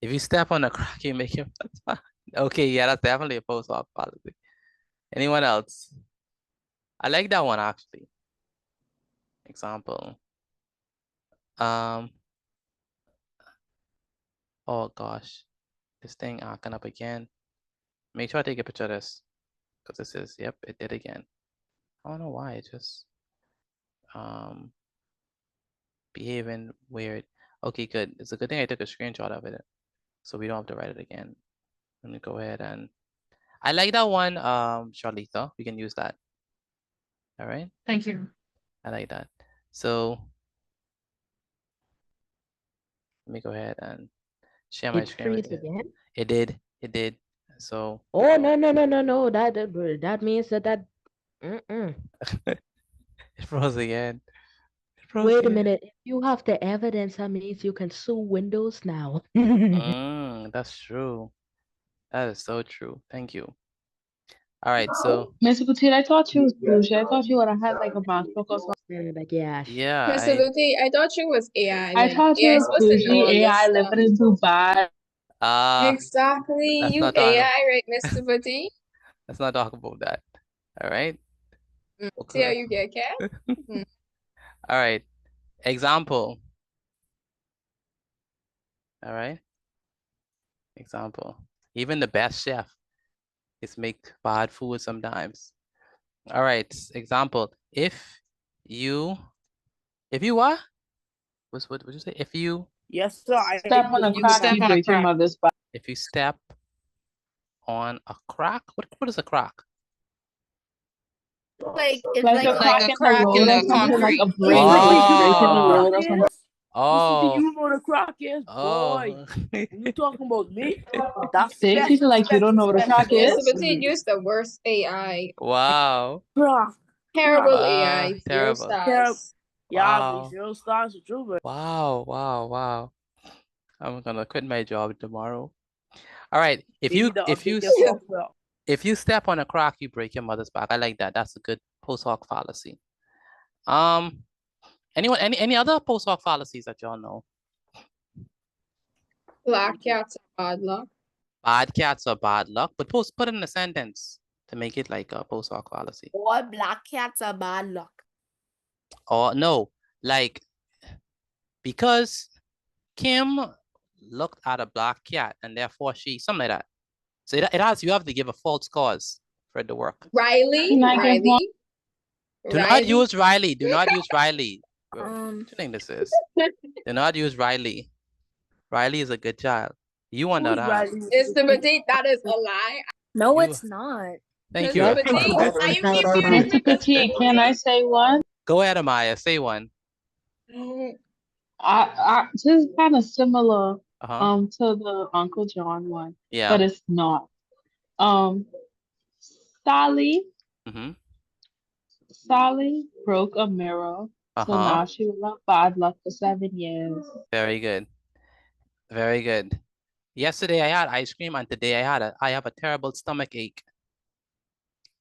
If you step on a crack, you make your okay, yeah, that's definitely a post hoc fallacy. Anyone else? I like that one actually. Example. Oh gosh, this thing acting up again. Make sure I take a picture of this, because this is, yep, it did again. I don't know why it just behaving weird. Okay, good. It's a good thing I took a screenshot of it, so we don't have to write it again. Let me go ahead and I like that one, Charlita. We can use that. All right. Thank you. I like that. So let me go ahead and share my It screen with freeze you. again? It did. So Oh, no. That means that. it froze again. It froze Wait a again. minute. If you have the evidence, that means you can sue Windows now. That's true. That is so true. Thank you. All right, so Mr. Petit, I thought you was bullshit. I thought you would have had like a math book or something. But yeah. Yeah, Mr. Luthi, I thought you was AI. I Like thought AI you is was supposed to know all bougie this AI stuff. living in Dubai. Exactly. let's You not talk AI, right, Mr. Luthi? let's not talk about that. All right. See how you get cat? All right. Example. All right. Example. Even the best chef is make bad food sometimes. All right. Example. If you what? What would you say? If you Yes, sir. Step on a crack, you break your mother's back. if you step on a crack, what is a crack? Like it's Like a crack in the concrete. Like a break, breaking the Oh. road or something. Listen to Oh. you know the crack is, boy. You talking about me? That's See, she's like, you don't know what a crack Mr. is? Luthi used the worst AI. Wow. Crack. Terrible Wow, AI. 0 terrible. stars. Yeah, Wow. me 0 stars with you, but Wow, wow, wow. I'm gonna quit my job tomorrow. All right. If they you need to if you update their software. if you step on a crack, you break your mother's back. I like that. That's a good post hoc fallacy. Anyone any other post hoc fallacies that y'all know? Black cats are bad luck. Bad cats are bad luck, but put it in a sentence to make it like a post hoc fallacy. All black cats are bad luck. Or no, like because Kim looked at a black cat and therefore she something like that. So it has you have to give a false cause for it to work. Riley. Can I give one? Do not use Riley. Do not use Riley. What do you think this is? Do not use Riley. Riley is a good child. You on the other hand. Mr. Luthi, that is a lie. No, You- it's not. Thank you. Mr. Luthi, are you keep hearing Mr. Petit, can I say one? Go ahead, Amaya. Say one. I this is kind of similar Uh-huh. to the Uncle John one, Yeah. but it's not. Sally Mm-hmm. Sally broke a mirror, so Uh-huh. now she will have bad luck for 7 years. Very good. Very good. Yesterday I had ice cream and today I have a terrible stomach ache.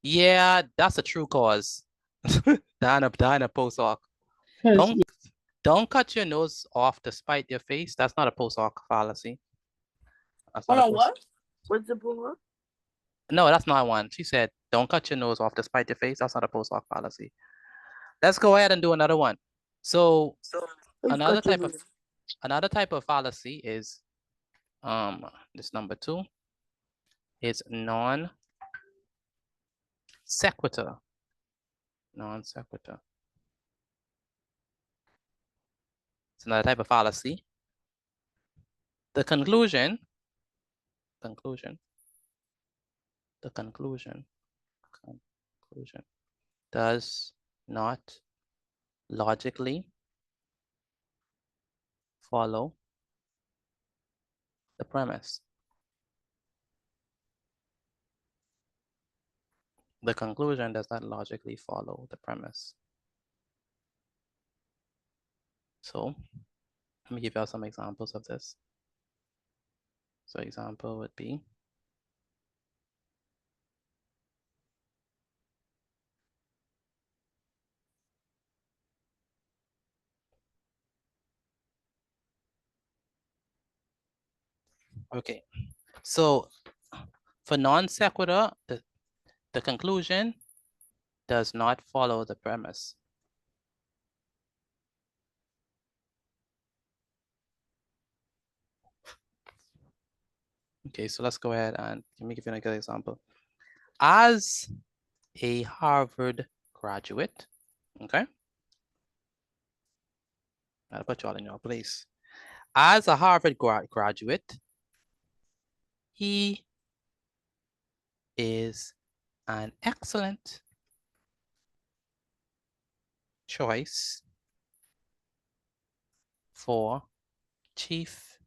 Yeah, that's a true cause. Dana post hoc. 'Cause Don't cut your nose off to spite your face. That's not a post hoc fallacy. That's Hold not a on, post- what? What's the problem? No, that's not one. She said, don't cut your nose off to spite your face. That's not a post hoc fallacy. Let's go ahead and do another one. So another type of fallacy is this number 2 is non sequitur. Non sequitur. It's another type of fallacy. The conclusion does not logically follow the premise. The conclusion does not logically follow the premise. So let me give you some examples of this. So example would be okay. So for non sequitur, the conclusion does not follow the premise. Okay, so let's go ahead and let me give you a good example. As a Harvard graduate, okay? I'll put you all in your place. As a Harvard graduate, he is an excellent choice for chief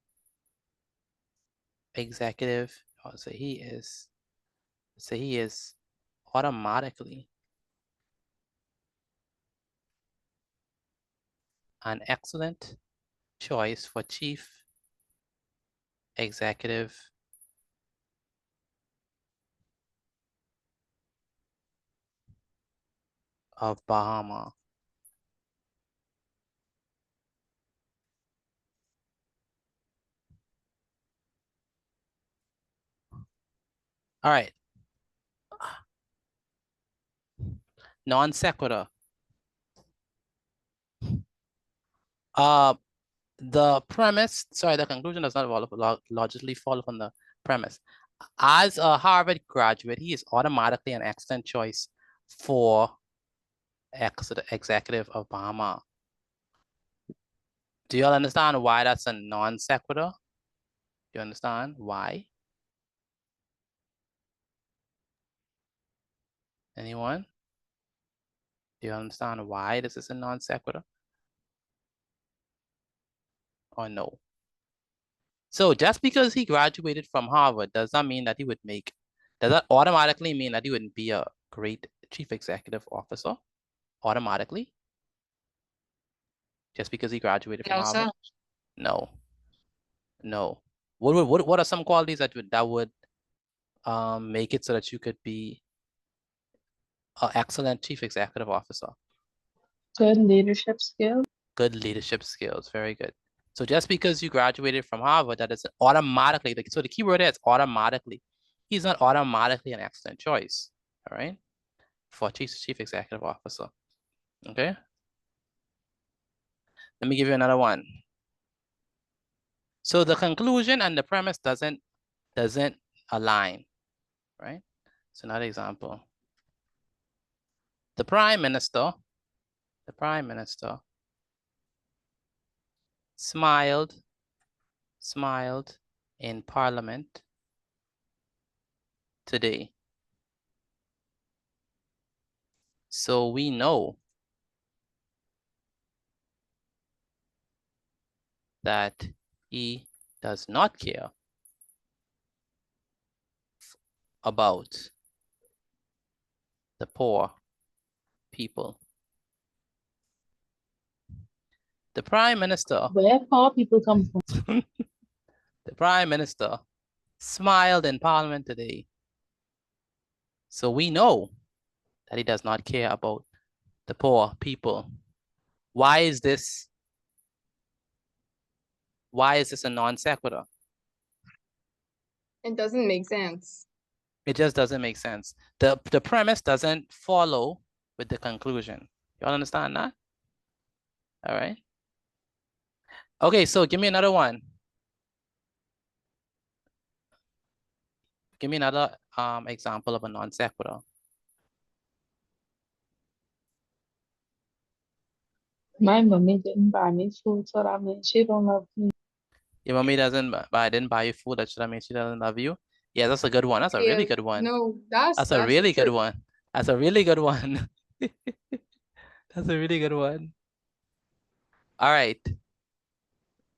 executive. I'll say he is automatically an excellent choice for chief executive of Bahama All right. Non sequitur. The premise, sorry, the conclusion does not logically follow from the premise. As a Harvard graduate, he is automatically an excellent choice for Executive Obama. Do you all understand why that's a non sequitur? Do you understand why? Anyone? Do you understand why this is a non sequitur? Or no? So just because he graduated from Harvard does not mean that he would make, does that automatically mean that he wouldn't be a great chief executive officer? Automatically? Just because he graduated from No, Harvard? sir. No. No. What are some qualities that would make it so that you could be an excellent chief executive officer? Good leadership skills. Good leadership skills. Very good. So just because you graduated from Harvard, that doesn't automatically, so the key word is automatically. He's not automatically an excellent choice, all right, for chief executive officer. Okay. Let me give you another one. So the conclusion and the premise doesn't align, right? So another example. The prime minister smiled in Parliament today. So we know that he does not care about the poor people. The prime minister. Where poor people come from? The prime minister smiled in Parliament today. So we know that he does not care about the poor people. Why is this? Why is this a non sequitur? It doesn't make sense. It just doesn't make sense. The premise doesn't follow with the conclusion. You all understand that? All right. Okay, so give me another one. Give me another example of a non sequitur. My mommy didn't buy me food, so that means she don't love me. Your mommy didn't buy you food, that should mean she doesn't love you. Yeah, that's a good one. That's a really good one. No, that's a really good true. one. That's a really good one. That's a really good one. All right.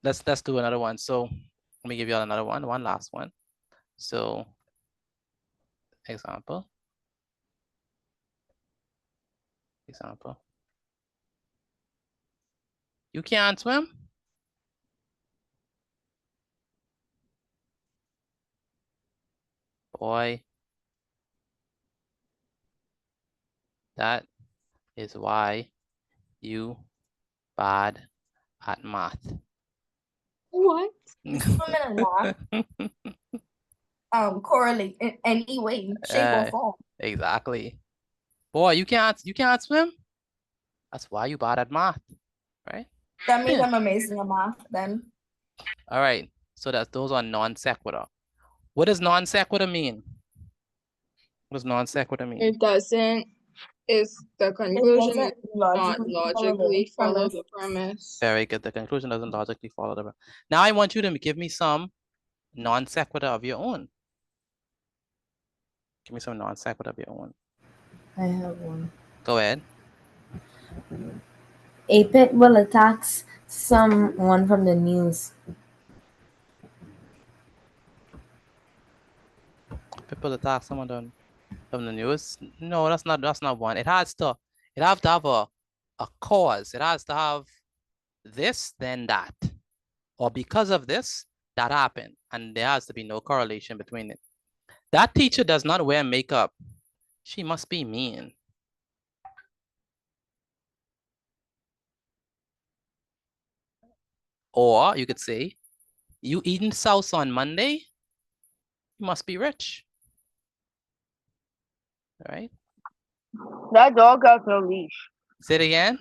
Let's do another one. So let me give you all another one last one. So example. You can't swim? Boy, that is why you bad at math. What? Swim and math correlate in any way, shape, or form. Exactly. Boy, you can't swim? That's why you bad at math, right? That means I'm amazing at math then. All right. So those are non sequitur. What does non sequitur mean? What does non sequitur mean? It doesn't. If the conclusion does not logically follow the premise. Very good. The conclusion doesn't logically follow the premise. Now I want you to give me some non sequitur of your own. Give me some non sequitur of your own. I have one. Go ahead. A pit bull attacks someone from the news. People attack someone from the news. No, that's not one. It has to have a cause. It has to have this, then that. Or because of this, that happened. And there has to be no correlation between it. That teacher does not wear makeup. She must be mean. Or you could say, you eating sauce on Monday? You must be rich. right? That dog has no leash. Say it again.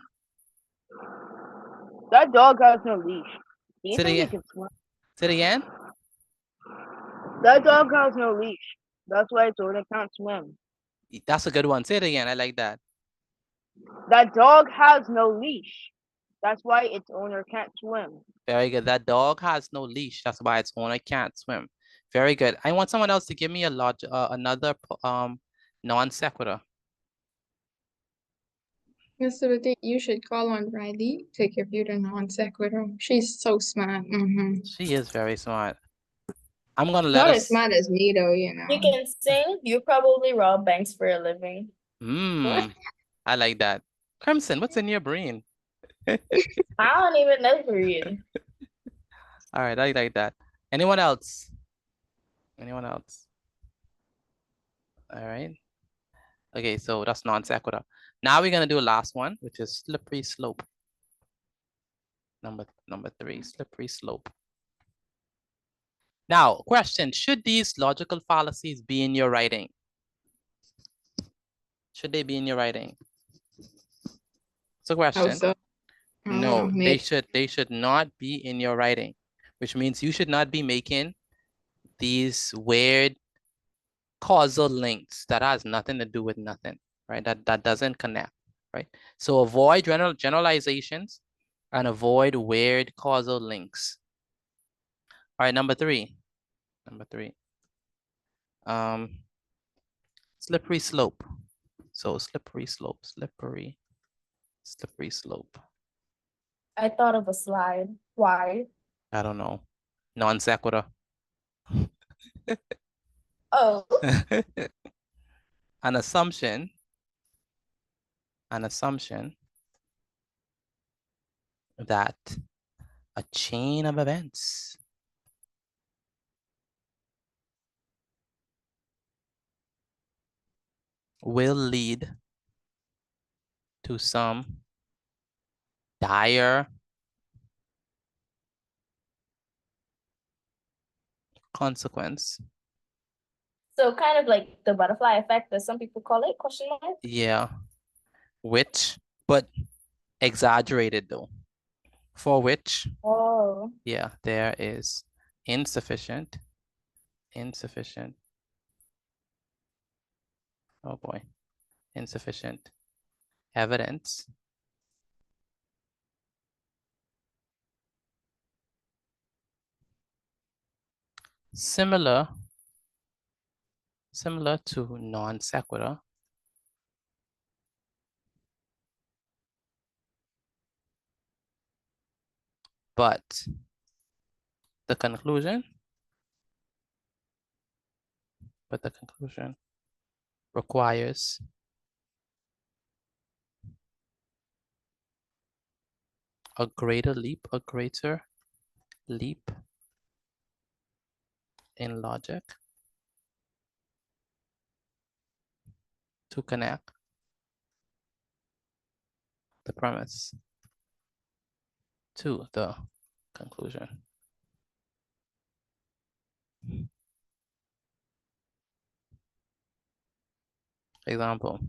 That dog has no leash. Do you Say it think he again. can swim? Say it again. That dog has no leash. That's why its owner can't swim. That's a good one. Say it again. I like that. That dog has no leash. That's why its owner can't swim. Very good. That dog has no leash. That's why its owner can't swim. Very good. I want someone else to give me another non sequitur. Mr. Batik, you should call on Riley to give you the non sequitur. She's so smart. She is very smart. I'm gonna let Not her. as smart as me though, you know. You can sing. You probably rob banks for a living. I like that. Crimson, what's in your brain? I don't even know read. All right, I like that. Anyone else? Anyone else? All right. Okay, so that's non sequitur. Now we're gonna do a last one, which is slippery slope. Number 3, slippery slope. Now, question, should these logical fallacies be in your writing? Should they be in your writing? It's a question. So? No, they should not be in your writing, which means you should not be making these weird causal links that has nothing to do with nothing, right? That doesn't connect, right? So avoid generalizations and avoid weird causal links. All right, number 3. Slippery slope. So slippery slope. I thought of a slide. Why? I don't know. Non sequitur. Oh. An assumption that a chain of events will lead to some dire consequence. So kind of like the butterfly effect, as some people call it, question mark? Yeah, but exaggerated though. For which, yeah, there is insufficient, oh boy, insufficient evidence similar to non sequitur, but the conclusion requires a greater leap in logic to connect the premise to the conclusion. Example.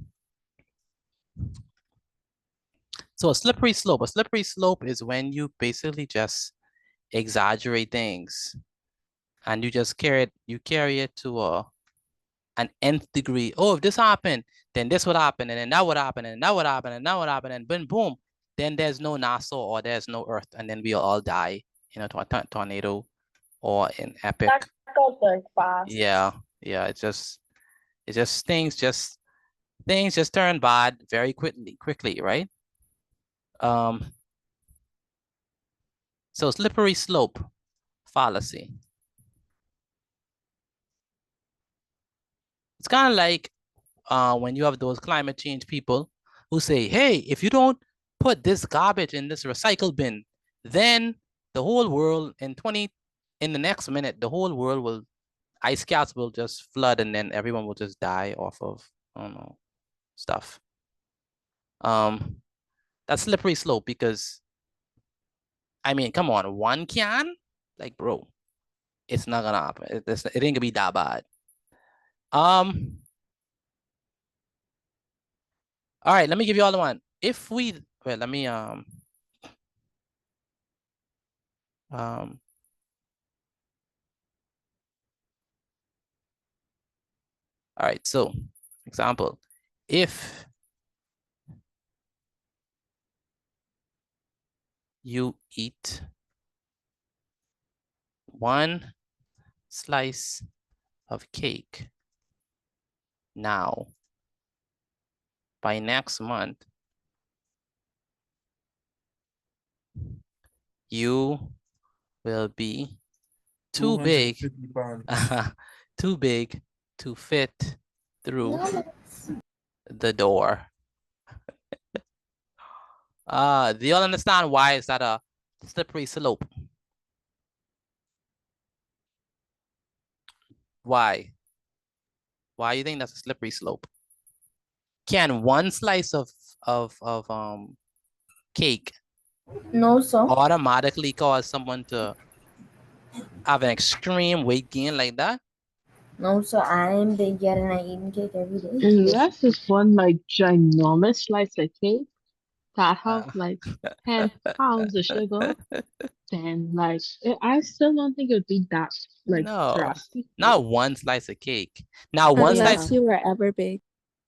So a slippery slope is when you basically just exaggerate things and you just carry it to an nth degree. Oh, if this happened, then this would happen, and then that would happen, and that would happen, and that would happen, and then boom, then there's no NASA or there's no Earth, and then we'll all die in a tornado or in epic. Yeah, it's just things just turn bad very quickly, right? So slippery slope fallacy. It's kind of like when you have those climate change people who say, hey, if you don't put this garbage in this recycle bin, then the whole world in the next minute, the whole world ice caps will just flood, and then everyone will just die off of, I don't know, stuff. That's slippery slope because, I mean, come on, one can? Like, bro, it's not gonna happen. It ain't gonna be that bad. All right, let me give you all the one. If we, well, let me, all right, so example, if you eat one slice of cake now, by next month, you will be too big, 250 pounds. too big to fit through the door. Do you all understand why is that a slippery slope? Why? Why you think that's a slippery slope? Can one slice of cake No, sir. automatically cause someone to have an extreme weight gain like that? No, sir. I am big yet and I eat cake every day. Unless it's one like ginormous slice of cake that has like 10 pounds of sugar, then like I still don't think it would be that like No, drastic. not one slice of cake. Now one Unless slice, you were ever big.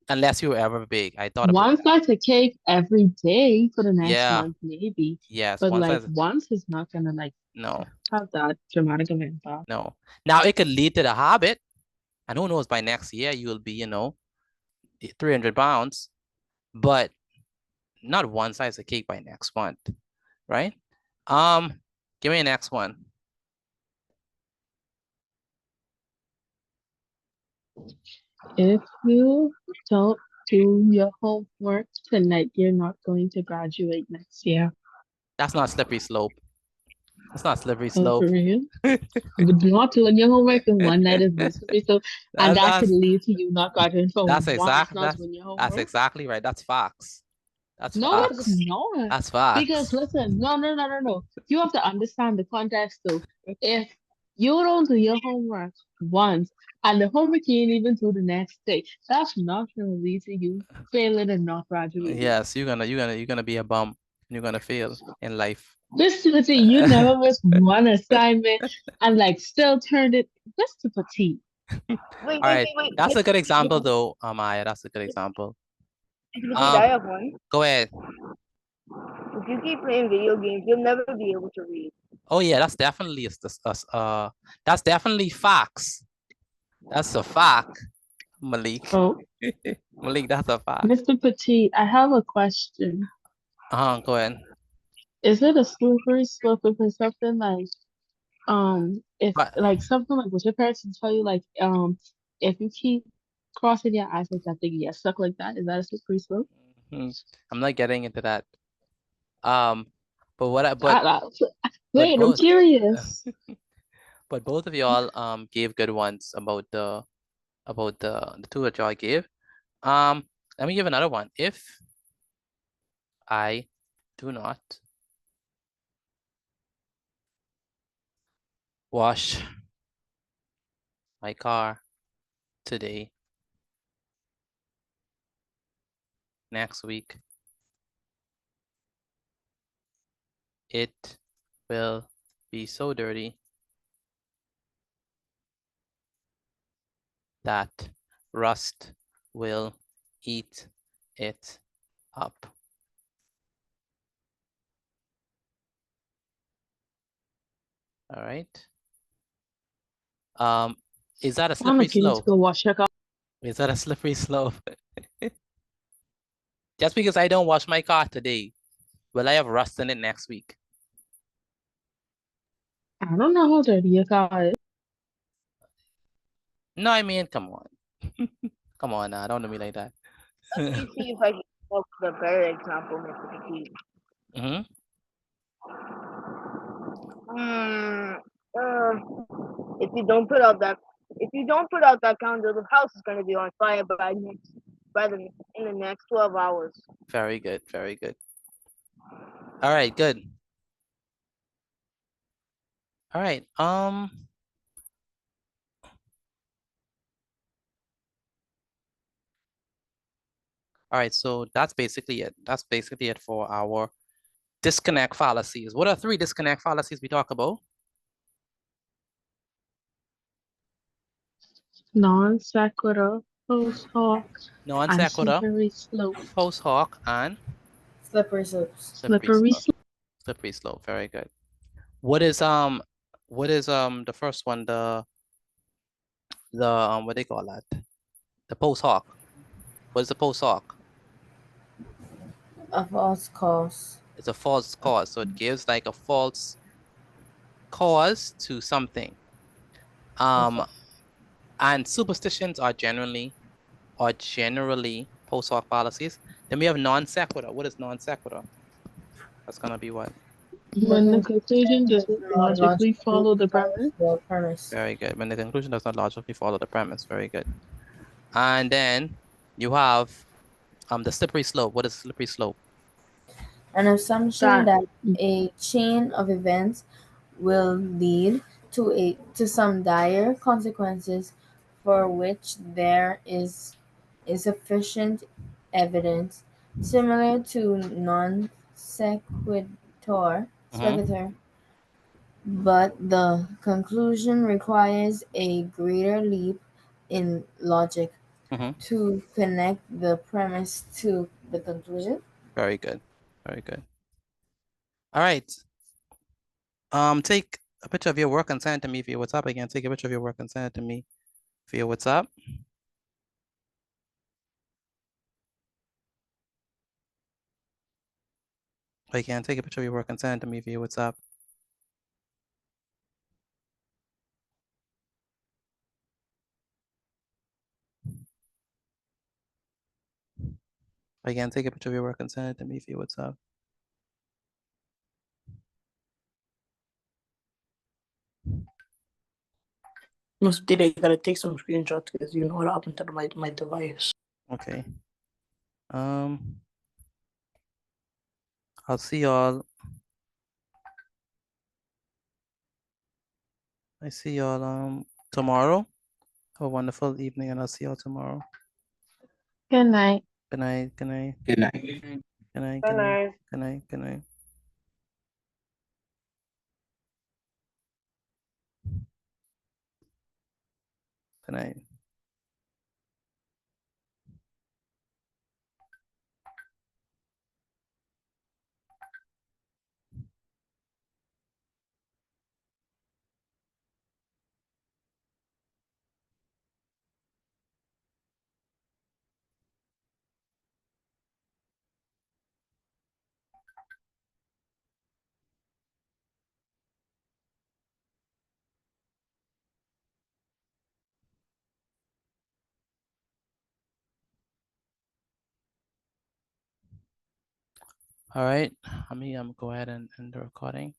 unless you were ever big. I thought about One that. slice of cake every day for the next Yeah. month, maybe. Yes, But one like slice. once is not gonna like No, have that dramatic of impact. no. Now it could lead to the habit, and who knows, by next year you will be, you know, 300 pounds, but not one slice of cake by next month, right? Give me the next one. If you don't do your homework tonight, you're not going to graduate next year. That's not slippery slope. That's not slippery Oh, slope. for real? But not doing your homework in one night is misery. So, and that could lead to you not graduating for That's once, exactly not doing your homework. that's exactly right. That's facts. That's No, facts. it's not. That's facts. Because listen, no. You have to understand the context though. If you don't do your homework once and the homework you ain't even do the next day, that's not gonna lead to you failing and not graduating. Yes, you're gonna be a bum. You're gonna fail in life. Mr. Petit, you never missed one assignment and like still turned it. Mr. Petit. Wait, All right, that's a good example though, Maya. That's a good example. I have one. Go ahead. If you keep playing video games, you'll never be able to read. Oh yeah, that's definitely that's definitely facts. That's a fact, Malik. Oh. Malik, that's a fact. Mr. Petit, I have a question. Go ahead. Is it a slippery slope if it's something like if like something like what your parents tell you like if you keep crossing your eyes like that thing you get stuck like that, is that a slippery slope? I'm not getting into that. But what I wait, I'm curious. But both of y'all gave good ones about the two that y'all gave. Let me give another one. If I do not wash my car today, next week, it will be so dirty that rust will eat it up. All right. Is that a slippery slope? Go wash your car. Is that a slippery slope? Just because I don't wash my car today, will I have rust in it next week? I don't know how dirty your car is. No, I mean, come on. Come on now, don't do me like that. Let me see if I can come up with a better example, Mr. Petit. If you don't put out that candle, the house is gonna be on fire in the next 12 hours. Very good, very good. All right, good. All right, All right, so that's basically it. That's basically it for our disconnect fallacies. What are 3 disconnect fallacies we talk about? Non sequitur, post hoc, Non and sequitur, slippery slope. post hoc, and Slippery slopes. Slippery slope. slippery slope. Very good. What is the first one? The what they call that? The post hoc. What is the post hoc? A false cause. It's a false cause. So it gives like a false cause to something. And superstitions are generally post hoc fallacies. Then we have non sequitur. What is non sequitur? That's gonna be what? When the conclusion doesn't logically follow the premise. Very good. When the conclusion does not logically follow the premise. Very good. And then you have the slippery slope. What is slippery slope? An assumption that a chain of events will lead to some dire consequences for which there is insufficient evidence, similar to non sequitur, but the conclusion requires a greater leap in logic to connect the premise to the conclusion. Very good. Very good. All right. Take a picture of your work and send it to me via WhatsApp again. Take a picture of your work and send it to me via WhatsApp. Again, take a picture of your work and send it to me via WhatsApp. Again, take a picture of your work and send it to me via WhatsApp. Must did I gotta take some screenshots because you know what happened to my device. Okay. I'll see y'all. I see y'all tomorrow. Have a wonderful evening, and I'll see y'all tomorrow. Good night. Good night. Good night. Good night. Good night. Good night. Good night. Good night. Good night. All right. Let me go ahead and end the recording.